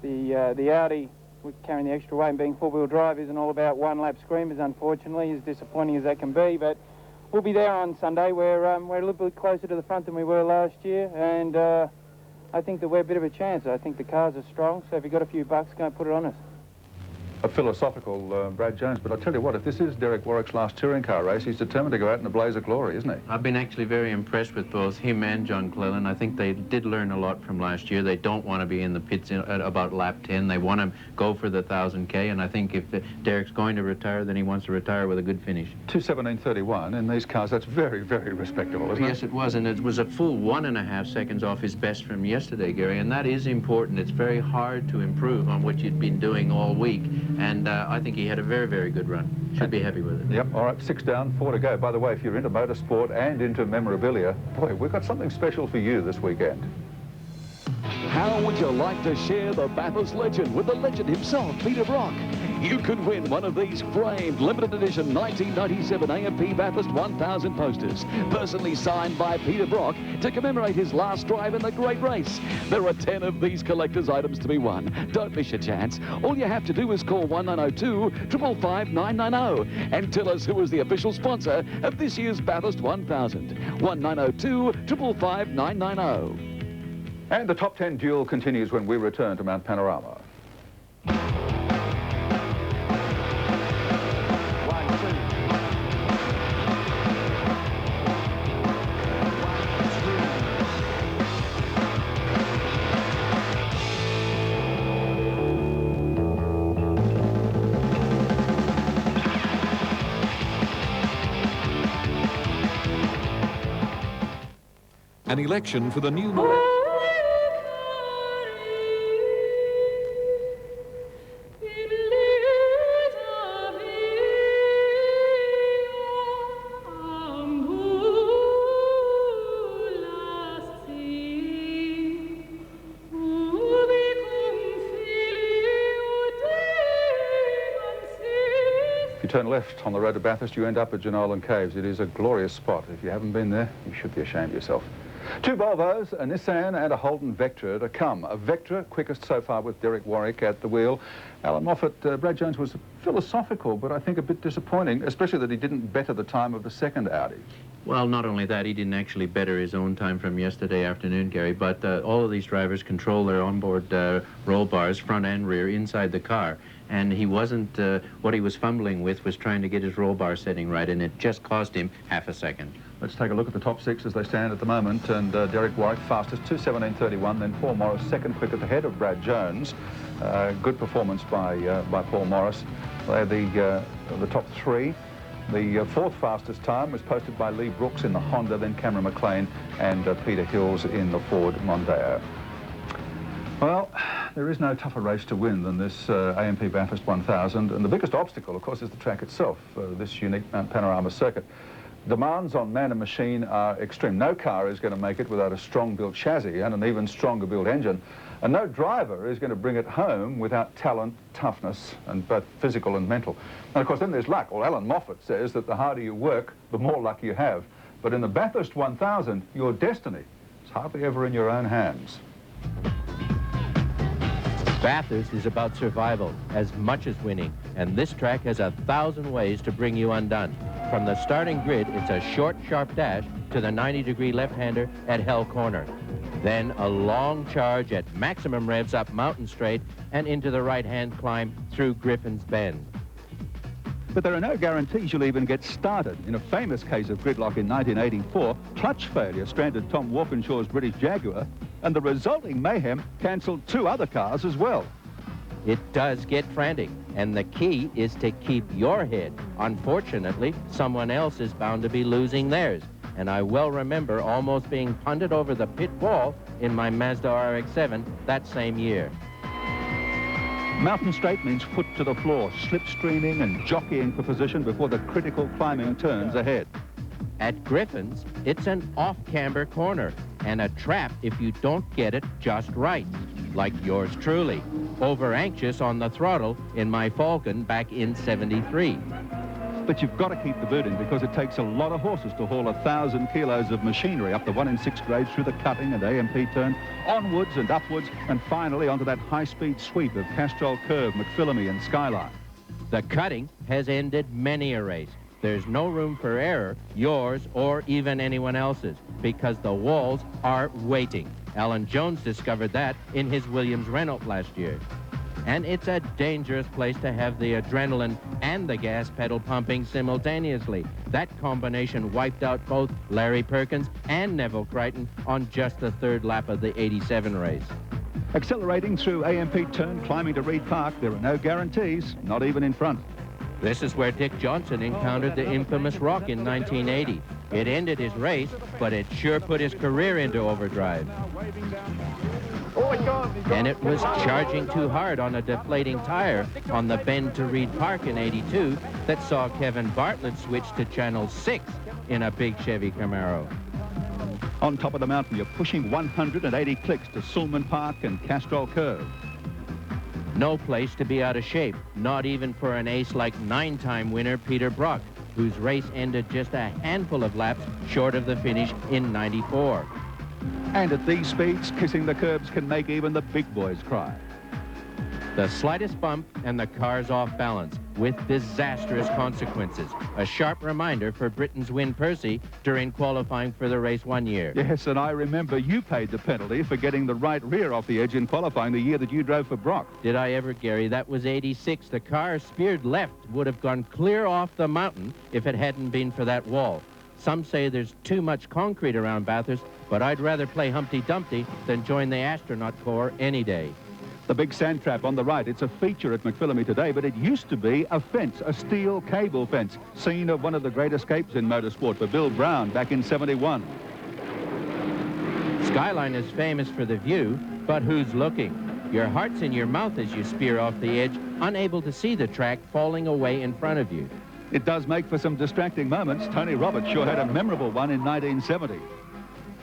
The Audi, with carrying the extra weight and being four-wheel drive, isn't all about one-lap screamers, unfortunately, as disappointing as that can be. But we'll be there on Sunday. We're a little bit closer to the front than we were last year, and I think that we're a bit of a chance. I think the cars are strong, so if you've got a few bucks, go and put it on us. A philosophical Brad Jones, but I tell you what, if this is Derek Warwick's last touring car race, he's determined to go out in a blaze of glory, isn't he? I've been actually very impressed with both him and John Cleland. I think they did learn a lot from last year. They don't want to be in the pits at about lap 10. They want to go for the 1,000k, and I think if Derek's going to retire, then he wants to retire with a good finish. 2:17.31 in these cars, that's very, very respectable, isn't it? Yes, it was, and it was a full 1.5 seconds off his best from yesterday, Gary, and that is important. It's very hard to improve on what you've been doing all week, and I think he had a very, very good run. Should be happy with it. Yep, all right, 6 down, 4 to go. By the way, if you're into motorsport and into memorabilia, boy, we've got something special for you this weekend. How would you like to share the Bathurst legend with the legend himself, Peter Brock? You could win one of these framed limited edition 1997 AMP Bathurst 1000 posters, personally signed by Peter Brock to commemorate his last drive in the great race. There are 10 of these collector's items to be won. Don't miss your chance. All you have to do is call 1902 555 990 and tell us who is the official sponsor of this year's Bathurst 1000. 1902 555 990. And the top 10 duel continues when we return to Mount Panorama. An election for the new... If you turn left on the road to Bathurst, you end up at Jenolan Caves. It is a glorious spot. If you haven't been there, you should be ashamed of yourself. 2 Volvos, a Nissan and a Holden Vectra to come. A Vectra, quickest so far with Derek Warwick at the wheel. Alan Moffat, Brad Jones was philosophical, but I think a bit disappointing, especially that he didn't better the time of the second Audi. Well, not only that, he didn't actually better his own time from yesterday afternoon, Gary, but all of these drivers control their onboard roll bars, front and rear, inside the car. And he wasn't, what he was fumbling with was trying to get his roll bar setting right, and it just cost him half a second. Let's take a look at the top 6 as they stand at the moment, and Derek Warwick fastest, 2:17.31, then Paul Morris second quickest ahead of Brad Jones. Good performance by Paul Morris. They're the top 3. The 4th fastest time was posted by Lee Brooks in the Honda, then Cameron McLean and Peter Hills in the Ford Mondeo. Well, there is no tougher race to win than this AMP Bathurst 1000, and the biggest obstacle, of course, is the track itself, this unique Mount Panorama circuit. Demands on man and machine are extreme. No car is going to make it without a strong-built chassis and an even stronger-built engine, and no driver is going to bring it home without talent, toughness, and both physical and mental. And, of course, then there's luck. Well, Alan Moffat says that the harder you work, the more luck you have. But in the Bathurst 1000, your destiny is hardly ever in your own hands. Bathurst is about survival as much as winning, and this track has 1,000 ways to bring you undone. From the starting grid, it's a short, sharp dash to the 90-degree left-hander at Hell Corner. Then a long charge at maximum revs up Mountain Straight and into the right-hand climb through Griffin's Bend. But there are no guarantees you'll even get started. In a famous case of gridlock in 1984, clutch failure stranded Tom Walkinshaw's British Jaguar, and the resulting mayhem cancelled 2 other cars as well. It does get frantic, and the key is to keep your head. Unfortunately, someone else is bound to be losing theirs, and I well remember almost being punted over the pit wall in my Mazda RX-7 that same year. Mountain Straight means foot to the floor, slipstreaming and jockeying for position before the critical climbing turns ahead. At Griffin's, it's an off-camber corner and a trap if you don't get it just right, like yours truly, over-anxious on the throttle in my Falcon back in '73. But you've got to keep the boot in because it takes a lot of horses to haul 1,000 kilos of machinery up the 1 in 6 grades through the cutting and AMP turn, onwards and upwards, and finally onto that high-speed sweep of Castrol Curve, McPhillamy and Skyline. The cutting has ended many a race. There's no room for error, yours or even anyone else's, because the walls are waiting. Alan Jones discovered that in his Williams Renault last year. And it's a dangerous place to have the adrenaline and the gas pedal pumping simultaneously. That combination wiped out both Larry Perkins and Neville Crichton on just the 3rd lap of the '87 race. Accelerating through AMP turn, climbing to Reed Park, there are no guarantees, not even in front. This is where Dick Johnson encountered the infamous rock in 1980. It ended his race, but it sure put his career into overdrive. And it was charging too hard on a deflating tire on the bend to Reed Park in '82 that saw Kevin Bartlett switch to channel 6 in a big Chevy Camaro. On top of the mountain, you're pushing 180 clicks to Sulman Park and Castrol Curve. No place to be out of shape, not even for an ace like 9-time winner Peter Brock, whose race ended just a handful of laps short of the finish in '94. And at these speeds, kissing the curbs can make even the big boys cry. The slightest bump and the car's off balance, with disastrous consequences. A sharp reminder for Britain's Win Percy during qualifying for the race one year. Yes, and I remember you paid the penalty for getting the right rear off the edge in qualifying the year that you drove for Brock. Did I ever, Gary? That was '86. The car speared left would have gone clear off the mountain if it hadn't been for that wall. Some say there's too much concrete around Bathurst, but I'd rather play Humpty Dumpty than join the astronaut corps any day. The big sand trap on the right, it's a feature at McPhillamy today, but it used to be a fence, a steel cable fence, scene of one of the great escapes in motorsport for Bill Brown back in '71. Skyline is famous for the view, but who's looking? Your heart's in your mouth as you spear off the edge, unable to see the track falling away in front of you. It does make for some distracting moments. Tony Roberts sure had a memorable one in 1970.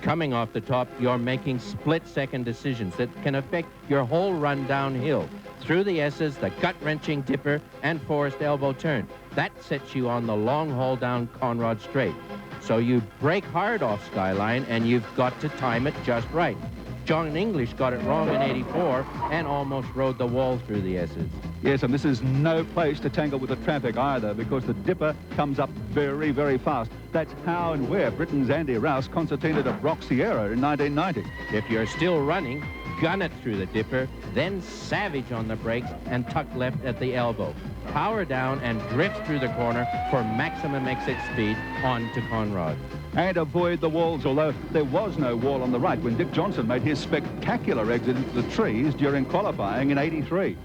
Coming off the top, you're making split-second decisions that can affect your whole run downhill. Through the S's, the gut-wrenching dipper, and Forest Elbow turn. That sets you on the long haul down Conrod Straight. So you brake hard off Skyline, and you've got to time it just right. John English got it wrong in '84 and almost rode the wall through the S's. Yes, and this is no place to tangle with the traffic either, because the dipper comes up very, very fast. That's how and where Britain's Andy Rouse concertinaed at Brock Sierra in 1990. If you're still running, gun it through the dipper, then savage on the brakes and tuck left at the elbow. Power down and drift through the corner for maximum exit speed onto Conrod. And avoid the walls, although there was no wall on the right when Dick Johnson made his spectacular exit into the trees during qualifying in '83.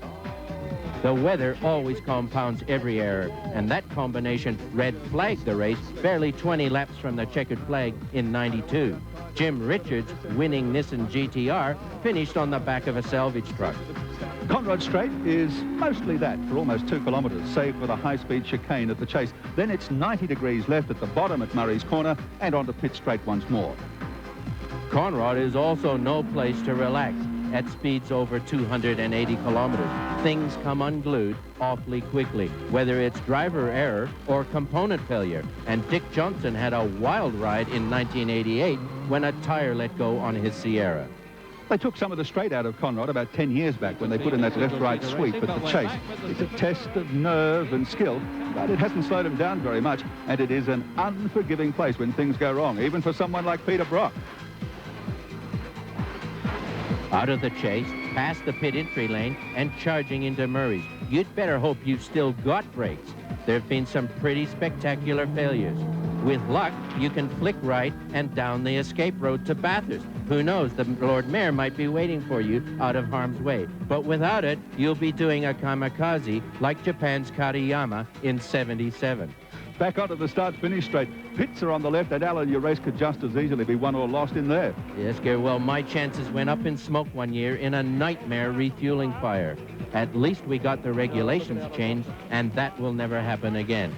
The weather always compounds every error, and that combination red flagged the race barely 20 laps from the checkered flag in '92. Jim Richards, winning Nissan GTR, finished on the back of a salvage truck. Conrod Straight is mostly that for almost 2 kilometres, save for the high-speed chicane at the Chase. Then it's 90 degrees left at the bottom at Murray's Corner and onto Pitt Straight once more. Conrod is also no place to relax. At speeds over 280 kilometers, things come unglued awfully quickly, whether it's driver error or component failure. And Dick Johnson had a wild ride in 1988 when a tire let go on his Sierra. They took some of the straight out of Conrod about 10 years back when they put in that left-right sweep at the Chase. It's a test of nerve and skill, but it hasn't slowed him down very much, and it is an unforgiving place when things go wrong, even for someone like Peter Brock. Out of the Chase, past the pit entry lane, and charging into Murray's. You'd better hope you've still got brakes. There have been some pretty spectacular failures. With luck, you can flick right and down the escape road to Bathurst. Who knows, the Lord Mayor might be waiting for you out of harm's way. But without it, you'll be doing a kamikaze like Japan's Kariyama in '77. Back onto the start-finish straight. Pits are on the left, and Alan, your race could just as easily be won or lost in there. Yes, Gary, well, my chances went up in smoke one year in a nightmare refueling fire. At least we got the regulations changed, and that will never happen again.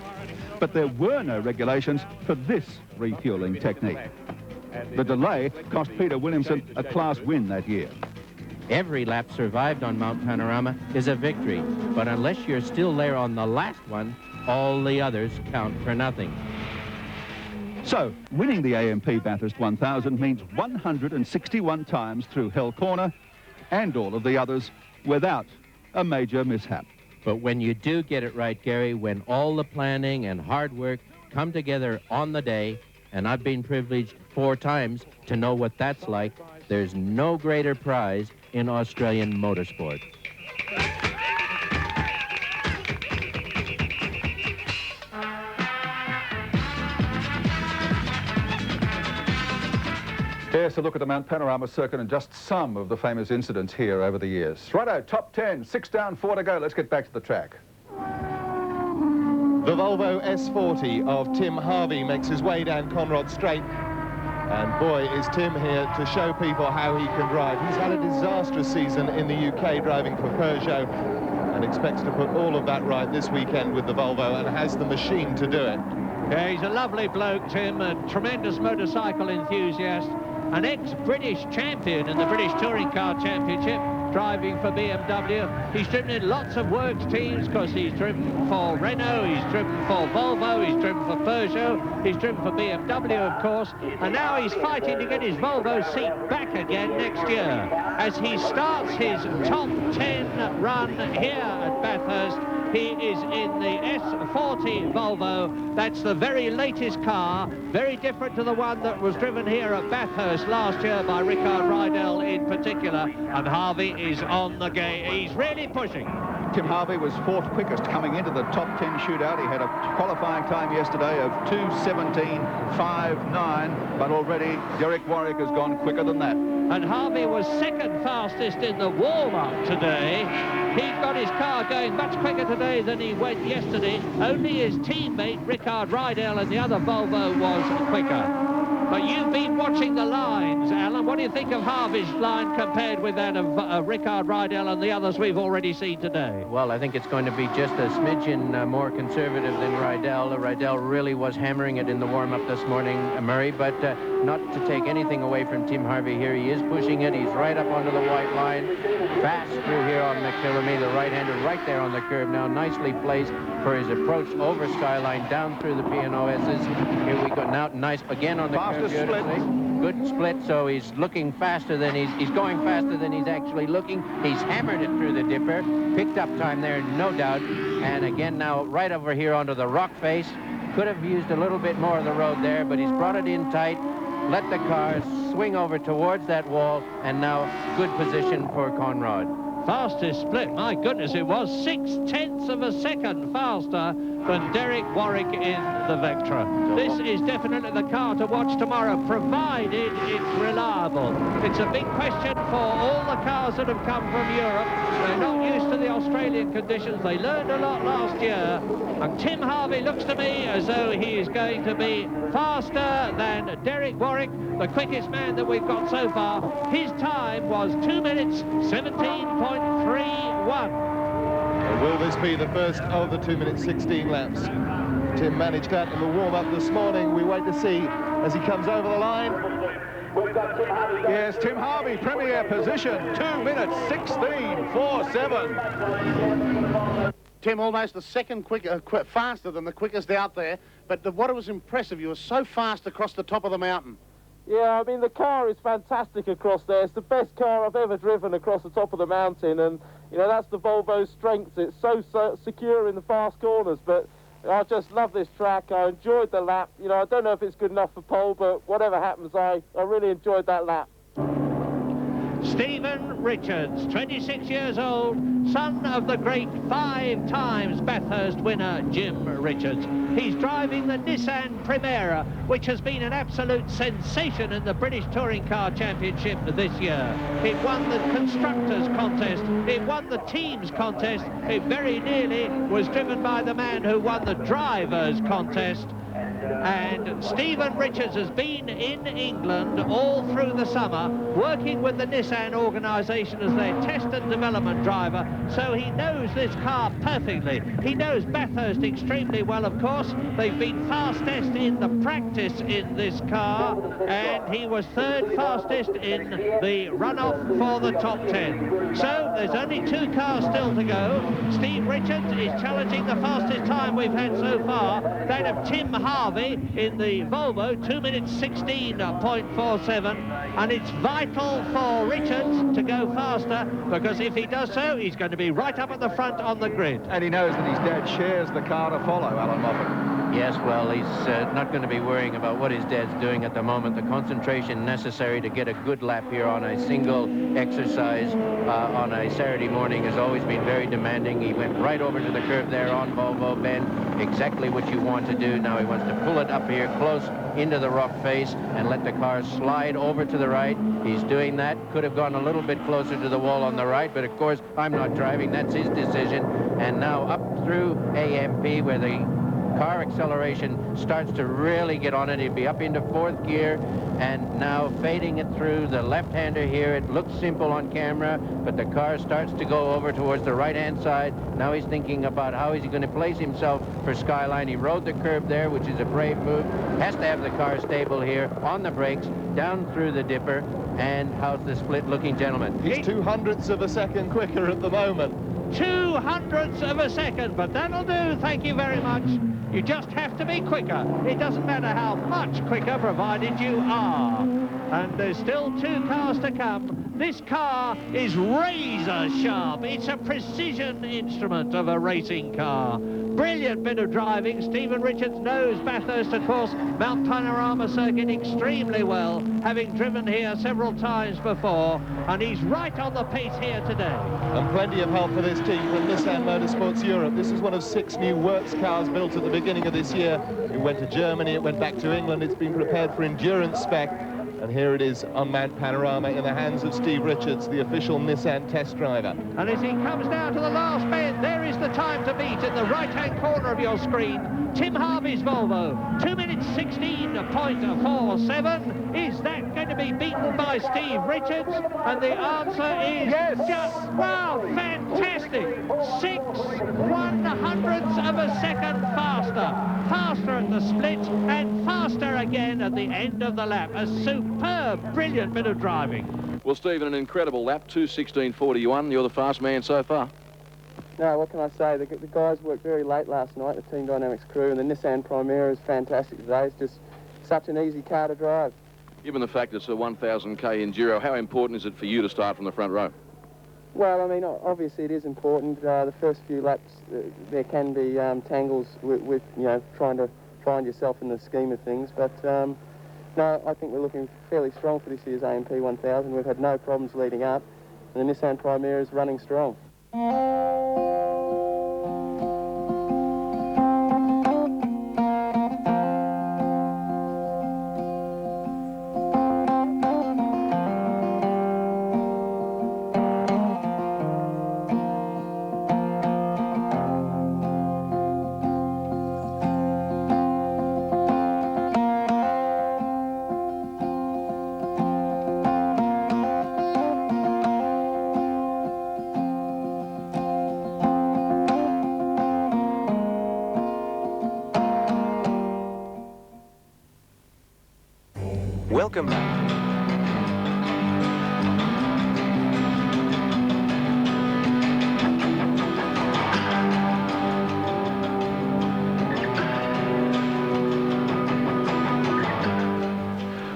But there were no regulations for this refueling technique. The delay cost Peter Williamson a class win that year. Every lap survived on Mount Panorama is a victory, but unless you're still there on the last one, all the others count for nothing. So, winning the AMP Bathurst 1000 means 161 times through Hell Corner and all of the others without a major mishap. But when you do get it right, Gary, when all the planning and hard work come together on the day, and I've been privileged 4 times to know what that's like, there's no greater prize in Australian motorsport. Here's a look at the Mount Panorama circuit and just some of the famous incidents here over the years. Righto, top 10, 6 down, 4 to go. Let's get back to the track. The Volvo S40 of Tim Harvey makes his way down Conrod Straight. And boy, is Tim here to show people how he can drive. He's had a disastrous season in the UK driving for Peugeot and expects to put all of that right this weekend with the Volvo and has the machine to do it. Yeah, he's a lovely bloke, Tim, a tremendous motorcycle enthusiast. an ex-British champion in the British Touring Car Championship, driving for BMW. He's driven in lots of works teams because he's driven for Renault, he's driven for Volvo, he's driven for Peugeot, he's driven for BMW, of course, and now he's fighting to get his Volvo seat back again next year as he starts his top 10 run here at Bathurst. He is in the S40 Volvo. That's the very latest car, very different to the one that was driven here at Bathurst last year by Rickard Rydell in particular. And Harvey is on the game. He's really pushing. Tim Harvey was fourth quickest coming into the top 10 shootout. He had a qualifying time yesterday of 2:17.59, but already Derek Warwick has gone quicker than that. And Harvey was second fastest in the warm-up today. He got his car going much quicker today than he went yesterday. Only his teammate, Rickard Rydell, in the other Volvo was quicker. But you've been watching the lines, Alan. What do you think of Harvey's line compared with that of Rickard Rydell and the others we've already seen today? Well, I think it's going to be just a smidgen more conservative than Rydell. Rydell really was hammering it in the warm-up this morning, Murray, but not to take anything away from Tim Harvey here. He is pushing it. He's right up onto the white line. Fast through here on McPhillamy, the right-hander right there on the curve now, nicely placed for his approach over Skyline, down through the P&OSs. Here we go now, nice again on the curve. Good split, so he's looking faster than he's going faster than he's actually looking. He's hammered it through the dipper, picked up time there, no doubt. And again now right over here onto the rock face. Could have used a little bit more of the road there, but he's brought it in tight, let the car swing over towards that wall, and now good position for Conrad. Fastest split, my goodness, it was 0.6 of a second faster than Derek Warwick in the Vectra. This is definitely the car to watch tomorrow, provided it's reliable. It's a big question for all the cars that have come from Europe. They're not used to the Australian conditions. They learned a lot last year. And Tim Harvey looks to me as though he is going to be faster than Derek Warwick, the quickest man that we've got so far. His time was 2 minutes 17.31. Will this be the first of the 2 minutes 16 laps? Tim managed that in the warm-up this morning. We wait to see as he comes over the line. Yes, Tim Harvey, premier position, 2 minutes 16.47. Tim, almost the second faster than the quickest out there, but what was impressive, you were so fast across the top of the mountain. Yeah, I mean, the car is fantastic across there. It's the best car I've ever driven across the top of the mountain, and, you know, that's the Volvo's strength. It's so secure in the fast corners, but I just love this track. I enjoyed the lap. You know, I don't know if it's good enough for pole, but whatever happens, I really enjoyed that lap. Stephen Richards, 26 years old, son of the great 5 times Bathurst winner Jim Richards. He's driving the Nissan Primera, which has been an absolute sensation in the British Touring Car Championship this year. It won the Constructors Contest, it won the Teams Contest, it very nearly was driven by the man who won the Drivers Contest. And Stephen Richards has been in England all through the summer, working with the Nissan organisation as their test and development driver, so he knows this car perfectly. He knows Bathurst extremely well, of course. They've been fastest in the practice in this car, and he was 3rd fastest in the runoff for the top 10. So there's only 2 cars still to go. Steve Richards is challenging the fastest time we've had so far, that of Tim Harvey in the Volvo, 2 minutes 16.47, and it's vital for Richards to go faster, because if he does so, he's going to be right up at the front on the grid. And he knows that his dad shares the car to follow, Alan Moffat. Yes, well, he's not going to be worrying about what his dad's doing at the moment. The concentration necessary to get a good lap here on a single exercise on a Saturday morning has always been very demanding. He went right over to the curve there on Volvo Ben, exactly what you want to do. Now he wants to pull it up here close into the rock face and let the car slide over to the right. He's doing that. Could have gone a little bit closer to the wall on the right, but of course I'm not driving. That's his decision. And now up through AMP, where the car acceleration starts to really get on it. He'll be up into 4th gear and now fading it through the left-hander here. It looks simple on camera, but the car starts to go over towards the right-hand side. Now he's thinking about how is he going to place himself for Skyline. He rode the curb there, which is a brave move. Has to have the car stable here, on the brakes, down through the dipper. And how's the split looking, gentlemen? He's 2/100ths of a second quicker at the moment. 2/100ths of a second, but that'll do, thank you very much. You just have to be quicker. It doesn't matter how much quicker, provided you are. And there's still 2 cars to come. This car is razor sharp. It's a precision instrument of a racing car. Brilliant bit of driving. Stephen Richards knows Bathurst, of course, Mount Panorama circuit extremely well, having driven here several times before, and he's right on the pace here today. And plenty of help for this team from Nissan Motorsports Europe. This is one of 6 new works cars built at the beginning of this year. It went to Germany, it went back to England, it's been prepared for endurance spec. And here it is on Mount Panorama in the hands of Steve Richards, the official Nissan test driver. And as he comes down to the last bend, there is the time to beat in the right-hand corner of your screen. Tim Harvey's Volvo, 2 minutes 16.47. Is that going to be beaten by Steve Richards? And the answer is yes. Just, wow, fantastic. 6/100ths of a second faster. Faster at the split and faster again at the end of the lap. A superb, brilliant bit of driving. Well, Stephen, an incredible lap, 2:16.41. You're the fast man so far. No, what can I say? The guys worked very late last night, the Team Dynamics crew, and the Nissan Primera is fantastic today. It's just such an easy car to drive. Given the fact it's a 1,000k enduro, how important is it for you to start from the front row? Well, I mean, obviously it is important. The first few laps, there can be tangles with, you know, trying to find yourself in the scheme of things. But, no, I think we're looking fairly strong for this year's AMP 1000. We've had no problems leading up, and the Nissan Primera is running strong. Welcome back.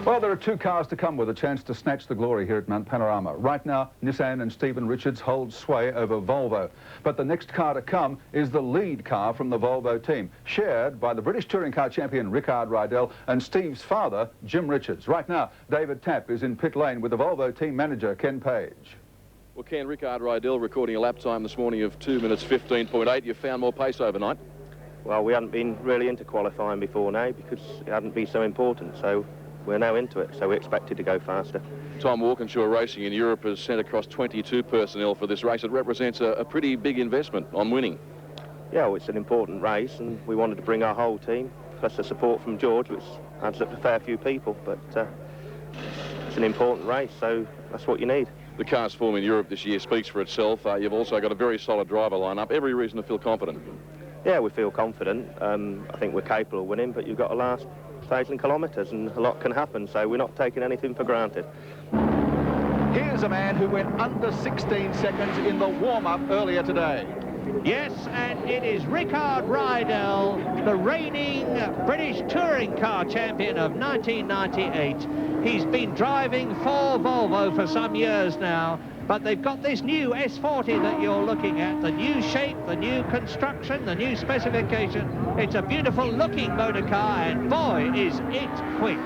Well, there are 2 cars to come with a chance to snatch the glory here at Mount Panorama. Right now, Nissan and Stephen Richards hold sway over Volvo. But the next car to come is the lead car from the Volvo team, shared by the British touring car champion Rickard Rydell and Steve's father, Jim Richards. Right now, David Tapp is in pit lane with the Volvo team manager, Ken Page. Well, Ken, Rickard Rydell recording a lap time this morning of 2 minutes 15.8. You found more pace overnight? Well, we hadn't been really into qualifying before now because it hadn't been so important, so we're now into it, so we expected to go faster. Tom Walkinshaw Racing in Europe has sent across 22 personnel for this race. It represents a pretty big investment on winning. Yeah, well, it's an important race, and we wanted to bring our whole team, plus the support from George, which adds up to a fair few people, but it's an important race, so that's what you need. The car's form in Europe this year speaks for itself. You've also got a very solid driver lineup. Every reason to feel confident. Yeah, we feel confident. I think we're capable of winning, but you've got to last 1,000 kilometres and a lot can happen, so we're not taking anything for granted. Here's a man who went under 16 seconds in the warm-up earlier today. Yes, and it is Rickard Rydell, the reigning British touring car champion of 1998. He's been driving for Volvo for some years now, but they've got this new S40 that you're looking at, the new shape, the new construction, the new specification. It's a beautiful looking motor car, and boy, is it quick.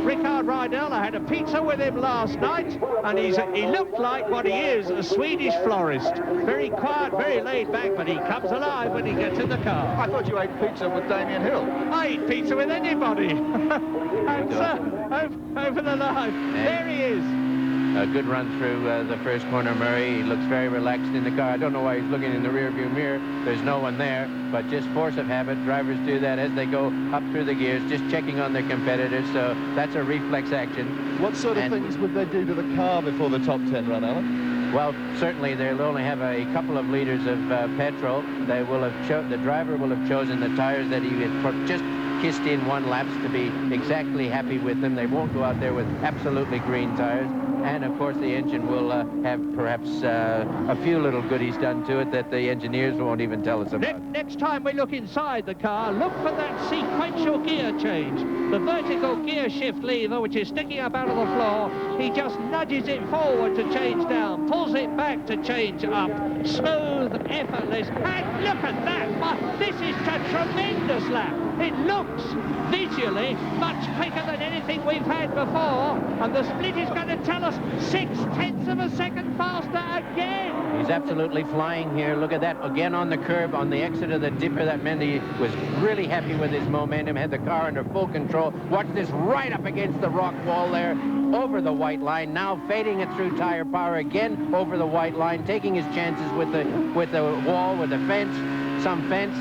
Rickard Rydell, I had a pizza with him last night, and he looked like what he is, a Swedish florist. Very quiet, very laid back, but he comes alive when he gets in the car. I thought you ate pizza with Damien Hill. I eat pizza with anybody. And so, over the line, there he is. A good run through the first corner, Murray. He looks very relaxed in the car. I don't know why he's looking in the rearview mirror. There's no one there, but just force of habit. Drivers do that as they go up through the gears, just checking on their competitors. So that's a reflex action. What sort of things would they do to the car before the top 10 run, Alan? Well, certainly they'll only have a couple of liters of petrol. They will have the driver will have chosen the tires that he had just kissed in one laps to be exactly happy with them. They won't go out there with absolutely green tires. And, of course, the engine will have perhaps a few little goodies done to it that the engineers won't even tell us about. Next time we look inside the car, look for that sequential gear change. The vertical gear shift lever, which is sticking up out of the floor, he just nudges it forward to change down, pulls it back to change up. Smooth, effortless. And look at that. This is a tremendous lap. It looks visually much quicker than anything we've had before, and the split is going to tell us 0.6 of a second faster again. He's absolutely flying here. Look at that, again on the curb, on the exit of the dipper. That meant he was really happy with his momentum, had the car under full control. Watch this right up against the rock wall there, over the white line, now fading it through tire power again over the white line, taking his chances with the wall, with the fence, some fence.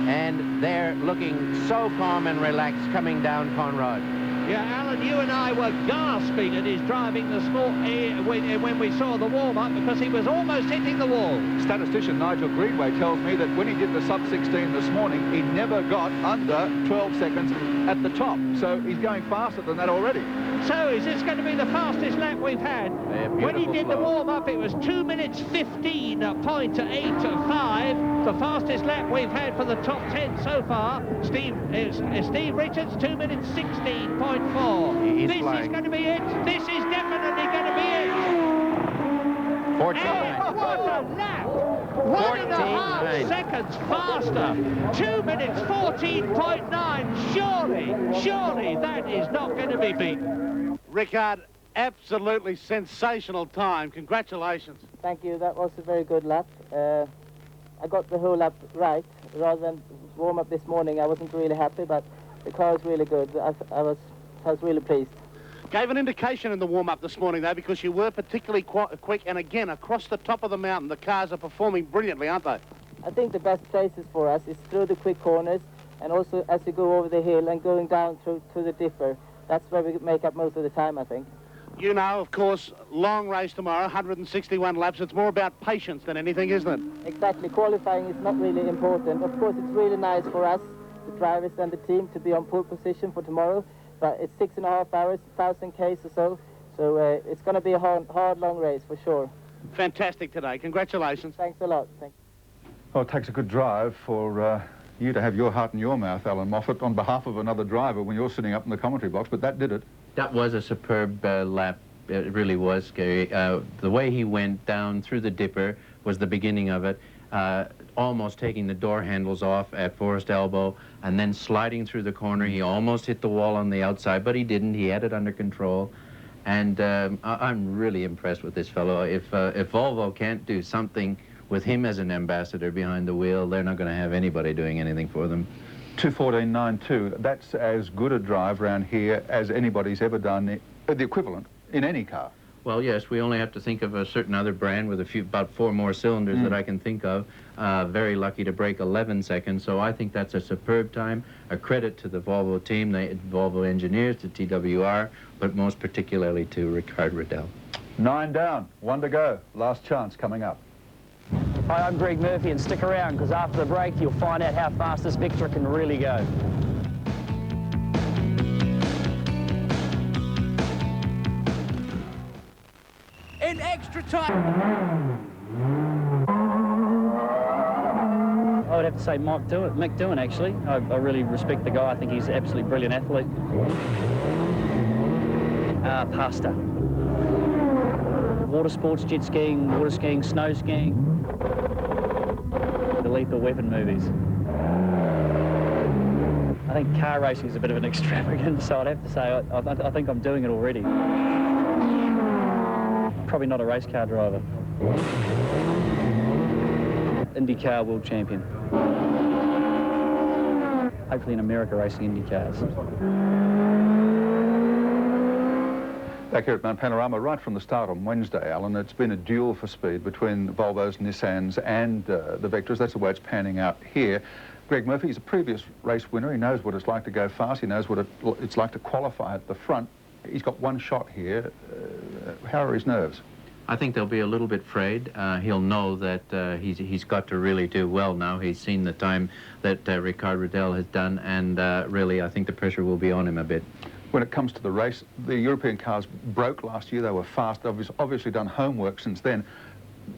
And they're looking so calm and relaxed coming down Conrad. Yeah, Alan, you and I were gasping at his driving the small when we saw the warm-up, because he was almost hitting the wall. Statistician Nigel Greenway tells me that when he did the sub-16 this morning, he never got under 12 seconds at the top. So he's going faster than that already. So is this going to be the fastest lap we've had? When he did the warm-up, it was 2 minutes 15.825. The fastest lap we've had for the top 10 so far. Steve Richards, 2 minutes 16.4. This is going to be it. This is definitely going to be it. 14. And what a lap! 1.5 seconds faster. 2 minutes 14.9. Surely that is not going to be beaten. Rickard, absolutely sensational time. Congratulations. Thank you. That was a very good lap. I got the whole lap right. Rather than warm up this morning, I wasn't really happy, but the car was really good. I was really pleased. Gave an indication in the warm-up this morning, though, because you were particularly quick, and again, across the top of the mountain, the cars are performing brilliantly, aren't they? I think the best places for us is through the quick corners, and also as you go over the hill and going down through the dipper. That's where we make up most of the time, I think. You know, of course, long race tomorrow, 161 laps. It's more about patience than anything, isn't it? Exactly. Qualifying is not really important. Of course, it's really nice for us, the drivers and the team, to be on pole position for tomorrow. But it's 6.5 hours, 1,000 Ks or so. So it's going to be a hard, long race for sure. Fantastic today. Congratulations. Thanks a lot. Thank you. Well, it takes a good drive for you to have your heart in your mouth, Alan Moffat, on behalf of another driver when you're sitting up in the commentary box, but that did it. That was a superb lap. It really was, scary. The way he went down through the dipper was the beginning of it. Almost taking the door handles off at Forest Elbow and then sliding through the corner. He almost hit the wall on the outside, but he didn't. He had it under control. And I'm really impressed with this fellow. If Volvo can't do something with him as an ambassador behind the wheel, they're not going to have anybody doing anything for them. 2:14.92. That's as good a drive round here as anybody's ever done, the equivalent in any car. Well, yes, we only have to think of a certain other brand with about 4 more cylinders that I can think of. Very lucky to break 11 seconds, so I think that's a superb time. A credit to the Volvo team, the Volvo engineers, to TWR, but most particularly to Rickard Riddell. 9 down, 1 to go. Last chance coming up. Hi, I'm Greg Murphy, and stick around, because after the break, you'll find out how fast this Vectra can really go. In extra time. I would have to say Mick Doohan, actually. I really respect the guy. I think he's an absolutely brilliant athlete. Pasta. Water sports, jet skiing, water skiing, snow skiing. The Lethal Weapon movies. I think car racing is a bit of an extravagance, so I'd have to say I think I'm doing it already. Probably not a race car driver. IndyCar world champion. Hopefully in America racing Indy cars. Back here at Mount Panorama, right from the start on Wednesday, Alan, it's been a duel for speed between Volvos, Nissans and the Vectras. That's the way it's panning out here. Greg Murphy is a previous race winner. He knows what it's like to go fast. He knows what it's like to qualify at the front. He's got one shot here. How are his nerves? I think they'll be a little bit frayed. He'll know that he's got to really do well now. He's seen the time that Ricard Riddell has done, and really I think the pressure will be on him a bit. When it comes to the race, the European cars broke last year. They were fast. They've obviously done homework since then.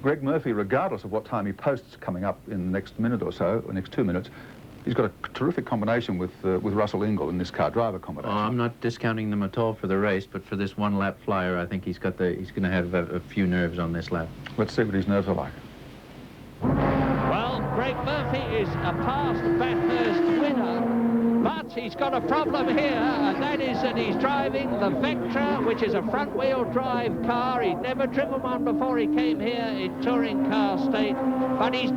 Greg Murphy, regardless of what time he posts coming up in the next minute or so, or next 2 minutes, he's got a terrific combination with Russell Ingall in this car driver combination. I'm not discounting them at all for the race, but for this one lap flyer, I think he's going to have a few nerves on this lap. Let's see what his nerves are like. Well, Greg Murphy is a past Bathurst winner, but he's got a problem here, and that is that he's driving the Vectra, which is a front-wheel drive car. He'd never driven one before he came here in touring car state, but he's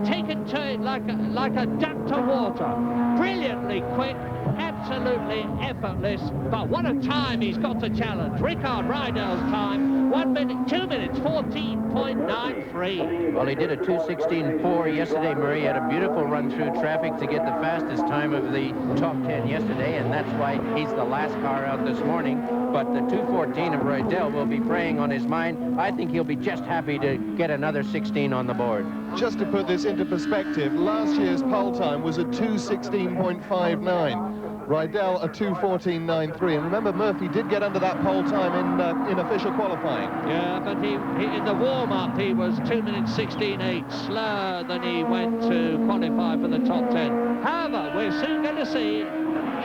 taken to it like a duck to water. Brilliantly quick, absolutely effortless, but what a time he's got to challenge. Ricard Rydell's time, 1 minute, 2 minutes, 14.93. Well, he did a 2:16.4 yesterday, Murray. He had a beautiful run through traffic to get the fastest time of the top 10 yesterday, and that's why he's the last car out this morning. But the 2:14 of Rydell will be preying on his mind. I think he'll be just happy to get another 16 on the board. Just to put this into perspective, last year's pole time was a 2:16.59. Rydell a 2:14.93, and remember Murphy did get under that pole time in official qualifying. Yeah, but he in the warm-up he was 2 minutes 16.8 slower than he went to qualify for the top 10. However, we're soon going to see.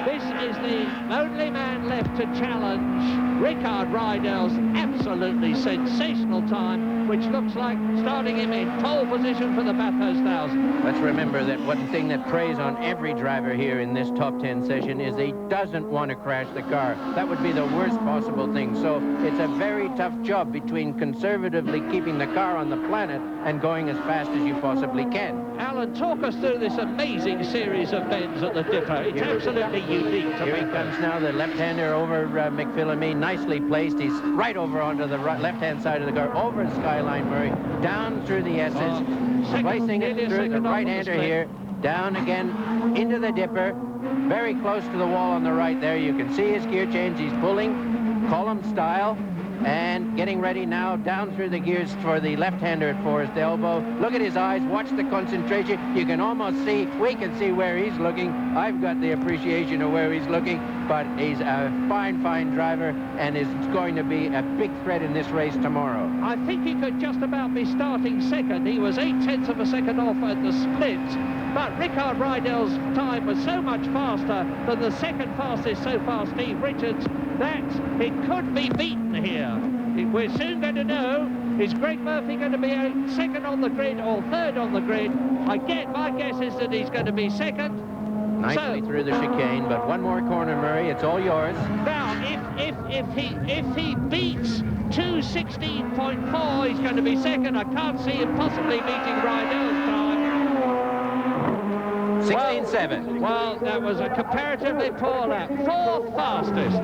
This is the only man left to challenge Ricard Rydell's absolutely sensational time, which looks like starting him in pole position for the Bathurst 1000. Let's remember that one thing that preys on every driver here in this top 10 session is he doesn't want to crash the car. That would be the worst possible thing. So it's a very tough job between conservatively keeping the car on the planet and going as fast as you possibly can. Alan, talk us through this amazing series of bends at the dipper. It's absolutely unique to Here he comes now, the left-hander over McPhillamy, nicely placed. He's right over onto the left-hand side of the car, over the skyline, Murray, down through the S's, placing it through the right-hander here, down again into the dipper, very close to the wall on the right there. You can see his gear change. He's pulling column style and getting ready now down through the gears for the left-hander at Forest Elbow. Look at his eyes, watch the concentration. You can almost see, we can see where he's looking. I've got the appreciation of where he's looking, but he's a fine, fine driver and is going to be a big threat in this race tomorrow. I think he could just about be starting second. He was 0.8 of a second off at the split, but Ricard Rydell's time was so much faster than the second fastest so far, Steve Richards, that it could be beaten here. We're soon going to know, is Greg Murphy going to be second on the grid or third on the grid? My guess is that he's going to be second. Nicely through the chicane, but one more corner, Murray, it's all yours. Now, if he beats 2:16.4, he's going to be second. I can't see him possibly beating Rydell's time. 16.7. Well, that was a comparatively poor lap. Fourth fastest.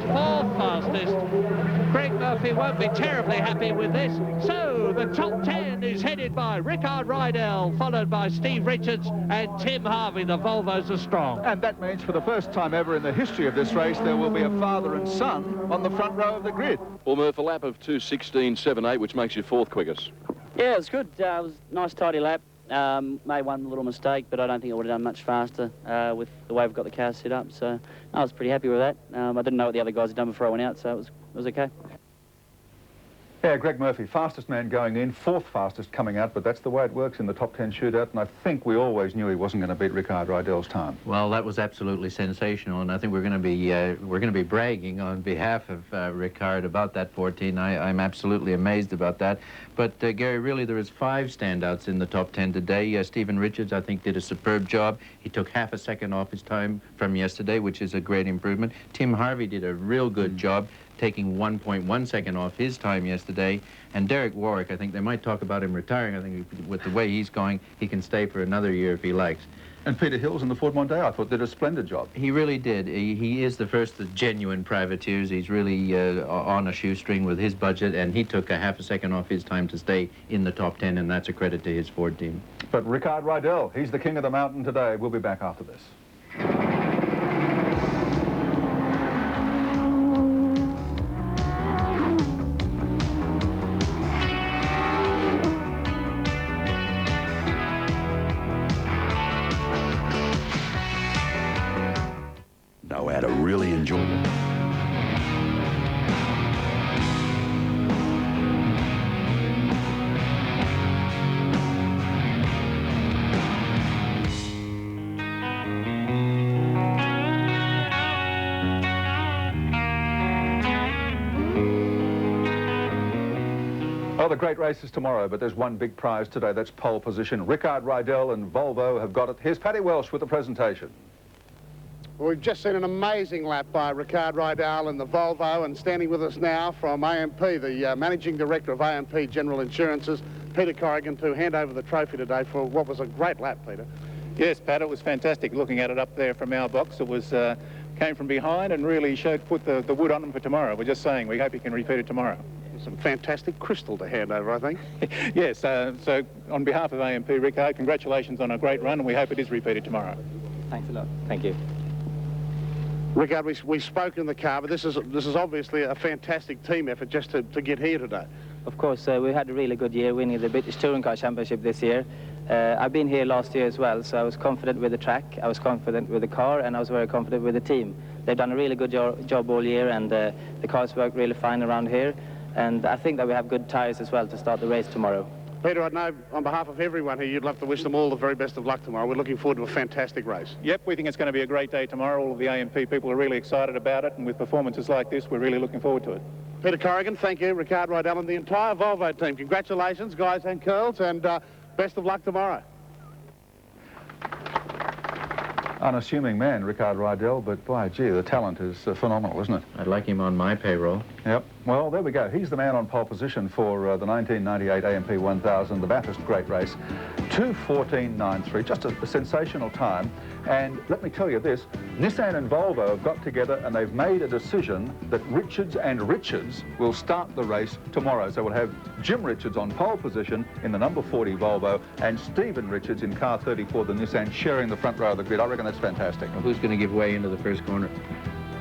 Greg Murphy won't be terribly happy with this. So the top 10 is headed by Ricard Rydell, followed by Steve Richards and Tim Harvey. The Volvos are strong. And that means for the first time ever in the history of this race, there will be a father and son on the front row of the grid. Well, Murph, a lap of 2:16.78, which makes you fourth quickest. Yeah, it was good. It was a nice, tidy lap. Made one little mistake, but I don't think I would have done much faster with the way we've got the car set up. So I was pretty happy with that. I didn't know what the other guys had done before I went out, so it was okay. Yeah, Greg Murphy, fastest man going in, fourth fastest coming out, but that's the way it works in the top 10 shootout, and I think we always knew he wasn't going to beat Ricard Rydell's time. Well, that was absolutely sensational, and I think we're going to be bragging on behalf of Ricard about that 14. I'm absolutely amazed about that. But Gary, really, there is 5 standouts in the top 10 today. Stephen Richards, I think, did a superb job. He took half a second off his time from yesterday, which is a great improvement. Tim Harvey did a real good job. taking 1.1 second off his time yesterday. And Derek Warwick, I think they might talk about him retiring. I think with the way he's going, he can stay for another year if he likes. And Peter Hills in the Ford Mondeo, I thought, did a splendid job. He really did. He is the first of the genuine privateers. He's really on a shoestring with his budget, and he took a half a second off his time to stay in the top 10, and that's a credit to his Ford team. But Ricard Rydell, he's the king of the mountain today. We'll be back after this. No, I had a really enjoyable. Well, the great race is tomorrow, but there's one big prize today. That's pole position. Ricard Rydell and Volvo have got it. Here's Paddy Welsh with the presentation. Well, we've just seen an amazing lap by Ricard Rydell in the Volvo, and standing with us now from AMP, the Managing Director of AMP General Insurances, Peter Corrigan, to hand over the trophy today for what was a great lap, Peter. Yes, Pat, it was fantastic looking at it up there from our box. It was came from behind and really put the wood on them for tomorrow. We're just saying we hope you can repeat it tomorrow. Some fantastic crystal to hand over, I think. Yes, so on behalf of AMP, Ricard, congratulations on a great run, and we hope it is repeated tomorrow. Thanks a lot. Thank you. Ricard, we spoke in the car, but this is obviously a fantastic team effort just to get here today. Of course, we had a really good year winning the British Touring Car Championship this year. I've been here last year as well, so I was confident with the track, I was confident with the car, and I was very confident with the team. They've done a really good job all year, and the cars work really fine around here. And I think that we have good tyres as well to start the race tomorrow. Peter, I know on behalf of everyone here, you'd love to wish them all the very best of luck tomorrow. We're looking forward to a fantastic race. Yep, we think it's going to be a great day tomorrow. All of the AMP people are really excited about it, and with performances like this, we're really looking forward to it. Peter Corrigan, thank you. Ricard Rydell and the entire Volvo team. Congratulations, guys and girls, and best of luck tomorrow. Unassuming man, Ricard Rydell, but boy, gee, the talent is phenomenal, isn't it? I'd like him on my payroll. Yep. Well, there we go. He's the man on pole position for the 1998 AMP 1000, the Bathurst Great Race. 2:14.93, just a sensational time. And let me tell you this, Nissan and Volvo have got together and they've made a decision that Richards and Richards will start the race tomorrow. So we'll have Jim Richards on pole position in the number 40 Volvo and Stephen Richards in car 34, the Nissan, sharing the front row of the grid. I reckon that's fantastic. Well, who's going to give way into the first corner?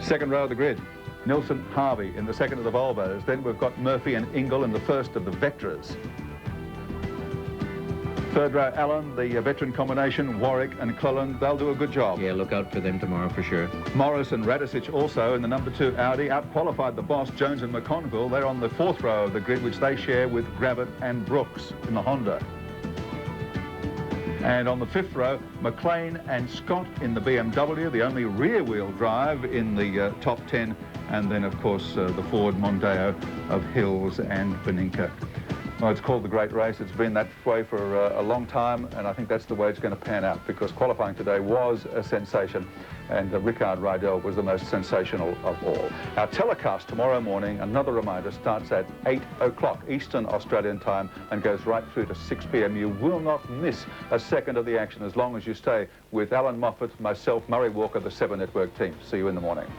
Second row of the grid. Nilsson Harvey in the second of the Volvos. Then we've got Murphy and Ingle in the first of the Vectras. Third row, Allen, the veteran combination, Warwick and Cullen, they'll do a good job. Yeah, look out for them tomorrow for sure. Morris and Radicic also in the number 2 Audi, out-qualified the boss, Jones and McConville. They're on the fourth row of the grid, which they share with Gravitt and Brooks in the Honda. And on the fifth row, McLean and Scott in the BMW, the only rear-wheel drive in the top 10. And then, of course, the Ford Mondeo of Hills and Beninka. Well, it's called the Great Race. It's been that way for a long time, and I think that's the way it's going to pan out, because qualifying today was a sensation, and Ricard Rydell was the most sensational of all. Our telecast tomorrow morning, another reminder, starts at 8 o'clock Eastern Australian time and goes right through to 6 p.m. You will not miss a second of the action as long as you stay with Alan Moffat, myself, Murray Walker, the 7 Network team. See you in the morning.